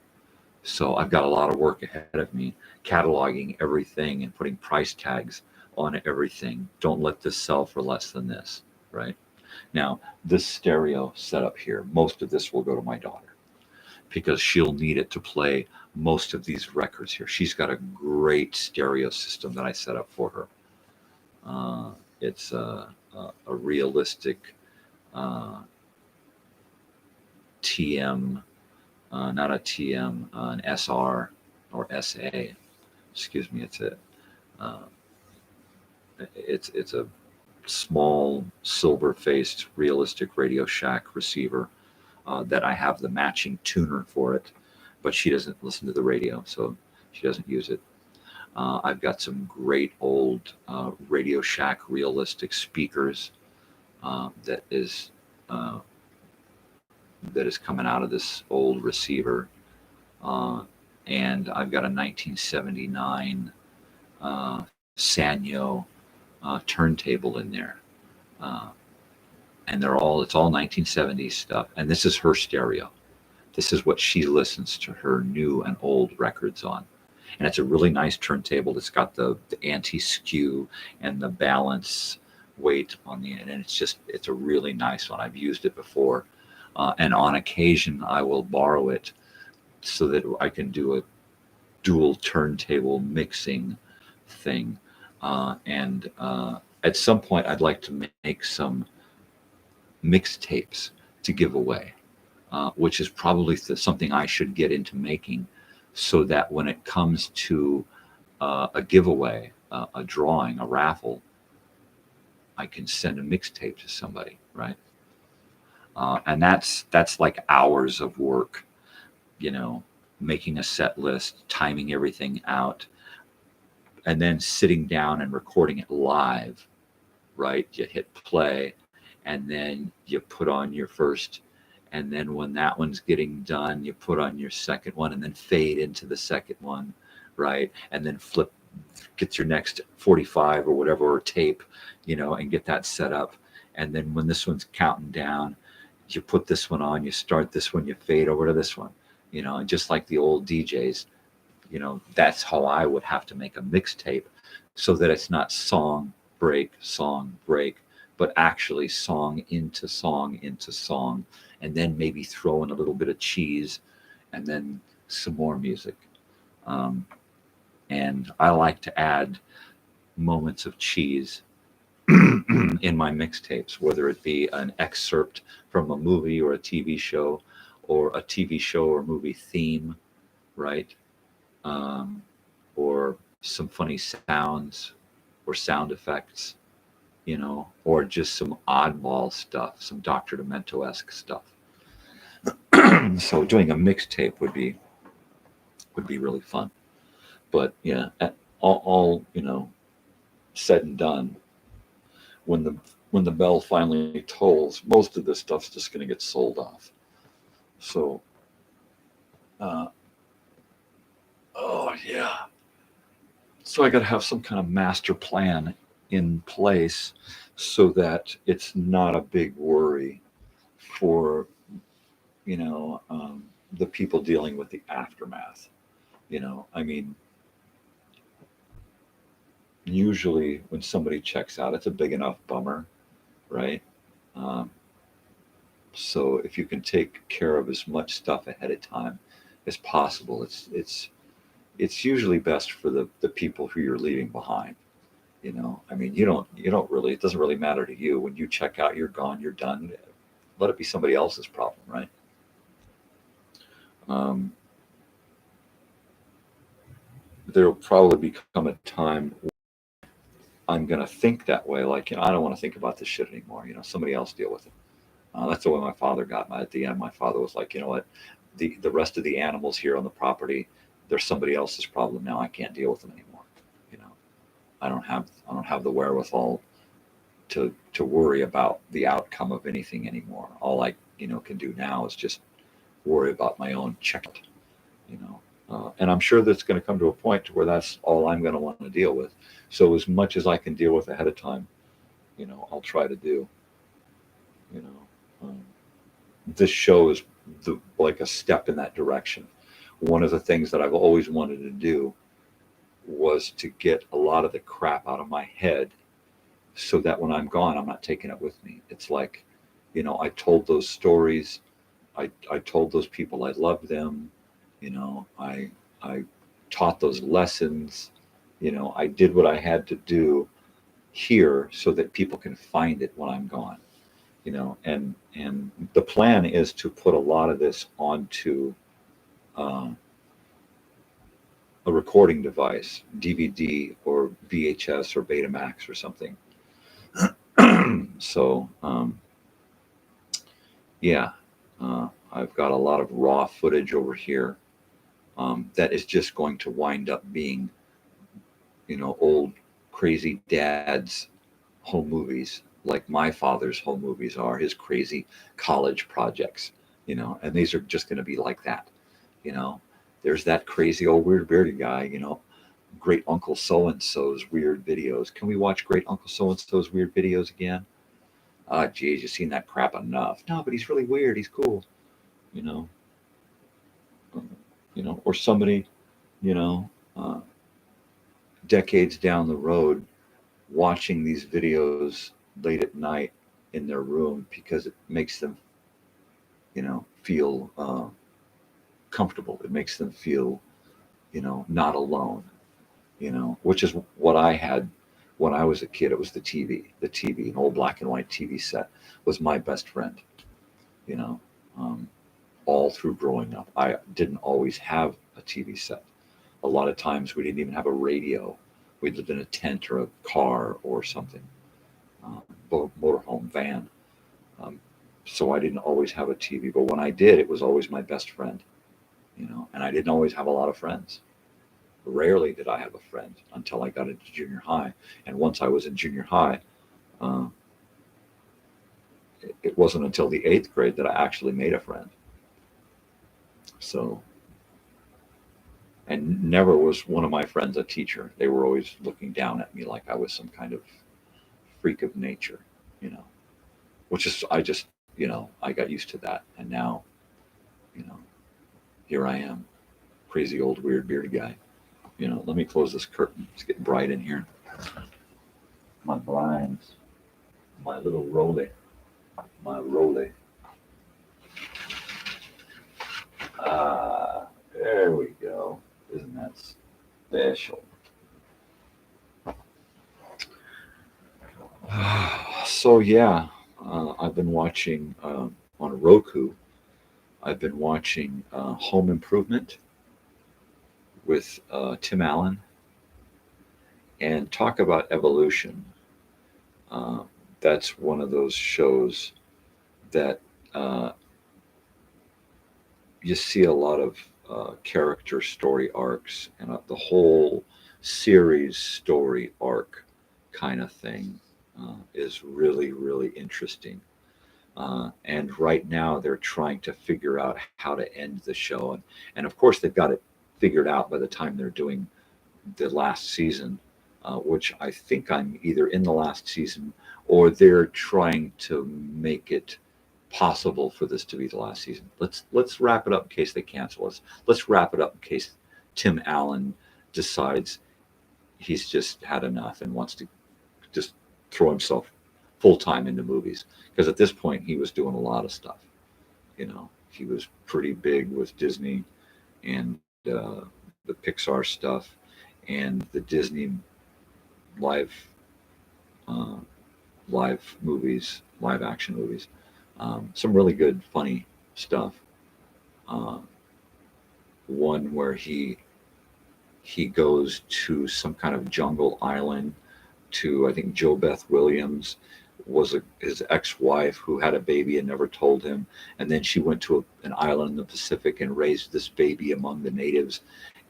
So I've got a lot of work ahead of me, cataloging everything and putting price tags on everything. Don't let this sell for less than this, right? Now, this stereo setup here, most of this will go to my daughter, because she'll need it to play most of these records here. She's got a great stereo system that I set up for her. It's a realistic TM, not a TM, an SR or SA. Excuse me. It's a small silver-faced realistic Radio Shack receiver that I have the matching tuner for it, but she doesn't listen to the radio, so she doesn't use it. I've got some great old Radio Shack realistic speakers that is coming out of this old receiver, and I've got a 1979 Sanyo turntable in there, and it's all 1970s stuff. And this is her stereo. This is what she listens to her new and old records on. And it's a really nice turntable. It's got the anti-skew and the balance weight on the end, and it's a really nice one. I've used it before, and on occasion I will borrow it so that I can do a dual turntable mixing thing, and at some point I'd like to make some mixtapes to give away, which is probably something I should get into making, so that when it comes to a giveaway, a drawing, a raffle, I can send a mixtape to somebody, right? And that's like hours of work, you know, making a set list, timing everything out, and then sitting down and recording it live, right? You hit play, and then you put on your first, and then when that one's getting done, you put on your second one, and then fade into the second one, right? And then get your next 45 or whatever, or tape, you know, and get that set up. And then when this one's counting down, you put this one on, you start this one, you fade over to this one, you know, and just like the old DJs, you know, that's how I would have to make a mixtape, so that it's not song break, but actually song into song into song, and then maybe throw in a little bit of cheese, and then some more music. And I like to add moments of cheese in my mixtapes, whether it be an excerpt from a movie or a TV show, or a TV show or movie theme, right? Or some funny sounds or sound effects, you know, or just some oddball stuff, some Dr. Demento-esque stuff. So doing a mixtape would be really fun. But yeah, all you know, said and done, when the bell finally tolls, most of this stuff's just going to get sold off. So, oh yeah. So I got to have some kind of master plan in place, so that it's not a big worry for, you know, the people dealing with the aftermath. You know, I mean, usually when somebody checks out, it's a big enough bummer, right? So if you can take care of as much stuff ahead of time as possible, it's usually best for the people who you're leaving behind. You know, I mean, you don't really, it doesn't really matter to you. When you check out, you're gone, you're done. Let it be somebody else's problem, right? There'll probably become a time I'm going to think that way. Like, you know, I don't want to think about this shit anymore. You know, somebody else deal with it. That's the way my father got. At the end, my father was like, you know what, the rest of the animals here on the property, they're somebody else's problem now. I can't deal with them anymore. You know, I don't have the wherewithal to worry about the outcome of anything anymore. All I, you know, can do now is just worry about my own checkout. You know, and I'm sure that's going to come to a point to where that's all I'm going to want to deal with. So as much as I can deal with ahead of time, you know, I'll try to do. You know, this show is like a step in that direction. One of the things that I've always wanted to do was to get a lot of the crap out of my head, so that when I'm gone, I'm not taking it with me. It's like, you know, I told those stories. I told those people I loved them. You know, I taught those lessons. You know, I did what I had to do here so that people can find it when I'm gone. You know, and the plan is to put a lot of this onto a recording device, DVD or VHS or Betamax or something. So yeah, I've got a lot of raw footage over here that is just going to wind up being, you know, old crazy dad's home movies, like my father's home movies are, his crazy college projects, you know, and these are just going to be like that. You know, there's that crazy old weird bearded guy, you know, great Uncle so-and-so's weird videos. Can we watch great Uncle so-and-so's weird videos again? Geez, you've seen that crap enough. No, but he's really weird. He's cool, you know. You know, or somebody, you know, decades down the road, watching these videos late at night in their room because it makes them, feel comfortable. It makes them feel, not alone, which is what I had when I was a kid. It was the TV. The TV, an old black and white TV set, was my best friend, you know, um, all through growing up. I didn't always have a TV set. A lot of times we didn't even have a radio. We lived in a tent or a car or something, motorhome, van. Um, so I didn't always have a TV, but when I did, it was always my best friend, and I didn't always have a lot of friends. Rarely did I have a friend until I got into junior high. And once I was in junior high, uh, it wasn't until the eighth grade that I actually made a friend. So, and never was one of my friends a teacher. They were always looking down at me like I was some kind of freak of nature, you know, which is, I got used to that. And now, you know, here I am, crazy old weird bearded guy. Let me close this curtain. It's getting bright in here. My blinds, my little rolly, my rolly. There we go. Isn't that special? So yeah, I've been watching on Roku. I've been watching Home Improvement with Tim Allen, and talk about evolution. Uh, that's one of those shows that you see a lot of character story arcs, and the whole series story arc kind of thing is really, really interesting. And right now they're trying to figure out how to end the show. And of course, they've got it figured out by the time they're doing the last season, which I think I'm either in the last season or they're trying to make it possible for this to be the last season. Let's wrap it up in case they cancel us. Let's wrap it up in case Tim Allen decides he's just had enough and wants to just throw himself full time into movies. Because at this point he was doing a lot of stuff. He was pretty big with Disney and the Pixar stuff and the Disney live uh, live movies, live action movies. Some really good, funny stuff. Uh, One where he goes to some kind of jungle island to, I think, Jo Beth Williams was his ex-wife who had a baby and never told him, and then she went to an island in the Pacific and raised this baby among the natives,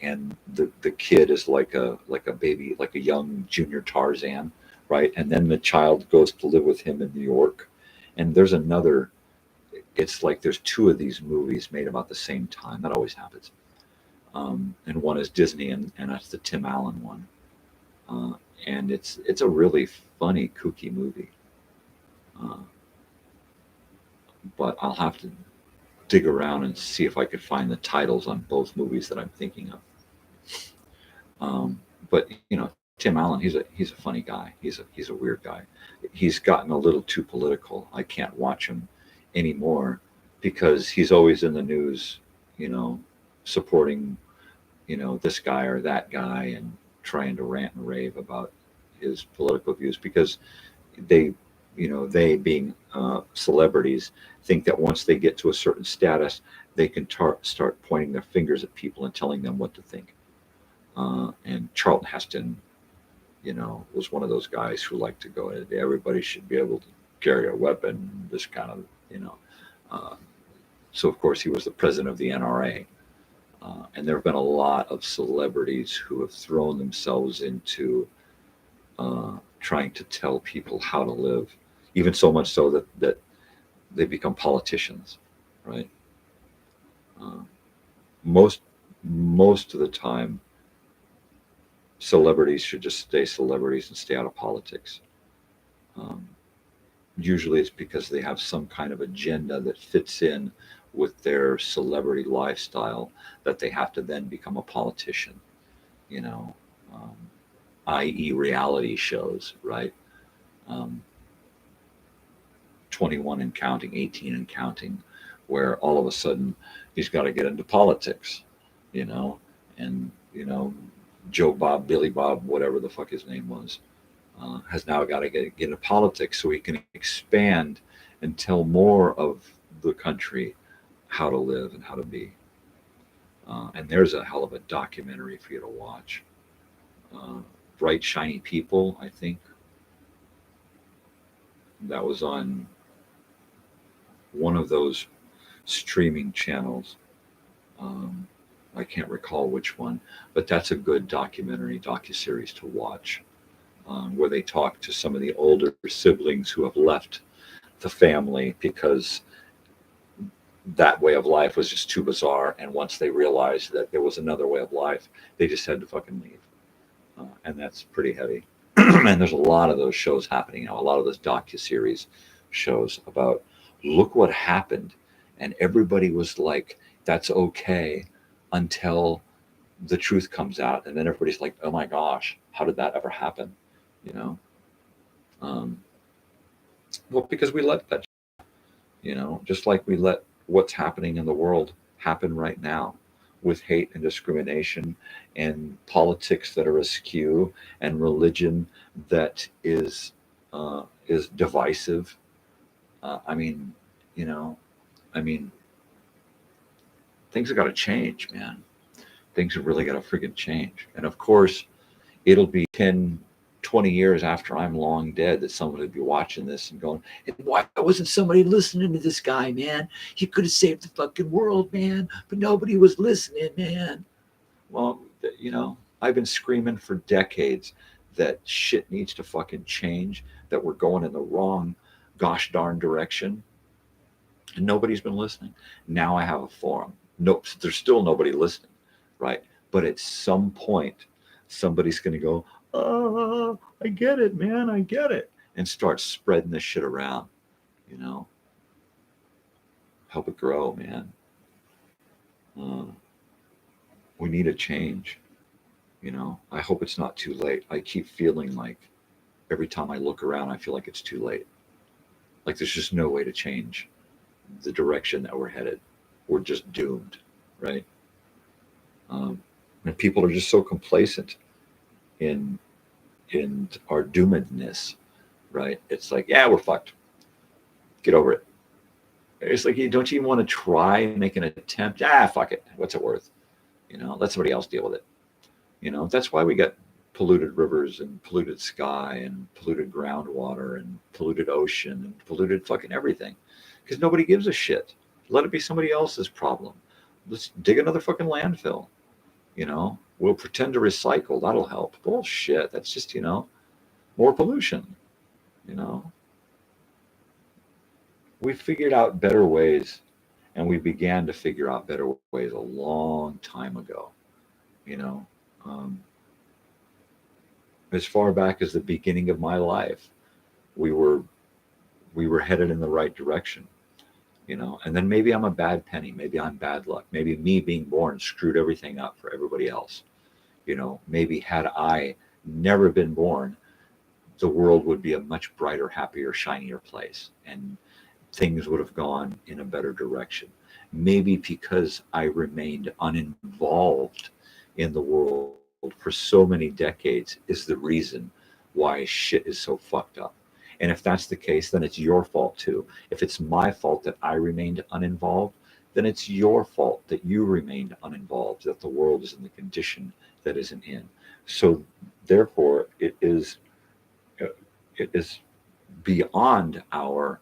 and the kid is like a baby, like a young junior Tarzan, right? And then the child goes to live with him in New York, and there's another. It's like there's two of these movies made about the same time. That always happens. And one is Disney, and that's the Tim Allen one. And it's a really funny, kooky movie. Uh, but I'll have to dig around and see if I could find the titles on both movies that I'm thinking of. But Tim Allen, he's a funny guy. He's a weird guy. He's gotten a little too political. I can't watch him anymore because he's always in the news, supporting, this guy or that guy and trying to rant and rave about his political views because they being celebrities think that once they get to a certain status, they can start pointing their fingers at people and telling them what to think. And Charlton Heston, was one of those guys who liked to go, everybody should be able to carry a weapon, this kind of, so of course he was the president of the NRA. And there have been a lot of celebrities who have thrown themselves into trying to tell people how to live, even so much so that they become politicians, right? Most of the time, celebrities should just stay celebrities and stay out of politics. Usually it's because they have some kind of agenda that fits in with their celebrity lifestyle that they have to then become a politician, um, i.e. reality shows, right? 21 and counting, 18 and counting, where all of a sudden he's got to get into politics, you know, and, you know, Joe Bob, Billy Bob, whatever the fuck his name was, has now got to get into politics so he can expand and tell more of the country how to live and how to be. And there's a hell of a documentary for you to watch. Bright Shiny People, I think. That was on one of those streaming channels. I can't recall which one, but that's a good docuseries to watch, where they talk to some of the older siblings who have left the family because that way of life was just too bizarre. And once they realized that there was another way of life, they just had to fucking leave. And that's pretty heavy. And there's a lot of those shows happening now, a lot of those docuseries shows about look what happened. And everybody was like, that's okay until the truth comes out. And then everybody's like, oh my gosh, how did that ever happen? You know? Well, because we let that, you know, just like we let what's happening in the world happen right now with hate and discrimination and politics that are askew and religion that is divisive. I mean, you know, things have got to change, man. Things have really got to friggin' change. And of course, it'll be 10, 20 years after I'm long dead that somebody will be watching this and going, why wasn't somebody listening to this guy, man? He could have saved the fucking world, man, but nobody was listening, man. Well, you know, I've been screaming for decades that shit needs to fucking change, that we're going in the wrong gosh darn direction. And nobody's been listening. Now I have a forum. Nope, there's still nobody listening, right? But at some point, somebody's going to go, oh, I get it, man, I get it, and start spreading this shit around, you know. Help it grow, man. We need a change, you know. I hope it's not too late. I keep feeling like every time I look around, I feel like it's too late. Like there's just no way to change the direction that we're headed. We're just doomed, right? And people are just so complacent in our doomedness, right? It's like, yeah, we're fucked. Get over it. It's like, don't you even want to try and make an attempt? Fuck it. What's it worth? You know, let somebody else deal with it. You know, that's why we got polluted rivers and polluted sky and polluted groundwater and polluted ocean and polluted fucking everything. Because nobody gives a shit. Let it be somebody else's problem. Let's dig another fucking landfill. You know, we'll pretend to recycle. That'll help. Bullshit. That's just, you know, more pollution. You know, we figured out better ways, and we began to figure out better ways a long time ago. You know, as far back as the beginning of my life, we were headed in the right direction. You know, and then maybe I'm a bad penny. Maybe I'm bad luck. Maybe me being born screwed everything up for everybody else. You know, maybe had I never been born, the world would be a much brighter, happier, shinier place, and things would have gone in a better direction. Maybe because I remained uninvolved in the world for so many decades is the reason why shit is so fucked up. And if that's the case, then it's your fault too. If it's my fault that I remained uninvolved, then it's your fault that you remained uninvolved, that the world is in the condition that isn't in. So therefore, it is beyond our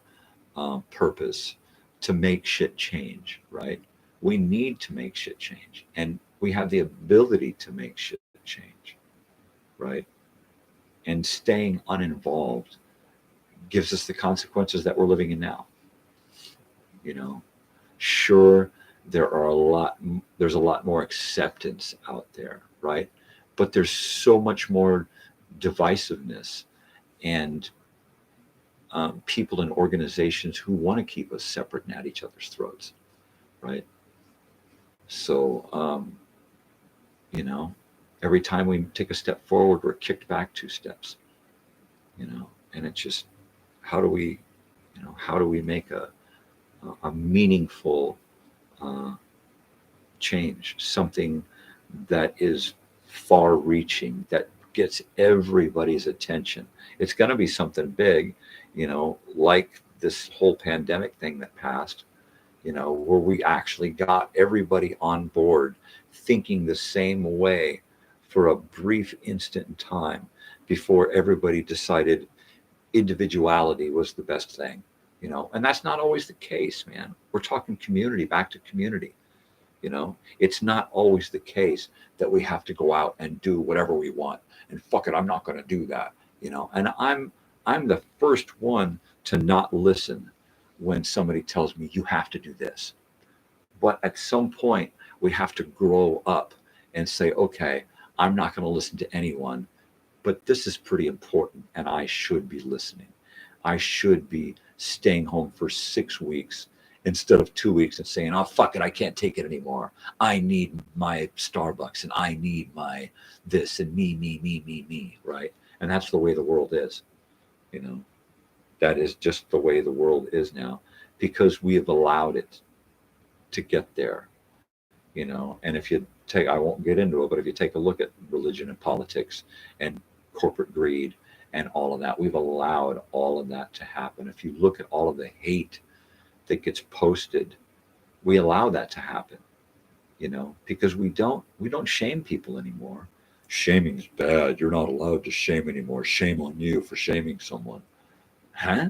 purpose to make shit change, right? We need to make shit change, and we have the ability to make shit change, right? And staying uninvolved gives us the consequences that we're living in now. You know, sure, there's a lot more acceptance out there, right? But there's so much more divisiveness and people and organizations who want to keep us separate and at each other's throats, right? So, you know, every time we take a step forward, we're kicked back 2 steps, you know, and it's just, how do we You know, how do we make a meaningful change, something that is far reaching, that gets everybody's attention? It's going to be something big, you know, like this whole pandemic thing that passed, you know, where we actually got everybody on board thinking the same way for a brief instant in time before everybody decided individuality was the best thing, you know. And that's not always the case, man. We're talking community, back to community. You know, it's not always the case that we have to go out and do whatever we want and fuck it, I'm not going to do that, you know. And I'm the first one to not listen when somebody tells me you have to do this. But at some point we have to grow up and say, okay, I'm not going to listen to anyone, but this is pretty important and I should be listening. I should be staying home for 6 weeks instead of 2 weeks and saying, oh, fuck it, I can't take it anymore. I need my Starbucks and I need my this and me, right? And that's the way the world is, you know. That is just the way the world is now because we have allowed it to get there, you know. And if you take, I won't get into it, but if you take a look at religion and politics and corporate greed and all of that, we've allowed all of that to happen. If you look at all of the hate that gets posted, we allow that to happen, you know, because we don't shame people anymore. Shaming is bad. You're not allowed to shame anymore. Shame on you for shaming someone. Huh?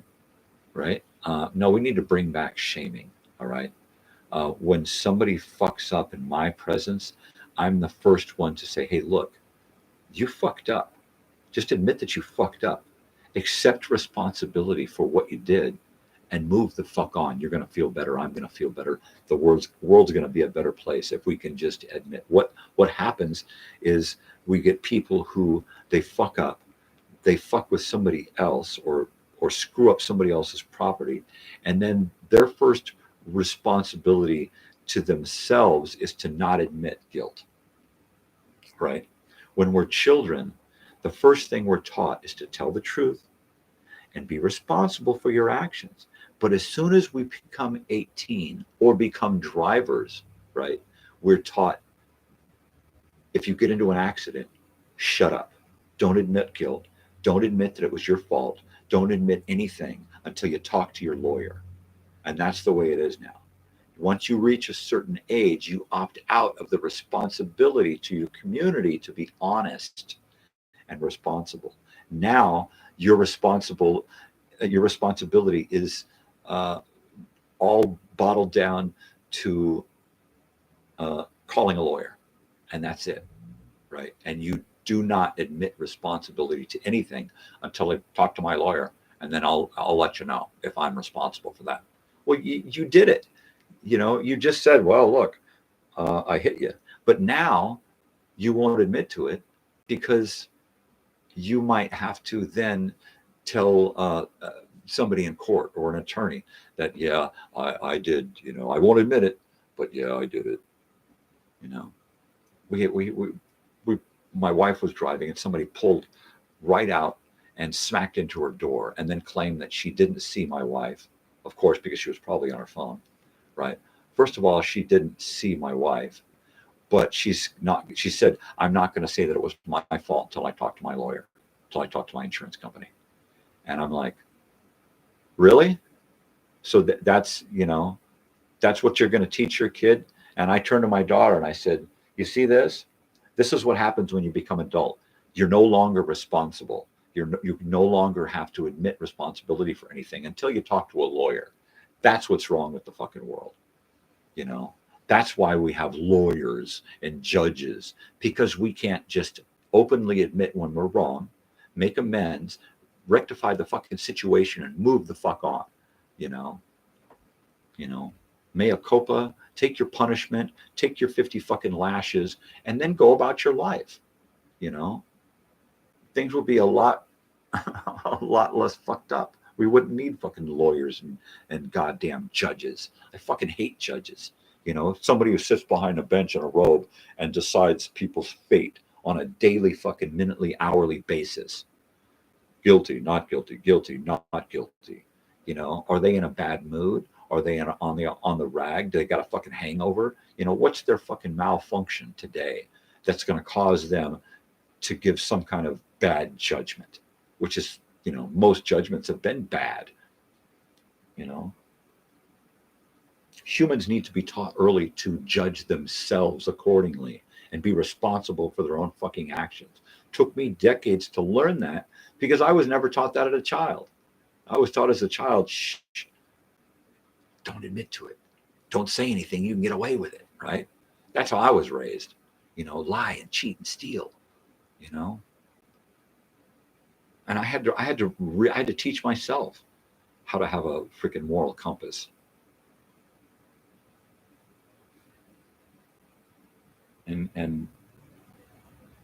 Right? No, we need to bring back shaming. All right. When somebody fucks up in my presence, I'm the first one to say, hey, look, you fucked up. Just admit that you fucked up. Accept responsibility for what you did and move the fuck on. You're going to feel better. I'm going to feel better. The world's going to be a better place if we can just admit. What happens is we get people who they fuck up. They fuck with somebody else or screw up somebody else's property. And then their first responsibility to themselves is to not admit guilt, right? When we're children, the first thing we're taught is to tell the truth and be responsible for your actions. But as soon as we become 18 or become drivers, right, we're taught, if you get into an accident, shut up. Don't admit guilt. Don't admit that it was your fault. Don't admit anything until you talk to your lawyer. And that's the way it is now. Once you reach a certain age, you opt out of the responsibility to your community to be honest and responsible. Now your responsibility is all bottled down to calling a lawyer, and that's it, right? And you do not admit responsibility to anything until I talk to my lawyer, and then I'll let you know if I'm responsible for that. Well, you did it. You know, you just said, well, look, I hit you. But now you won't admit to it because you might have to then tell somebody in court or an attorney that, yeah, I did, you know, I won't admit it, but yeah, I did it. You know, my wife was driving and somebody pulled right out and smacked into her door and then claimed that she didn't see my wife, of course, because she was probably on her phone, right? First of all, she didn't see my wife, but she said, I'm not going to say that it was my fault until I talk to my lawyer, until I talk to my insurance company. And I'm like, really? So that's, you know, that's what you're going to teach your kid? And I turned to my daughter and I said, you see this? This is what happens when you become adult. You're no longer responsible. You no longer have to admit responsibility for anything until you talk to a lawyer. That's what's wrong with the fucking world. You know, that's why we have lawyers and judges, because we can't just openly admit when we're wrong, make amends, rectify the fucking situation and move the fuck on. You know, mea culpa, take your punishment, take your 50 fucking lashes, and then go about your life. You know, things will be a lot less fucked up. We wouldn't need fucking lawyers and goddamn judges. I fucking hate judges. You know, somebody who sits behind a bench in a robe and decides people's fate on a daily fucking minutely, hourly basis. Guilty, not guilty, guilty, not guilty. You know, are they in a bad mood? Are they on the rag? Do they got a fucking hangover? You know, what's their fucking malfunction today that's going to cause them to give some kind of bad judgment, which is, you know, most judgments have been bad. You know, humans need to be taught early to judge themselves accordingly and be responsible for their own fucking actions. Took me decades to learn that because I was never taught that as a child. I was taught as a child, shh, don't admit to it. Don't say anything. You can get away with it, right? That's how I was raised. You know, lie and cheat and steal, you know? And I had to teach myself how to have a freaking moral compass. And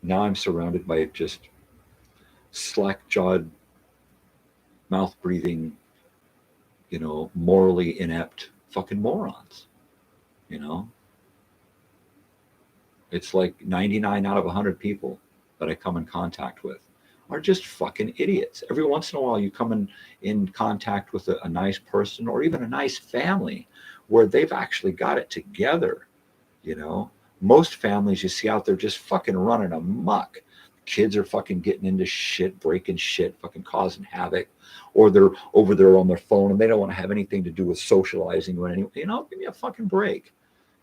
now I'm surrounded by just slack-jawed, mouth-breathing, you know, morally inept fucking morons, you know? It's like 99 out of 100 people that I come in contact with are just fucking idiots. Every once in a while you come in contact with a nice person or even a nice family where they've actually got it together, you know? Most families you see out there just fucking running amok. Kids are fucking getting into shit, breaking shit, fucking causing havoc, or they're over there on their phone and they don't want to have anything to do with socializing or anything. You know, give me a fucking break,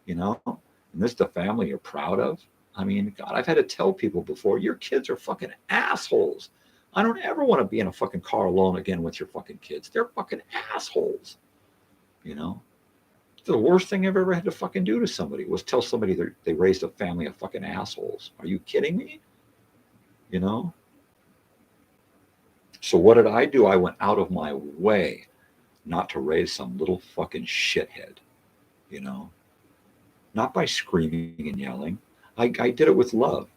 you know? And this is the family you're proud of. I mean, God, I've had to tell people before, your kids are fucking assholes. I don't ever want to be in a fucking car alone again with your fucking kids. They're fucking assholes, you know? The worst thing I've ever had to fucking do to somebody was tell somebody they raised a family of fucking assholes. Are you kidding me? You know? So what did I do? I went out of my way not to raise some little fucking shithead, you know? Not by screaming and yelling. I did it with love.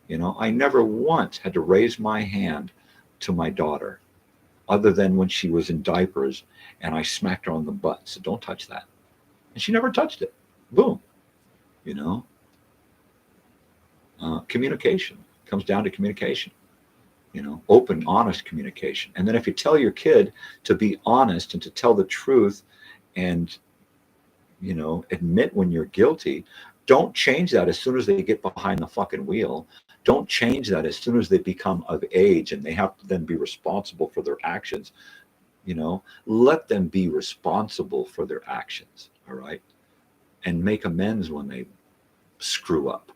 You know, I never once had to raise my hand to my daughter other than when she was in diapers and I smacked her on the butt. So don't touch that. And she never touched it. Boom. You know, communication comes down to communication, you know, open, honest communication. And then if you tell your kid to be honest and to tell the truth and, you know, admit when you're guilty, don't change that as soon as they get behind the fucking wheel. Don't change that as soon as they become of age and they have to then be responsible for their actions. You know, let them be responsible for their actions. All right. And make amends when they screw up.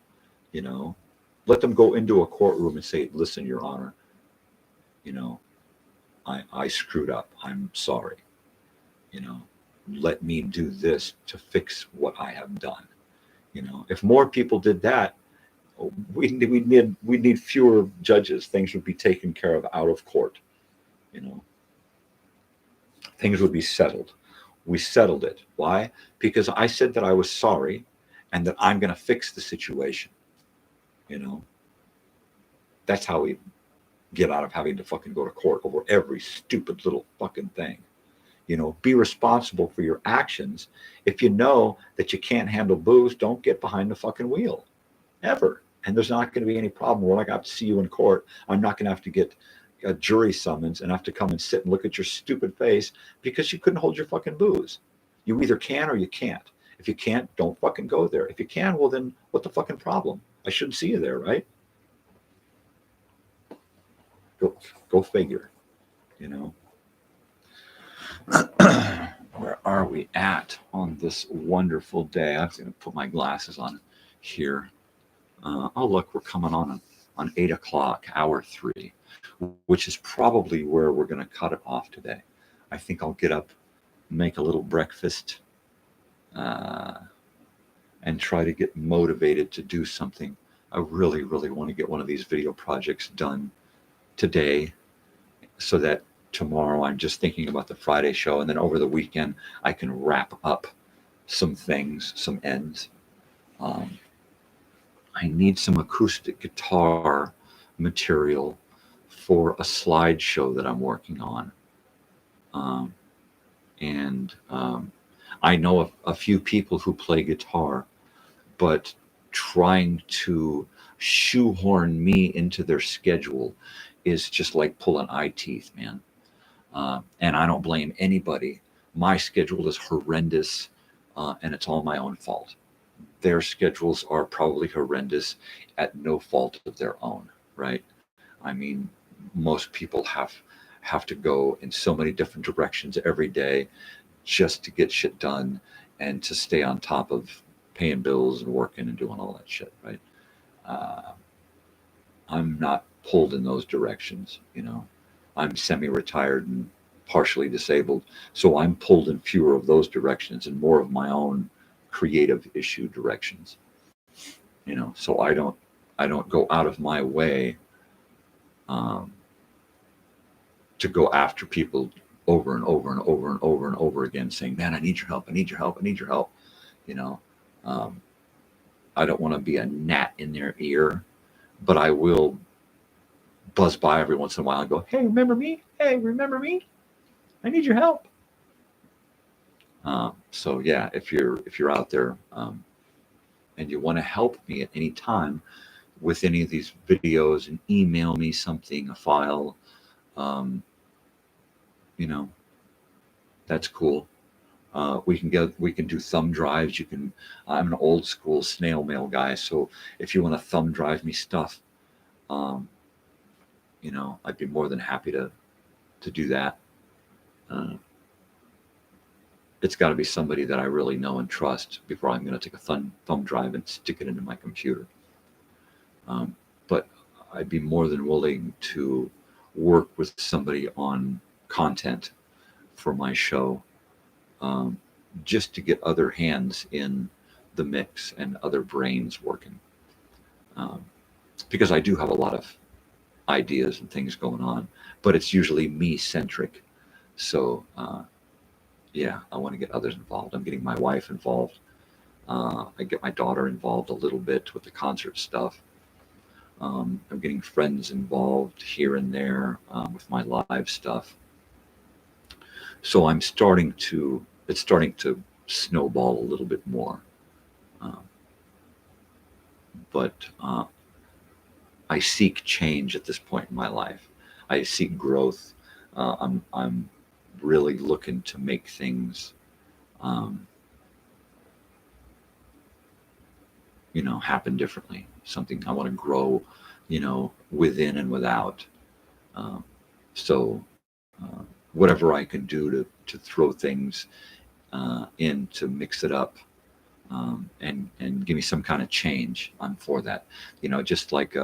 You know, let them go into a courtroom and say, listen, Your Honor, you know, I screwed up. I'm sorry. You know, let me do this to fix what I have done. You know, if more people did that, we need fewer judges. Things would be taken care of out of court. You know, things would be settled. We settled it. Why? Because I said that I was sorry and that I'm going to fix the situation. You know, that's how we get out of having to fucking go to court over every stupid little fucking thing. You know, be responsible for your actions. If you know that you can't handle booze, don't get behind the fucking wheel. Ever. And there's not going to be any problem. We're not going to have to see you in court. I'm not going to have to get a jury summons and have to come and sit and look at your stupid face because you couldn't hold your fucking booze. You either can or you can't. If you can't, don't fucking go there. If you can, well then what the fucking problem? I shouldn't see you there, right? Go figure, you know. Where are we at on this wonderful day? I'm going to put my glasses on here. Oh, look, we're coming on 8 o'clock, hour 3, which is probably where we're going to cut it off today. I think I'll get up, make a little breakfast, and try to get motivated to do something. I really, really want to get one of these video projects done today so that tomorrow I'm just thinking about the Friday show, and then over the weekend I can wrap up some things, some ends. I need some acoustic guitar material for a slideshow that I'm working on. I know a few people who play guitar, but trying to shoehorn me into their schedule is just like pulling eye teeth, man. And I don't blame anybody. My schedule is horrendous, and it's all my own fault. Their schedules are probably horrendous at no fault of their own, right? I mean, most people have to go in so many different directions every day just to get shit done and to stay on top of paying bills and working and doing all that shit, right? Uh, I'm not pulled in those directions, you know. I'm semi-retired and partially disabled, so I'm pulled in fewer of those directions and more of my own creative issue directions, you know. So I don't go out of my way um, to go after people over and over and over and over and over again, saying, "Man, I need your help. I need your help. I need your help." You know, um, I don't want to be a gnat in their ear, but I will buzz by every once in a while and go, "Hey, remember me? Hey, remember me? I need your help." So yeah, if you're out there and you want to help me at any time with any of these videos and email me something, a file, um, you know, that's cool. We can do thumb drives. I'm an old school snail mail guy, so if you want to thumb drive me stuff, um, you know, I'd be more than happy to do that. Uh, it's got to be somebody that I really know and trust before I'm going to take a thumb drive and stick it into my computer. But I'd be more than willing to work with somebody on content for my show, um, just to get other hands in the mix and other brains working. Um, because I do have a lot of ideas and things going on, but it's usually me centric. So, yeah, I want to get others involved. I'm getting my wife involved. I get my daughter involved a little bit with the concert stuff. I'm getting friends involved here and there with my live stuff. So it's starting to snowball a little bit more. Um, but I seek change at this point in my life. I seek growth. I'm really looking to make things, um, you know, happen differently. Something I want to grow, you know, within and without. Um, so whatever I can do to throw things in to mix it up, and give me some kind of change, I'm for that. You know, just like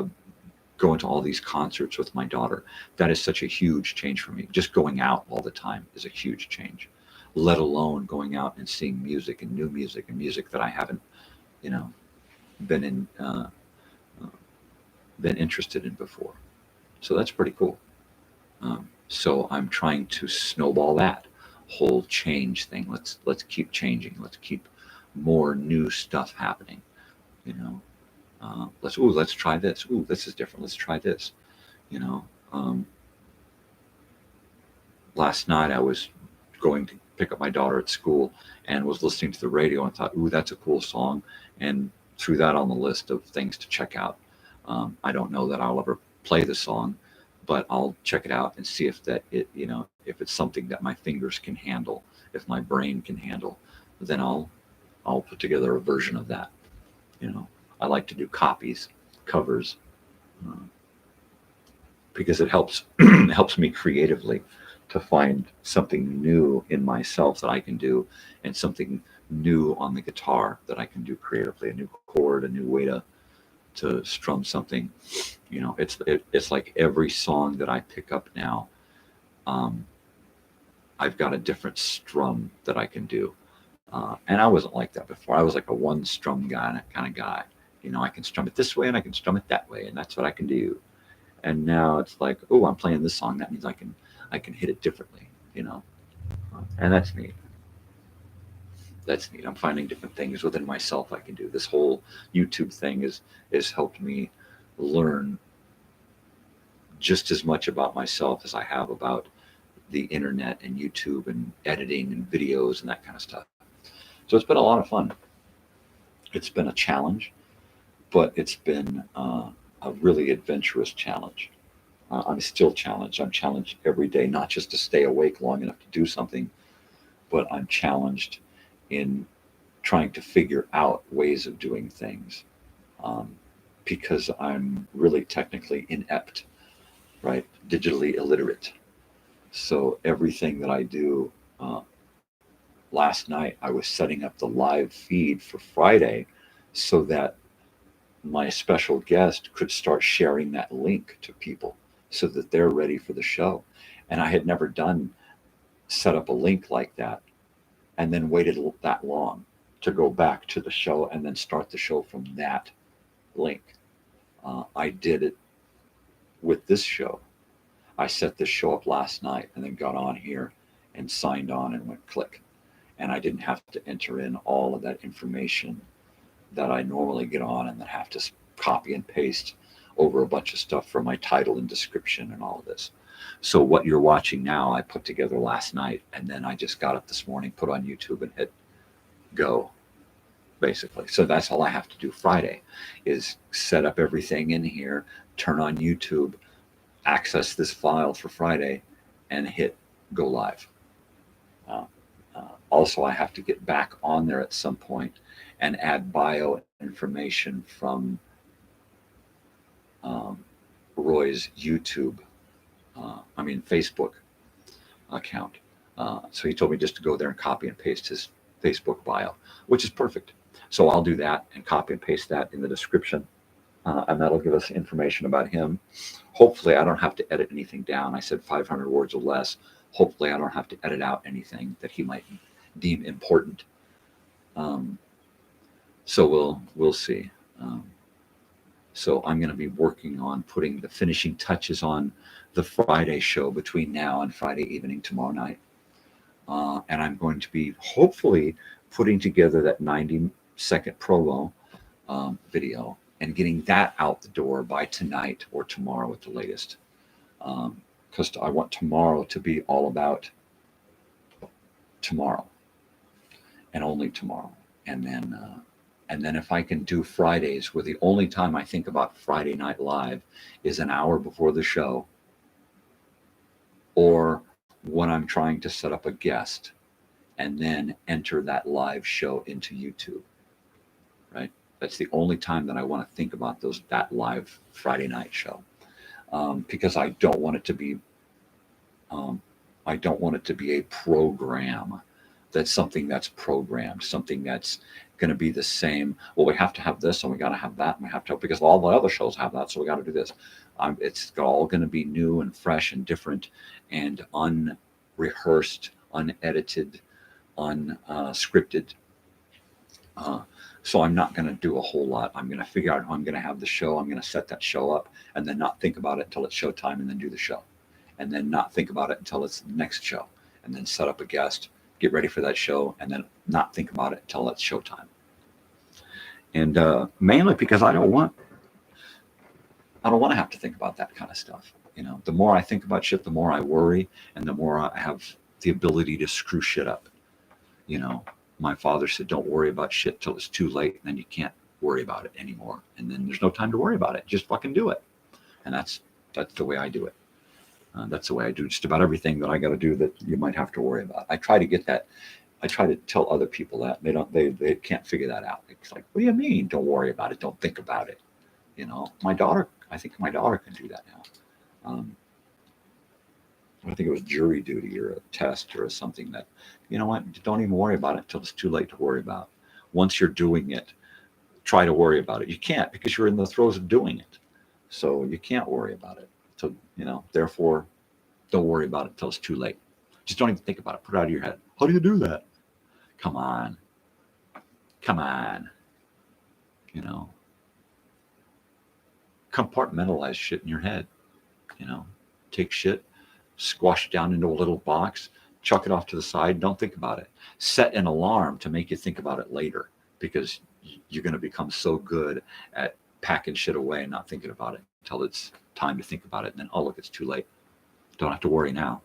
going to all these concerts with my daughter, that is such a huge change for me. Just going out all the time is a huge change, let alone going out and seeing music and new music and music that I haven't, you know, been in uh, been interested in before. So that's pretty cool. So I'm trying to snowball that whole change thing. Let's keep changing. Let's keep more new stuff happening. You know, let's try this. Ooh, this is different. Let's try this. You know, last night I was going to pick up my daughter at school and was listening to the radio and thought, ooh, that's a cool song, and threw that on the list of things to check out. I don't know that I'll ever play the song, but I'll check it out and see you know, if it's something that my fingers can handle, if my brain can handle, then I'll put together a version of that. You know, I like to do covers, uh, because it helps it helps me creatively to find something new in myself that I can do, and something new on the guitar that I can do creatively, a new chord, a new way to strum something. You know, it's like every song that I pick up now, um, I've got a different strum that I can do. And I wasn't like that before. I was like a one strum guy kind of guy. You know, I can strum it this way and I can strum it that way, and that's what I can do. And now it's like, oh, I'm playing this song. That means I can hit it differently. You know, and that's neat. That's neat. I'm finding different things within myself I can do. This whole YouTube thing has helped me learn just as much about myself as I have about the internet and YouTube and editing and videos and that kind of stuff. So it's been a lot of fun. It's been a challenge, but it's been a really adventurous challenge. I'm still challenged. I'm challenged every day, not just to stay awake long enough to do something, but I'm challenged in trying to figure out ways of doing things, because I'm really technically inept, right? Digitally illiterate. So everything that I do, last night I was setting up the live feed for Friday so that my special guest could start sharing that link to people so that they're ready for the show. And I had never done set up a link like that and then waited that long to go back to the show and then start the show from that link. I did it with this show. I set this show up last night and then got on here and signed on and went click. And I didn't have to enter in all of that information that I normally get on and then have to copy and paste over a bunch of stuff for my title and description and all of this. So what you're watching now, I put together last night, and then I just got up this morning, put on YouTube and hit go, basically. So that's all I have to do Friday is set up everything in here, turn on YouTube, access this file for Friday, and hit go live. Also, I have to get back on there at some point and add bio information from Roy's YouTube, Facebook account. So he told me just to go there and copy and paste his Facebook bio, which is perfect. So I'll do that and copy and paste that in the description. And that'll give us information about him. Hopefully I don't have to edit anything down. I said 500 words or less. Hopefully I don't have to edit out anything that he might deem important. So we'll see. So I'm going to be working on putting the finishing touches on the Friday show between now and Friday evening tomorrow night. And I'm going to be hopefully putting together that 90-second promo video and getting that out the door by tonight or tomorrow at the latest. Because I want tomorrow to be all about tomorrow and only tomorrow. And then if I can do Fridays, where the only time I think about Friday Night Live is an hour before the show, or when I'm trying to set up a guest and then enter that live show into YouTube, right? That's the only time that I want to think about that live Friday night show, because I don't want it to be a program. That's something that's programmed, something that's going to be the same. Well, we have to have this and we got to have that, and we have to, because all the other shows have that, so we got to do this. It's all going to be new and fresh and different and unrehearsed, unedited, unscripted. So I'm not going to do a whole lot. I'm going to figure out how I'm going to have the show. I'm going to set that show up and then not think about it until it's showtime, and then do the show, and then not think about it until it's the next show, and then set up a guest, get ready for that show, and then not think about it until it's showtime. And mainly because I don't want to have to think about that kind of stuff. The more I think about shit, the more I worry, and the more I have the ability to screw shit up. My father said, don't worry about shit till it's too late, and then you can't worry about it anymore. And then there's no time to worry about it. Just fucking do it. And that's the way I do it. That's the way I do just about everything that I got to do that you might have to worry about. I try to get that. I try to tell other people that they can't figure that out. It's like, what do you mean? Don't worry about it. Don't think about it. I think my daughter can do that now. I think it was jury duty or a test or something that, don't even worry about it until it's too late to worry about. Once you're doing it, try to worry about it. You can't, because you're in the throes of doing it. So you can't worry about it. So, therefore, don't worry about it until it's too late. Just don't even think about it. Put it out of your head. How do you do that? Come on. Compartmentalize shit in your head. Take shit, squash it down into a little box, chuck it off to the side. Don't think about it. Set an alarm to make you think about it later, because you're going to become so good at packing shit away and not thinking about it until it's time to think about it. And then, oh, look, it's too late. Don't have to worry now.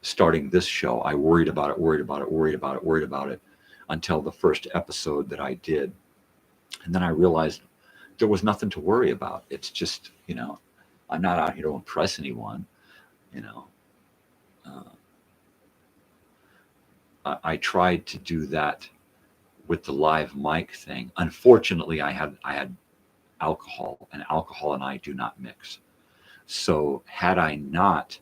Starting this show, I worried about it until the first episode that I did. And then I realized there was nothing to worry about. It's just, I'm not out here to impress anyone, you know. I tried to do that with the live mic thing. Unfortunately, I had alcohol, and alcohol and I do not mix. So had I not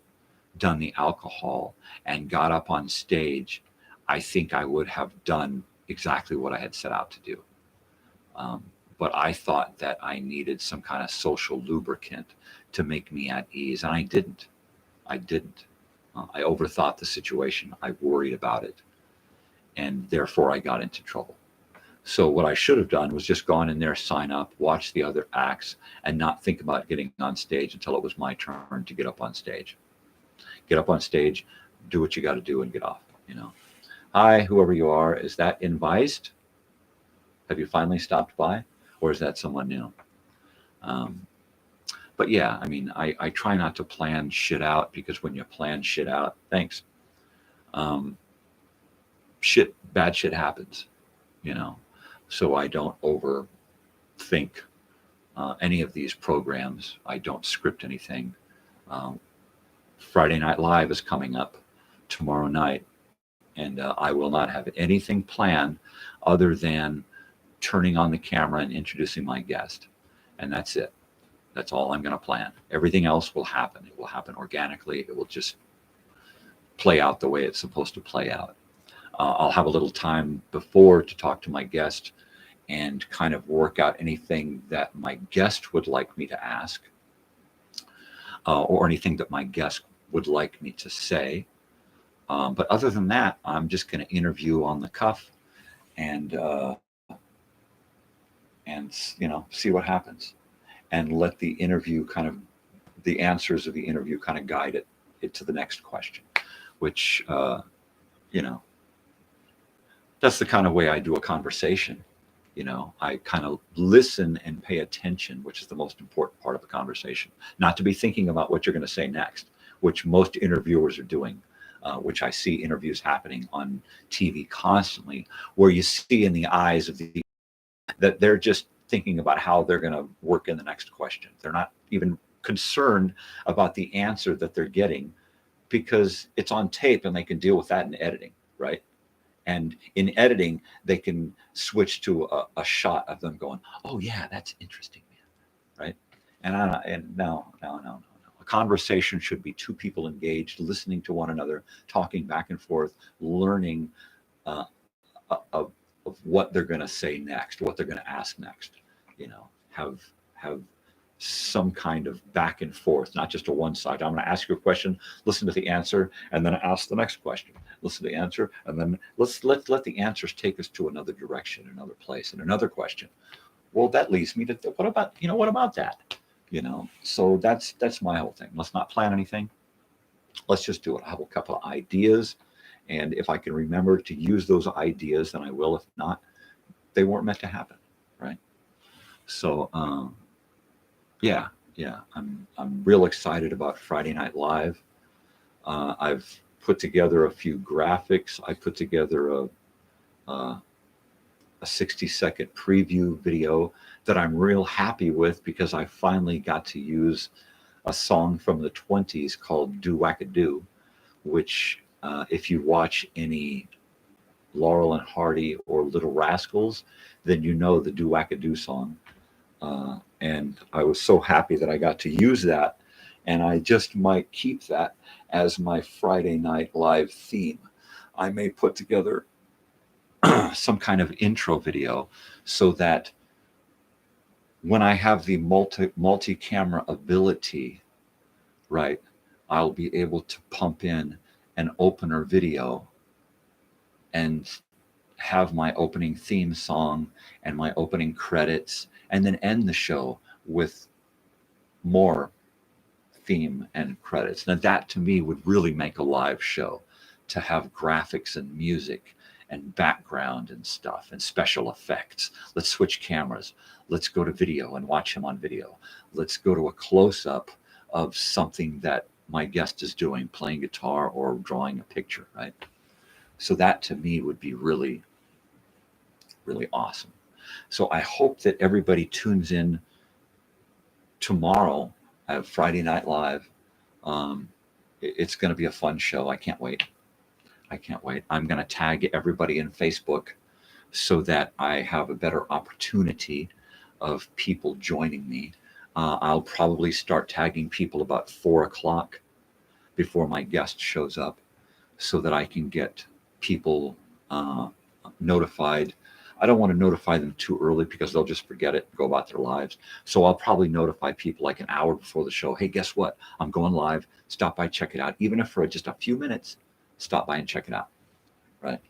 done the alcohol and got up on stage, I think I would have done exactly what I had set out to do. But I thought that I needed some kind of social lubricant to make me at ease, and I didn't. I overthought the situation. I worried about it, and therefore I got into trouble. So what I should have done was just gone in there, sign up, watch the other acts, and not think about getting on stage until it was my turn to get up on stage. Get up on stage, do what you got to do, and get off. Hi, whoever you are. Is that Invised? Have you finally stopped by, or is that someone new? But yeah, I mean, I try not to plan shit out, because when you plan shit out, thanks. Bad shit happens, So I don't overthink any of these programs. I don't script anything. Friday Night Live is coming up tomorrow night, and I will not have anything planned other than turning on the camera and introducing my guest, and that's it. That's all I'm going to plan. Everything else will happen. It will happen organically. It will just play out the way it's supposed to play out. I'll have a little time before to talk to my guest and kind of work out anything that my guest would like me to ask, or anything that my guest would like me to say. But other than that, I'm just going to interview on the cuff and see what happens, and let the interview the answers of the interview kind of guide it to the next question, which, that's the kind of way I do a conversation. I kind of listen and pay attention, which is the most important part of a conversation. Not to be thinking about what you're going to say next, which most interviewers are doing, which I see interviews happening on TV constantly, where you see in the eyes of that they're just thinking about how they're going to work in the next question. They're not even concerned about the answer that they're getting, because it's on tape and they can deal with that in editing, right? And in editing, they can switch to a shot of them going, "Oh yeah, that's interesting, man," right? And no. A conversation should be two people engaged, listening to one another, talking back and forth, learning of what they're going to say next, what they're going to ask next. Have some kind of back and forth, not just a one side. I'm going to ask you a question, listen to the answer, and then ask the next question. Listen to the answer, and then let the answers take us to another direction, another place, and another question. Well, that leads me to what about that? So that's my whole thing. Let's not plan anything. Let's just do it. I have a couple of ideas, and if I can remember to use those ideas, then I will. If not, they weren't meant to happen, right? So yeah, I'm real excited about Friday Night Live. I've put together a few graphics. I put together a 60-second preview video that I'm real happy with, because I finally got to use a song from the 20s called Do Wackadoo, which if you watch any Laurel and Hardy or Little Rascals, then you know the Do Wackadoo song. And I was so happy that I got to use that, and I just might keep that as my Friday Night Live theme. I may put together some kind of intro video so that when I have the multi-camera ability, right, I'll be able to pump in an opener video and have my opening theme song and my opening credits, and then end the show with more theme and credits. Now that to me would really make a live show, to have graphics and music and background and stuff and special effects. Let's switch cameras. Let's go to video and watch him on video. Let's go to a close-up of something that my guest is doing, playing guitar or drawing a picture, right? So that to me would be really, really awesome. So I hope that everybody tunes in tomorrow at Friday Night Live. It's going to be a fun show. I can't wait. I can't wait. I'm going to tag everybody in Facebook so that I have a better opportunity of people joining me. I'll probably start tagging people about 4 o'clock before my guest shows up so that I can get people notified. I don't want to notify them too early because they'll just forget it and go about their lives. So I'll probably notify people like an hour before the show. Hey, guess what? I'm going live. Stop by, check it out. Even if for just a few minutes, stop by and check it out. Right.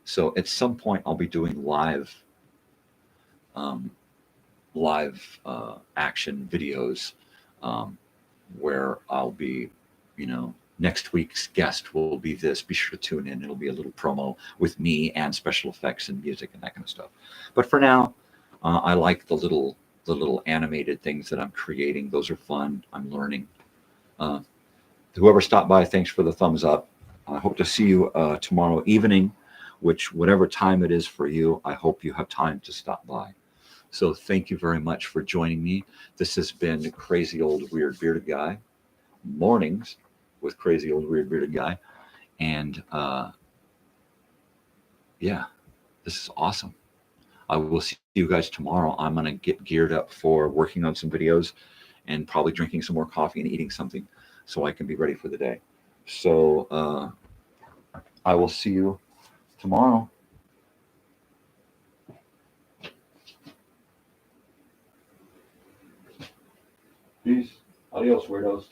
So at some point I'll be doing live action videos where I'll be, next week's guest will be this. Be sure to tune in. It'll be a little promo with me and special effects and music and that kind of stuff. But for now, I like the little animated things that I'm creating. Those are fun. I'm learning. Whoever stopped by, thanks for the thumbs up. I hope to see you tomorrow evening, whatever time it is for you, I hope you have time to stop by. So thank you very much for joining me. This has been Crazy Old Weird Bearded Guy, Mornings with Crazy Old Weird Bearded Guy. And yeah, this is awesome. I will see you guys tomorrow. I'm going to get geared up for working on some videos and probably drinking some more coffee and eating something so I can be ready for the day. So I will see you tomorrow. Peace. Adios, weirdos.